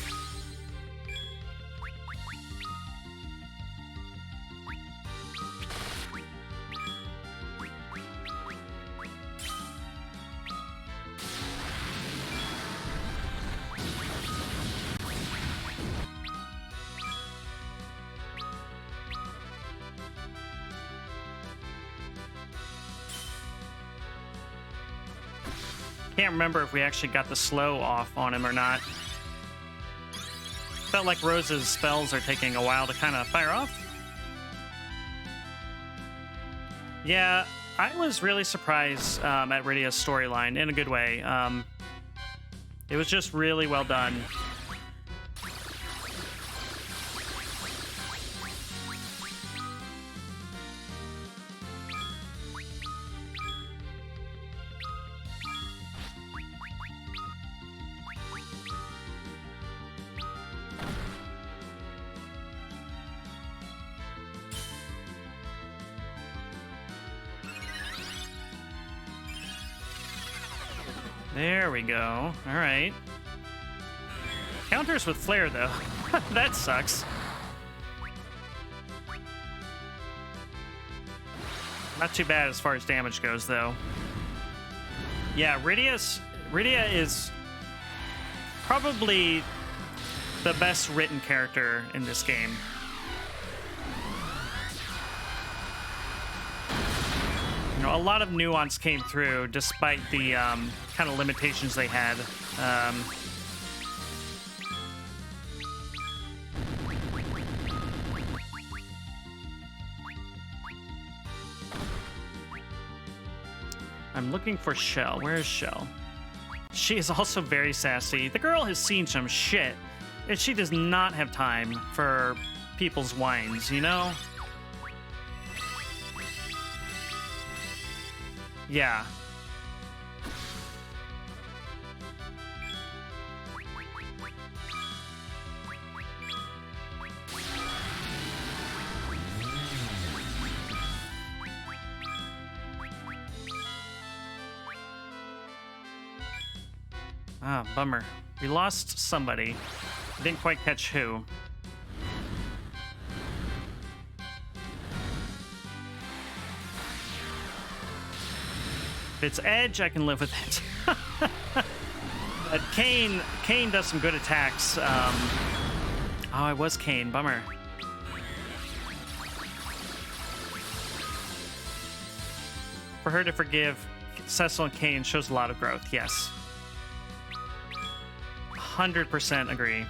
Can't remember if we actually got the slow off on him or not. Felt like Rose's spells are taking a while to kind of fire off. Yeah, I was really surprised at Rydia's storyline in a good way. It was just really well done. There we go. All right. Counters with Flare, though. That sucks. Not too bad as far as damage goes, though. Yeah, Rydia is probably the best written character in this game. You know, a lot of nuance came through despite the kind of limitations they had. I'm looking for Shell. Where is Shell? She is also very sassy. The girl has seen some shit, and she does not have time for people's whines, you know? Yeah. Ah, bummer. We lost somebody. Didn't quite catch who. If it's Edge, I can live with it. But Kain does some good attacks. Oh, it was Kane. Bummer. For her to forgive Cecil and Kane shows a lot of growth, yes. 100% agree.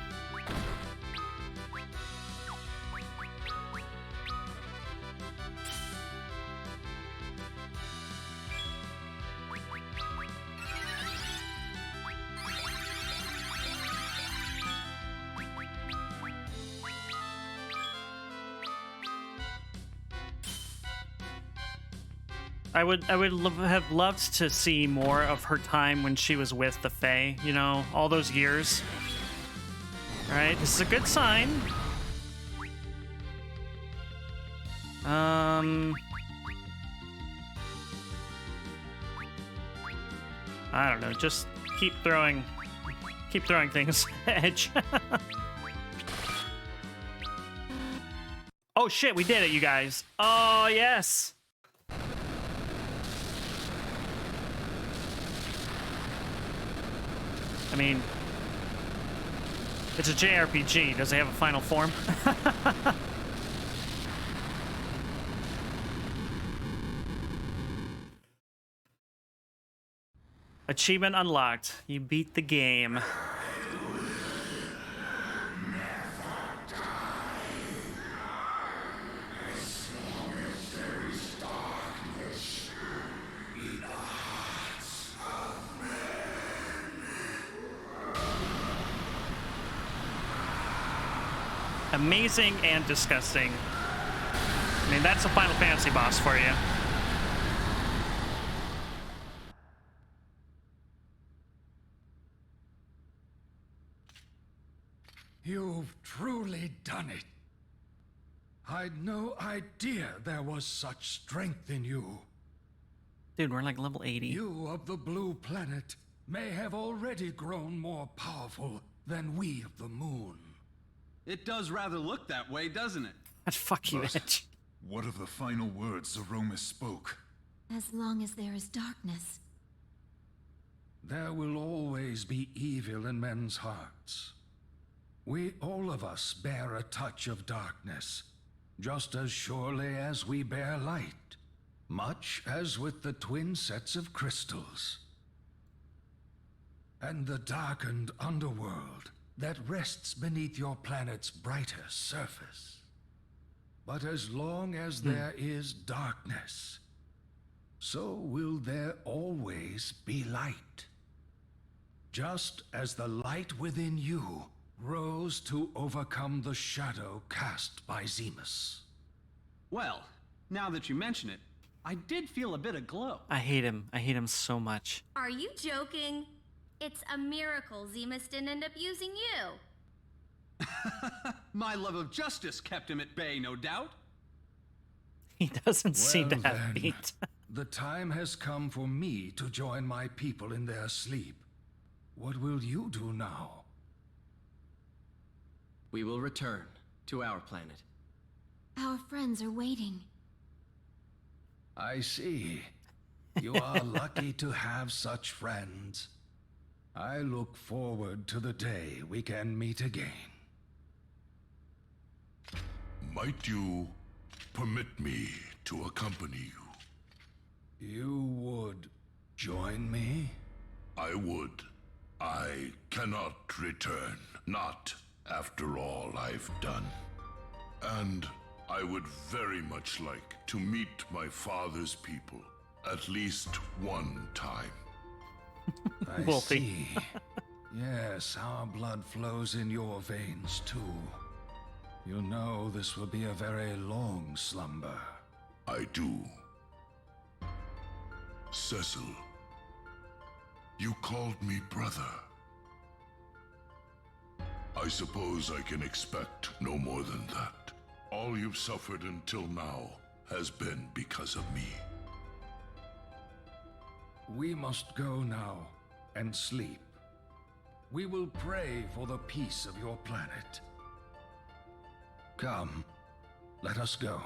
Have loved to see more of her time when she was with the Fae, you know, all those years. All right, this is a good sign. I don't know, just keep throwing things. Edge. Oh shit, we did it, you guys. Oh, yes. I mean, it's a JRPG. Does it have a final form? Achievement unlocked. You beat the game. Amazing and disgusting. I mean, that's a Final Fantasy boss for you. You've truly done it. I'd no idea there was such strength in you. Dude, we're like level 80. You of the Blue Planet may have already grown more powerful than we of the Moon. It does rather look that way, doesn't it? Fuck you, But Edge. what of the final words Zeromus spoke? As long as there is darkness. There will always be evil in men's hearts. We, all of us, bear a touch of darkness, just as surely as we bear light, much as with the twin sets of crystals. And the darkened underworld that rests beneath your planet's brighter surface. But as long as there is darkness, so will there always be light. Just as the light within you rose to overcome the shadow cast by Zemus. Well, now that you mention it, I did feel a bit of glow. I hate him. I hate him so much. Are you joking? It's a miracle Zemus didn't end up using you. My love of justice kept him at bay, no doubt. He doesn't seem to Well, have then, feet. the time has come for me to join my people in their sleep. What will you do now? We will return to our planet. Our friends are waiting. I see. You are lucky to have such friends. I look forward to the day we can meet again. Might you permit me to accompany you? You would join me? I would. I cannot return, not after all I've done. And I would very much like to meet my father's people at least one time. I Wolfie. see. Yes, our blood flows in your veins too. You know this will be a very long slumber. I do. Cecil, you called me brother. I suppose I can expect no more than that. All you've suffered until now has been because of me. We must go now and sleep. We will pray for the peace of your planet. Come, let us go.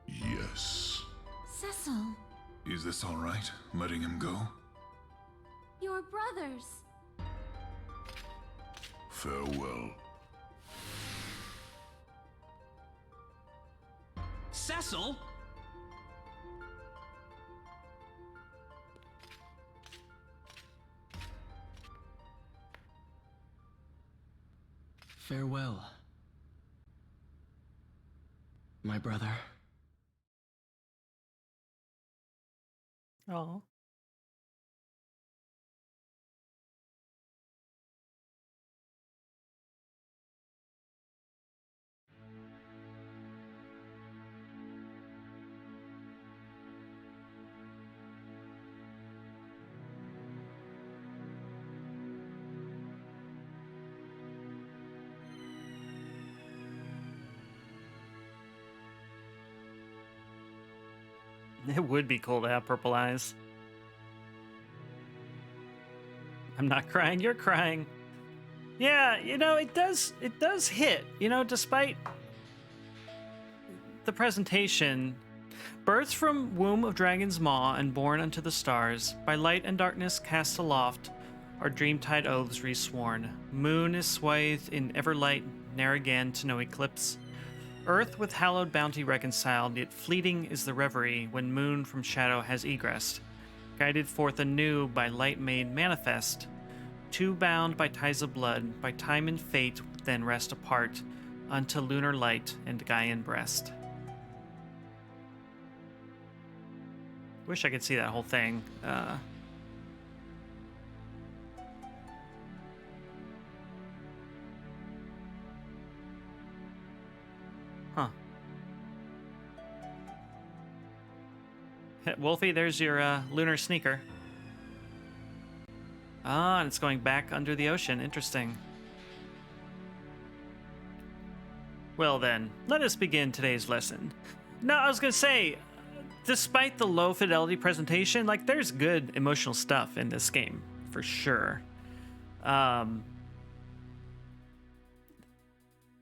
Yes. Cecil, Is this all right, letting him go? your brothers. Farewell. Cecil? Farewell, my brother. Oh. It would be cool to have purple eyes. I'm not crying, you're crying. Yeah, you know, it does hit, you know, despite the presentation. Birth from womb of dragon's maw and born unto the stars, by light and darkness cast aloft, our dreamtide oaths resworn. Moon is swathed in everlight, ne'er again to no eclipse. Earth with hallowed bounty reconciled, yet fleeting is the reverie when moon from shadow has egressed. Guided forth anew by light made manifest, two bound by ties of blood, by time and fate then rest apart, unto lunar light and Gaian breast. Wish I could see that whole thing. Huh. Wolfie, there's your lunar sneaker. Ah, and it's going back under the ocean. Interesting. Well then, let us begin today's lesson. No, I was gonna say, despite the low fidelity presentation, like, there's good emotional stuff in this game, for sure.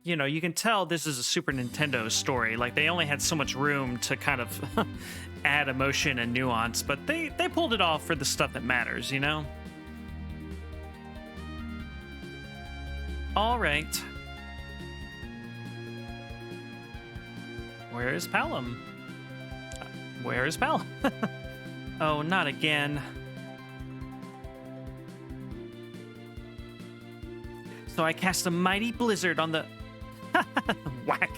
You know, you can tell this is a Super Nintendo story. Like, they only had so much room to kind of add emotion and nuance, but they pulled it off for the stuff that matters, you know? All right. Where is Palom? Where is Palom? Oh, not again. So I cast a mighty blizzard on the... Whack.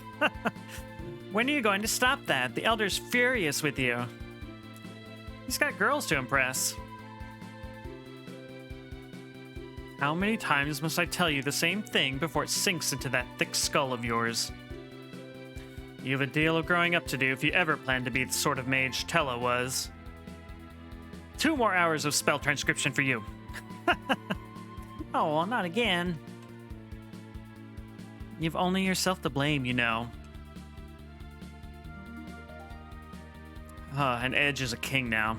When are you going to stop that? The Elder's furious with you. He's got girls to impress. How many times must I tell you the same thing before it sinks into that thick skull of yours? You have a deal of growing up to do if you ever plan to be the sort of mage Tella was. 2 more hours of spell transcription for you. Oh, well, not again. You've only yourself to blame, you know. And Edge is a king now.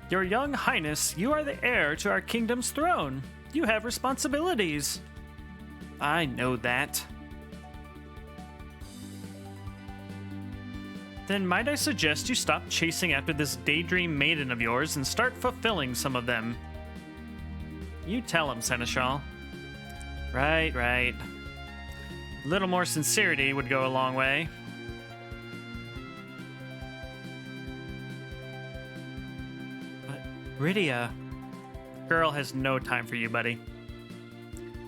Your young highness, you are the heir to our kingdom's throne. You have responsibilities. I know that. Then might I suggest you stop chasing after this daydream maiden of yours and start fulfilling some of them? You tell him, Seneschal. Right. A little more sincerity would go a long way. But, Rydia, girl has no time for you, buddy.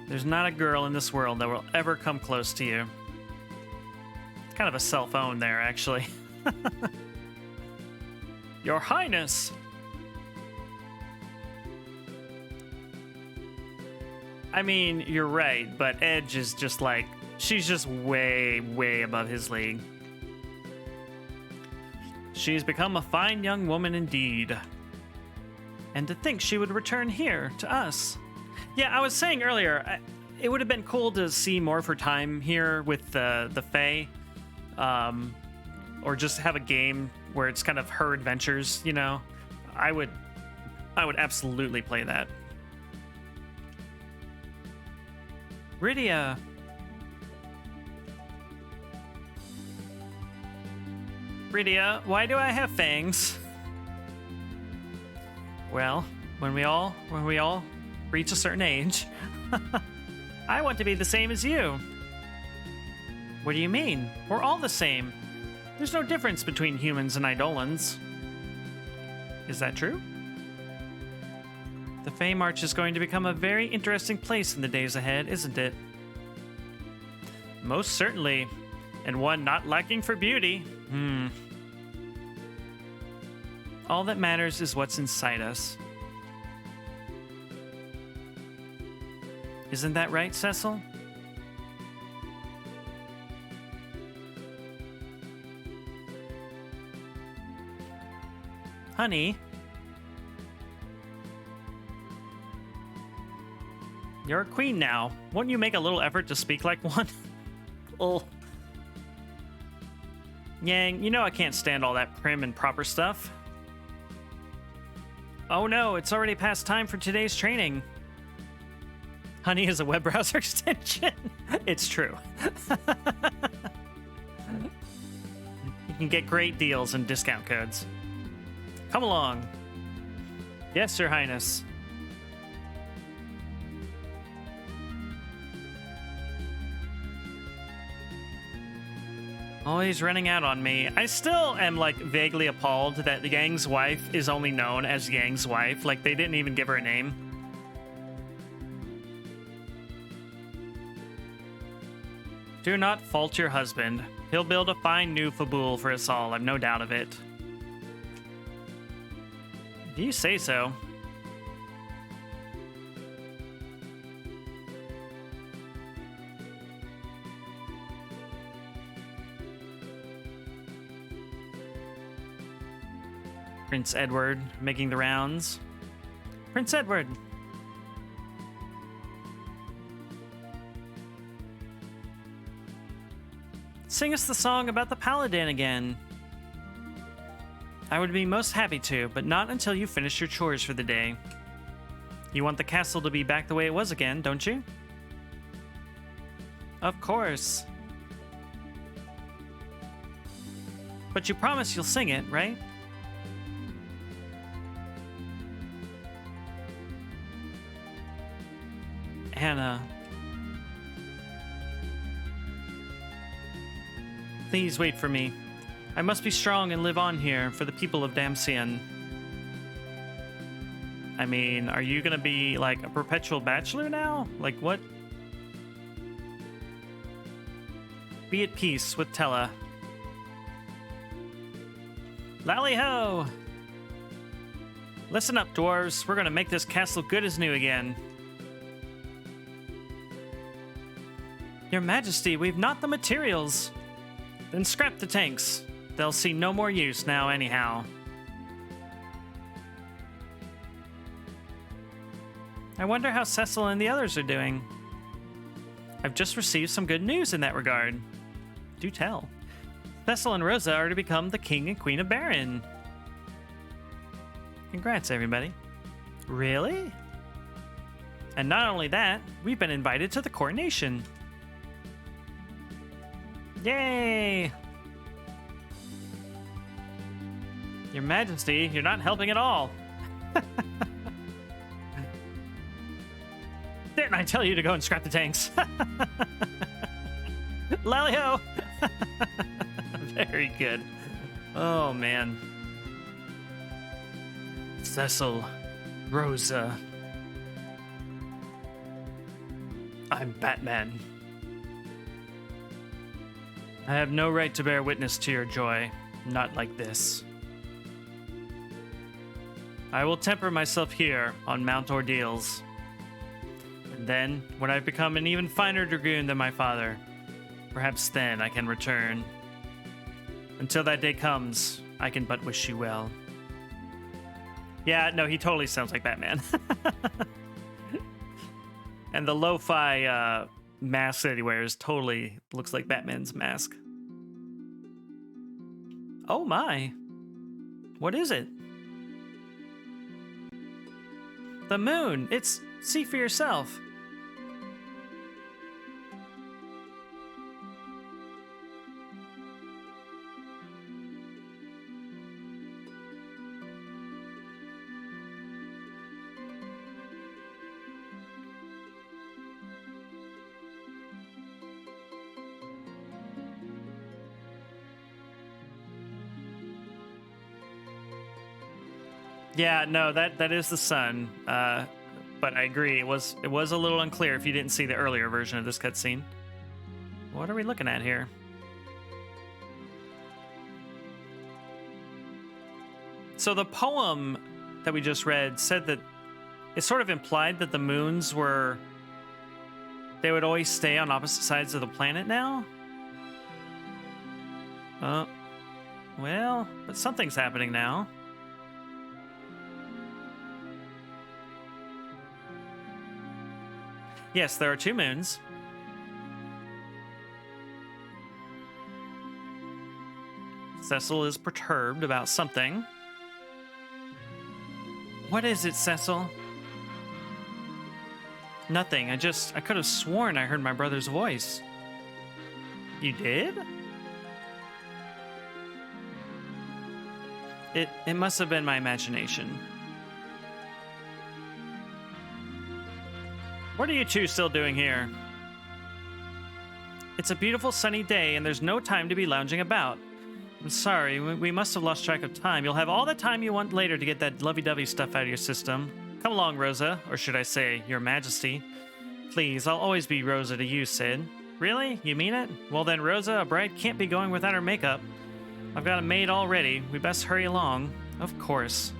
There's not a girl in this world that will ever come close to you. Kind of a cell phone there, actually. Your Highness! I mean, you're right, but Edge is just like... She's just way, way above his league. She's become a fine young woman indeed. And to think she would return here, to us. Yeah, I was saying earlier, it would have been cool to see more of her time here with the Fae. Or just have a game where it's kind of her adventures, you know? I would absolutely play that. Rydia. Rydia, why do I have fangs? Well, when we all reach a certain age, I want to be the same as you. What do you mean? We're all the same. There's no difference between humans and Eidolons. Is that true? The Feymarch is going to become a very interesting place in the days ahead, isn't it? Most certainly. And one not lacking for beauty. All that matters is what's inside us. Isn't that right, Cecil? Honey? You're a queen now. Won't you make a little effort to speak like one? Oh. Yang, you know I can't stand all that prim and proper stuff. Oh no, it's already past time for today's training. Honey is a web browser extension. It's true. You can get great deals and discount codes. Come along. Yes, Your Highness. Always running out on me. I still am, like, vaguely appalled that Yang's wife is only known as Yang's wife. Like, they didn't even give her a name. Do not fault your husband. He'll build a fine new Fabul for us all, I've no doubt of it. Do you say so? Prince Edward making the rounds. Prince Edward! Sing us the song about the paladin again. I would be most happy to, but not until you finish your chores for the day. You want the castle to be back the way it was again, don't you? Of course. But you promise you'll sing it, right? Anna. Please wait for me. I must be strong and live on here for the people of Damcyan. I mean, are you gonna be like a perpetual bachelor now? Like what? Be at peace with Tella. Lally-ho! Listen up, dwarves. We're gonna make this castle good as new again. Your Majesty, we've not the materials. Then scrap the tanks. They'll see no more use now anyhow. I wonder how Cecil and the others are doing. I've just received some good news in that regard. Do tell. Cecil and Rosa are to become the King and Queen of Baron. Congrats, everybody. Really? And not only that, we've been invited to the coronation. Yay! Your Majesty, you're not helping at all. Didn't I tell you to go and scrap the tanks? Lally-ho! Very good. Oh, man. Cecil, Rosa. I'm Batman. I have no right to bear witness to your joy, not like this. I will temper myself here on Mount Ordeals. And then, when I've become an even finer dragoon than my father, perhaps then I can return. Until that day comes, I can but wish you well. Yeah, no, he totally sounds like Batman. And the lo-fi mask that he wears totally looks like Batman's mask. Oh my. What is it? The moon. It's... see for yourself. Yeah, no, that is the sun. But I agree, it was a little unclear if you didn't see the earlier version of this cutscene. What are we looking at here? So the poem that we just read said that it sort of implied that the moons were, they would always stay on opposite sides of the planet now? Well, but something's happening now. Yes, there are 2 moons. Cecil is perturbed about something. What is it, Cecil? Nothing. I could have sworn I heard my brother's voice. You did? It must have been my imagination. What are you two still doing here? It's a beautiful sunny day and there's no time to be lounging about. I'm sorry, we must have lost track of time. You'll have all the time you want later to get that lovey-dovey stuff out of your system. Come along, Rosa, or should I say, Your Majesty. Please, I'll always be Rosa to you, Sid. Really? You mean it? Well then, Rosa, a bride can't be going without her makeup. I've got a maid already. We best hurry along. Of course.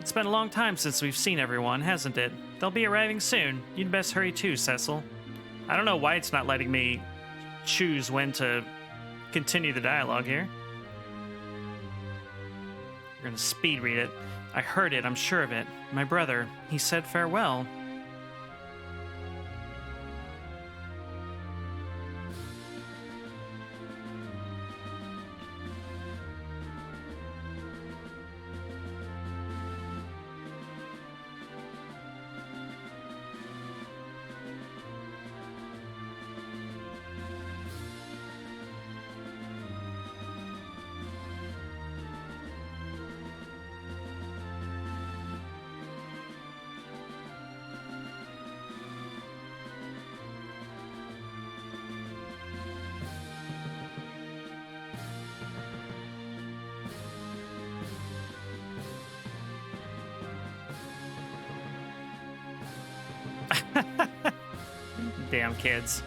It's been a long time since we've seen everyone, hasn't it? They'll be arriving soon. You'd best hurry too, Cecil. I don't know why it's not letting me choose when to continue the dialogue here. We're gonna speed read it. I heard it, I'm sure of it. My brother, he said farewell. Damn kids.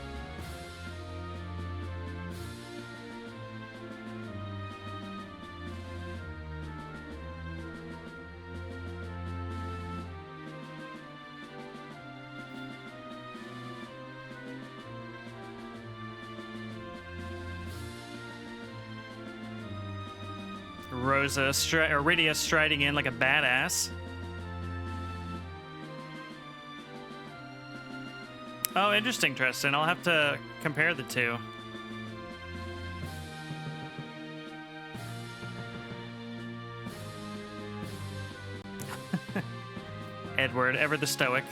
Rydia striding in like a badass. Oh, interesting, Tristan. I'll have to compare the two. Edward, ever the stoic.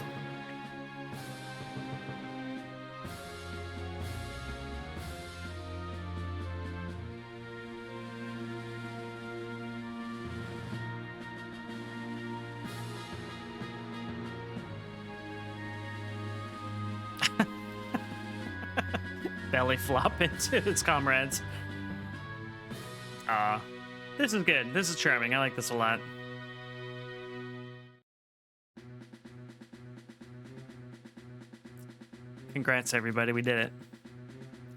Belly flop into his comrades. This is good. This is charming. I like this a lot. Congrats, everybody. We did it.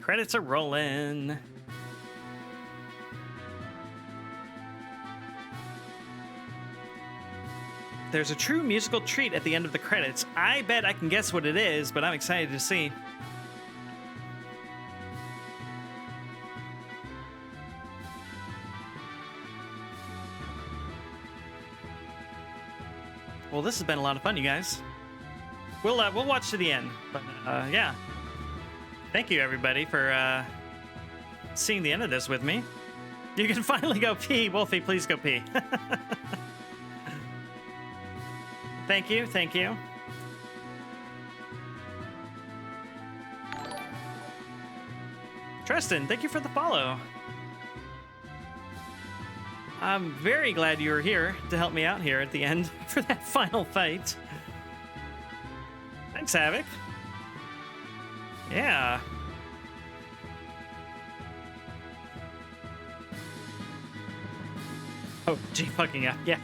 Credits are rolling. There's a true musical treat at the end of the credits. I bet I can guess what it is, but I'm excited to see. Well, this has been a lot of fun, you guys. We'll watch to the end, but yeah. Thank you, everybody, for seeing the end of this with me. You can finally go pee. Wolfie, please go pee. Thank you, thank you. Tristan, thank you for the follow. I'm very glad you were here to help me out here at the end for that final fight. Thanks, Havoc. Yeah. Oh, G fucking F, yeah.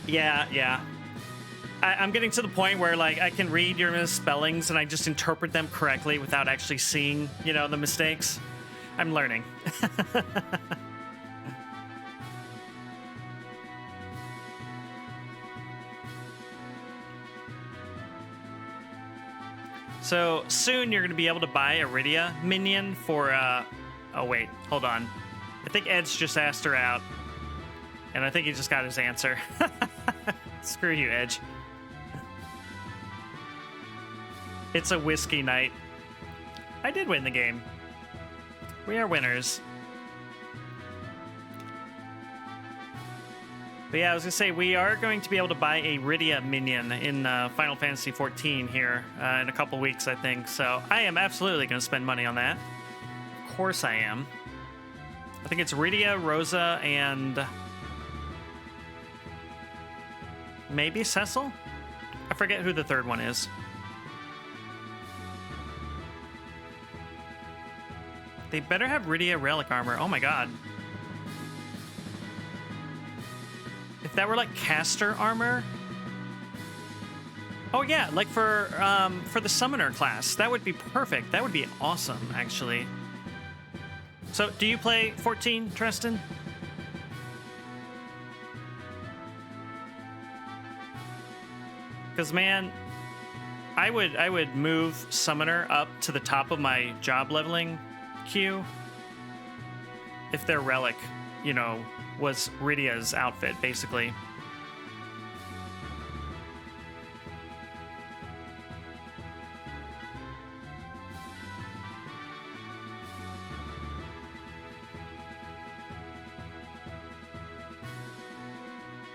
Yeah. I'm getting to the point where, like, I can read your misspellings and I just interpret them correctly without actually seeing, you know, the mistakes. I'm learning. So soon you're going to be able to buy a Rydia minion for, oh wait, hold on. I think Ed's just asked her out. And I think he just got his answer. Screw you, Edge. It's a whiskey night. I did win the game. We are winners. But yeah, I was gonna say, we are going to be able to buy a Rydia minion in Final Fantasy XIV here in a couple weeks, I think. So I am absolutely gonna spend money on that. Of course I am. I think it's Rydia, Rosa, and maybe Cecil? I forget who the third one is. They better have Rydia relic armor. Oh my god. If that were like caster armor. Oh yeah, like for the summoner class. That would be perfect. That would be awesome, actually. So, do you play 14, Tristan? Because man, I would move summoner up to the top of my job leveling queue if their relic, you know, was Rydia's outfit, basically.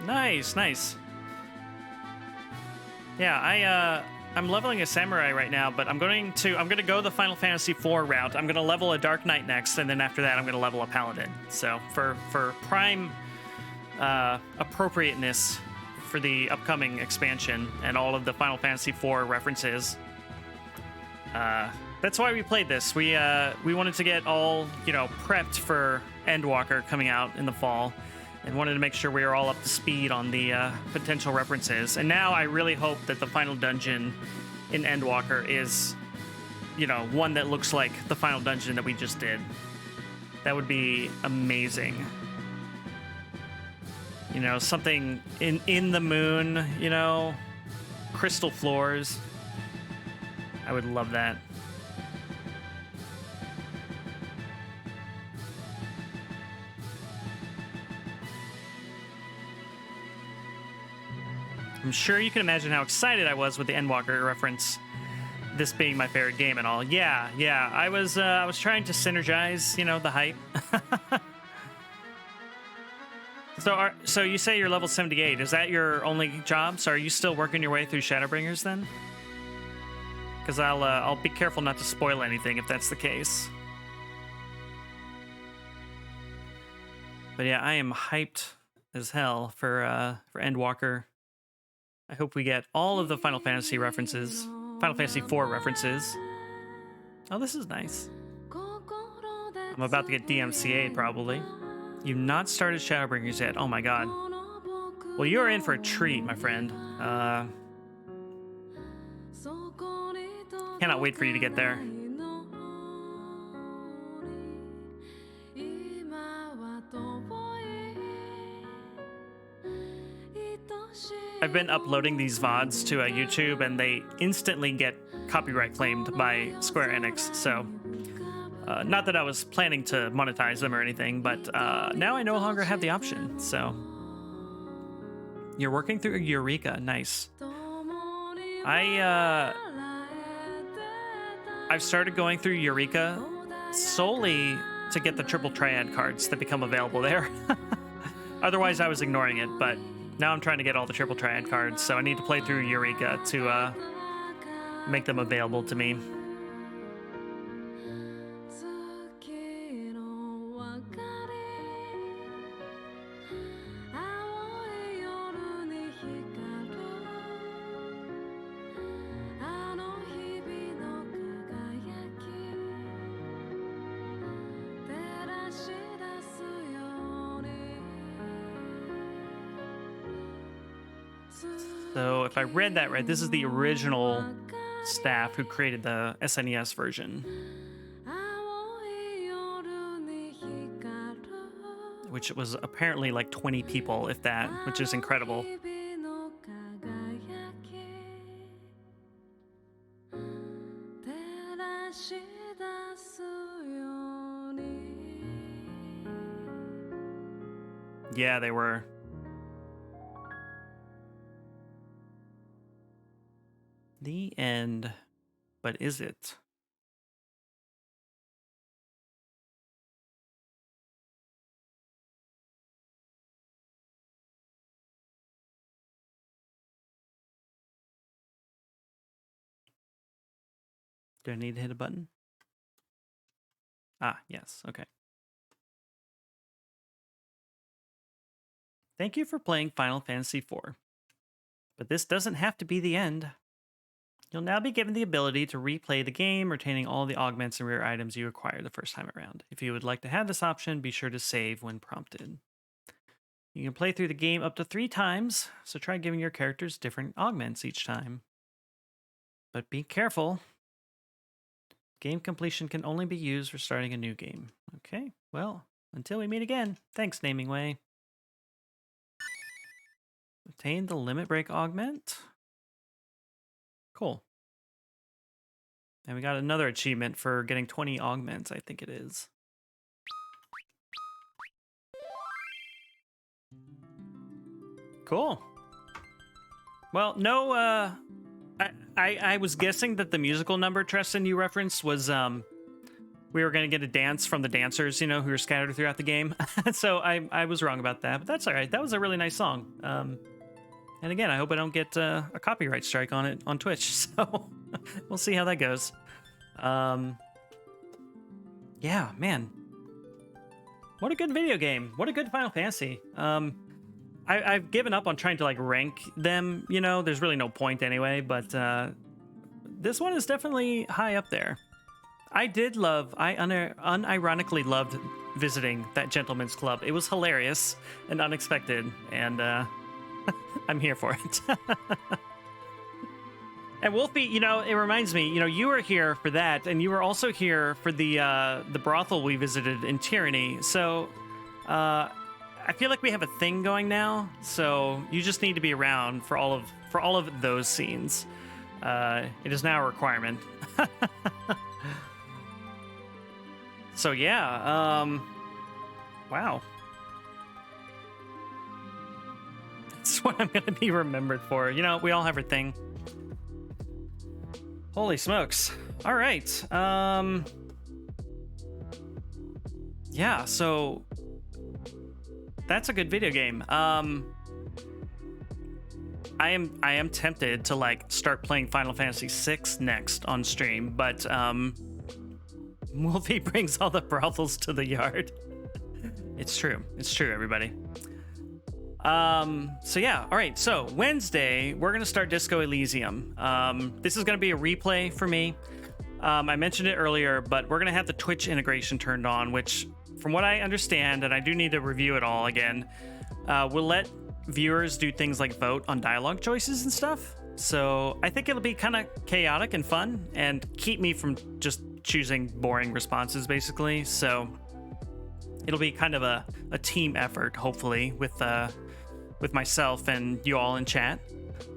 Nice. Yeah, I'm leveling a samurai right now, but I'm gonna go the Final Fantasy IV route. I'm gonna level a Dark Knight next, and then after that, I'm gonna level a Paladin. So for prime appropriateness for the upcoming expansion and all of the Final Fantasy IV references, that's why we played this. We wanted to get all, you know, prepped for Endwalker coming out in the fall, and wanted to make sure we were all up to speed on the potential references. And now I really hope that the final dungeon in Endwalker is, you know, one that looks like the final dungeon that we just did. That would be amazing. You know, something in the moon, you know, crystal floors. I would love that. I'm sure you can imagine how excited I was with the Endwalker reference, this being my favorite game and all. Yeah. I was trying to synergize, you know, the hype. So you say you're level 78. Is that your only job? So are you still working your way through Shadowbringers then? Because I'll be careful not to spoil anything if that's the case. But yeah, I am hyped as hell for Endwalker. I hope we get all of the Final Fantasy references. Final Fantasy IV references. Oh, this is nice. I'm about to get DMCA'd, probably. You've not started Shadowbringers yet. Oh my god. Well, you're in for a treat, my friend. Cannot wait for you to get there. I've been uploading these VODs to YouTube, and they instantly get copyright claimed by Square Enix, so not that I was planning to monetize them or anything, but now I no longer have the option, so. You're working through Eureka, nice. I've started going through Eureka solely to get the triple triad cards that become available there. Otherwise, I was ignoring it, but now I'm trying to get all the triple triad cards, so I need to play through Eureka to make them available to me. So if I read that right, this is the original staff who created the SNES version, which was apparently like 20 people, if that, which is incredible. Yeah, they were. The end. But is it? Do I need to hit a button? Ah, yes. Okay. Thank you for playing Final Fantasy IV. But this doesn't have to be the end. You'll now be given the ability to replay the game, retaining all the augments and rare items you acquired the first time around. If you would like to have this option, be sure to save when prompted. You can play through the game up to 3 times, so try giving your characters different augments each time. But be careful. Game completion can only be used for starting a new game. Okay, well, until we meet again, thanks, Namingway. Obtain the Limit Break augment. Cool. And we got another achievement for getting 20 augments, I think it is. Cool. Well, no, I was guessing that the musical number, Tristan, you referenced was, we were going to get a dance from the dancers, you know, who are scattered throughout the game. So I was wrong about that, but that's all right. That was a really nice song. And again, I hope I don't get a copyright strike on it on Twitch. So we'll see how that goes. Yeah, man. What a good video game. What a good Final Fantasy. I've given up on trying to like rank them, you know, there's really no point anyway, but this one is definitely high up there. I unironically loved visiting that gentleman's club. It was hilarious and unexpected, and I'm here for it. And Wolfie, you know, it reminds me, you know, you were here for that, and you were also here for the brothel we visited in Tyranny. So I feel like we have a thing going now. So you just need to be around for all of those scenes. It is now a requirement. So yeah, wow. That's what I'm gonna be remembered for. You know, we all have our thing. Holy smokes. All right. Yeah, so that's a good video game. I am tempted to like start playing Final Fantasy VI next on stream, but Wolfie brings all the brothels to the yard. It's true, everybody. So yeah, all right, so Wednesday, we're gonna start Disco Elysium. This is gonna be a replay for me. I mentioned it earlier, but we're gonna have the Twitch integration turned on, which from what I understand, and I do need to review it all again, will let viewers do things like vote on dialogue choices and stuff. So I think it'll be kind of chaotic and fun and keep me from just choosing boring responses, basically. So it'll be kind of a team effort, hopefully, with myself and you all in chat.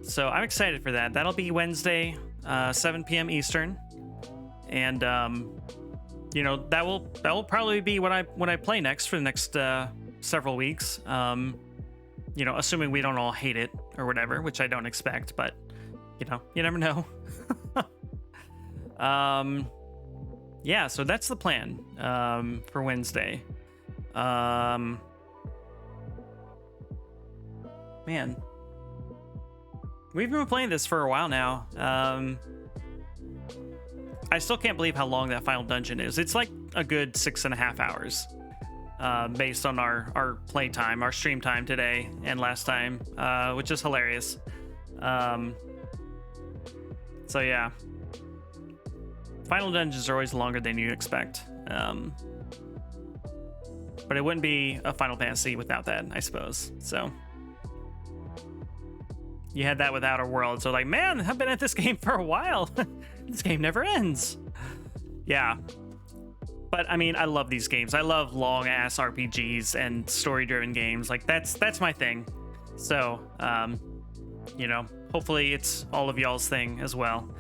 So I'm excited for that. That'll be Wednesday, 7 p.m. Eastern. And you know, that will probably be what I play next for the next several weeks. You know, assuming we don't all hate it or whatever, which I don't expect, but you know, you never know. Yeah, so that's the plan for Wednesday. Man, we've been playing this for a while now. I still can't believe how long that final dungeon is. It's like a good 6.5 hours, based on our play time, our stream time today and last time, which is hilarious. So yeah, final dungeons are always longer than you expect. But it wouldn't be a Final Fantasy without that, I suppose. So you had that with Outer Worlds. So like, man, I've been at this game for a while. This game never ends. Yeah. But I mean, I love these games. I love long ass RPGs and story driven games. Like that's my thing. So, you know, hopefully it's all of y'all's thing as well.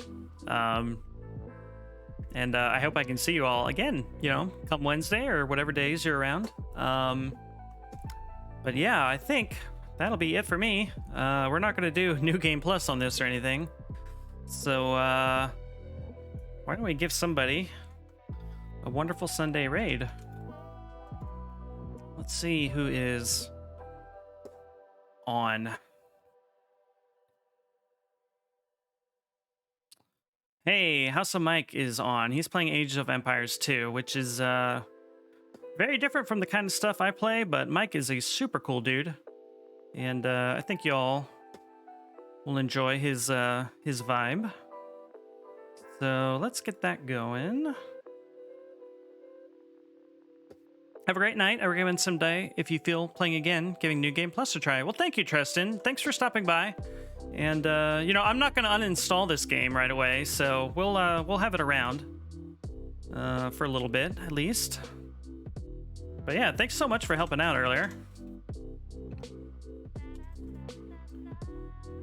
And I hope I can see you all again, you know, come Wednesday or whatever days you're around. But yeah, I think that'll be it for me. We're not going to do New Game Plus on this or anything. So why don't we give somebody a wonderful Sunday raid? Let's see who is on. Hey, House of Mike is on. He's playing Age of Empires 2, which is very different from the kind of stuff I play, but Mike is a super cool dude. And I think y'all will enjoy his vibe. So let's get that going. Have a great night. Have a great Sunday. If you feel playing again, giving New Game Plus a try. Well, thank you, Tristan. Thanks for stopping by. And you know, I'm not going to uninstall this game right away, so we'll have it around for a little bit at least. But yeah, thanks so much for helping out earlier.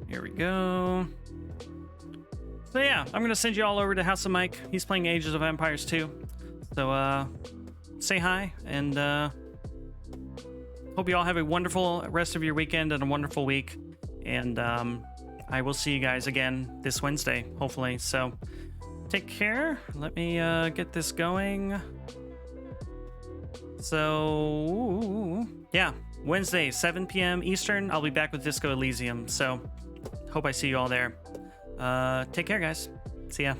Here we go. So yeah, I'm going to send you all over to House of Mike. He's playing Ages of Empires 2. So say hi, and hope you all have a wonderful rest of your weekend and a wonderful week. And I will see you guys again this Wednesday, hopefully. So take care. Let me get this going. So yeah, Wednesday, 7 p.m. Eastern, I'll be back with Disco Elysium. So hope I see you all there. Take care, guys. See ya.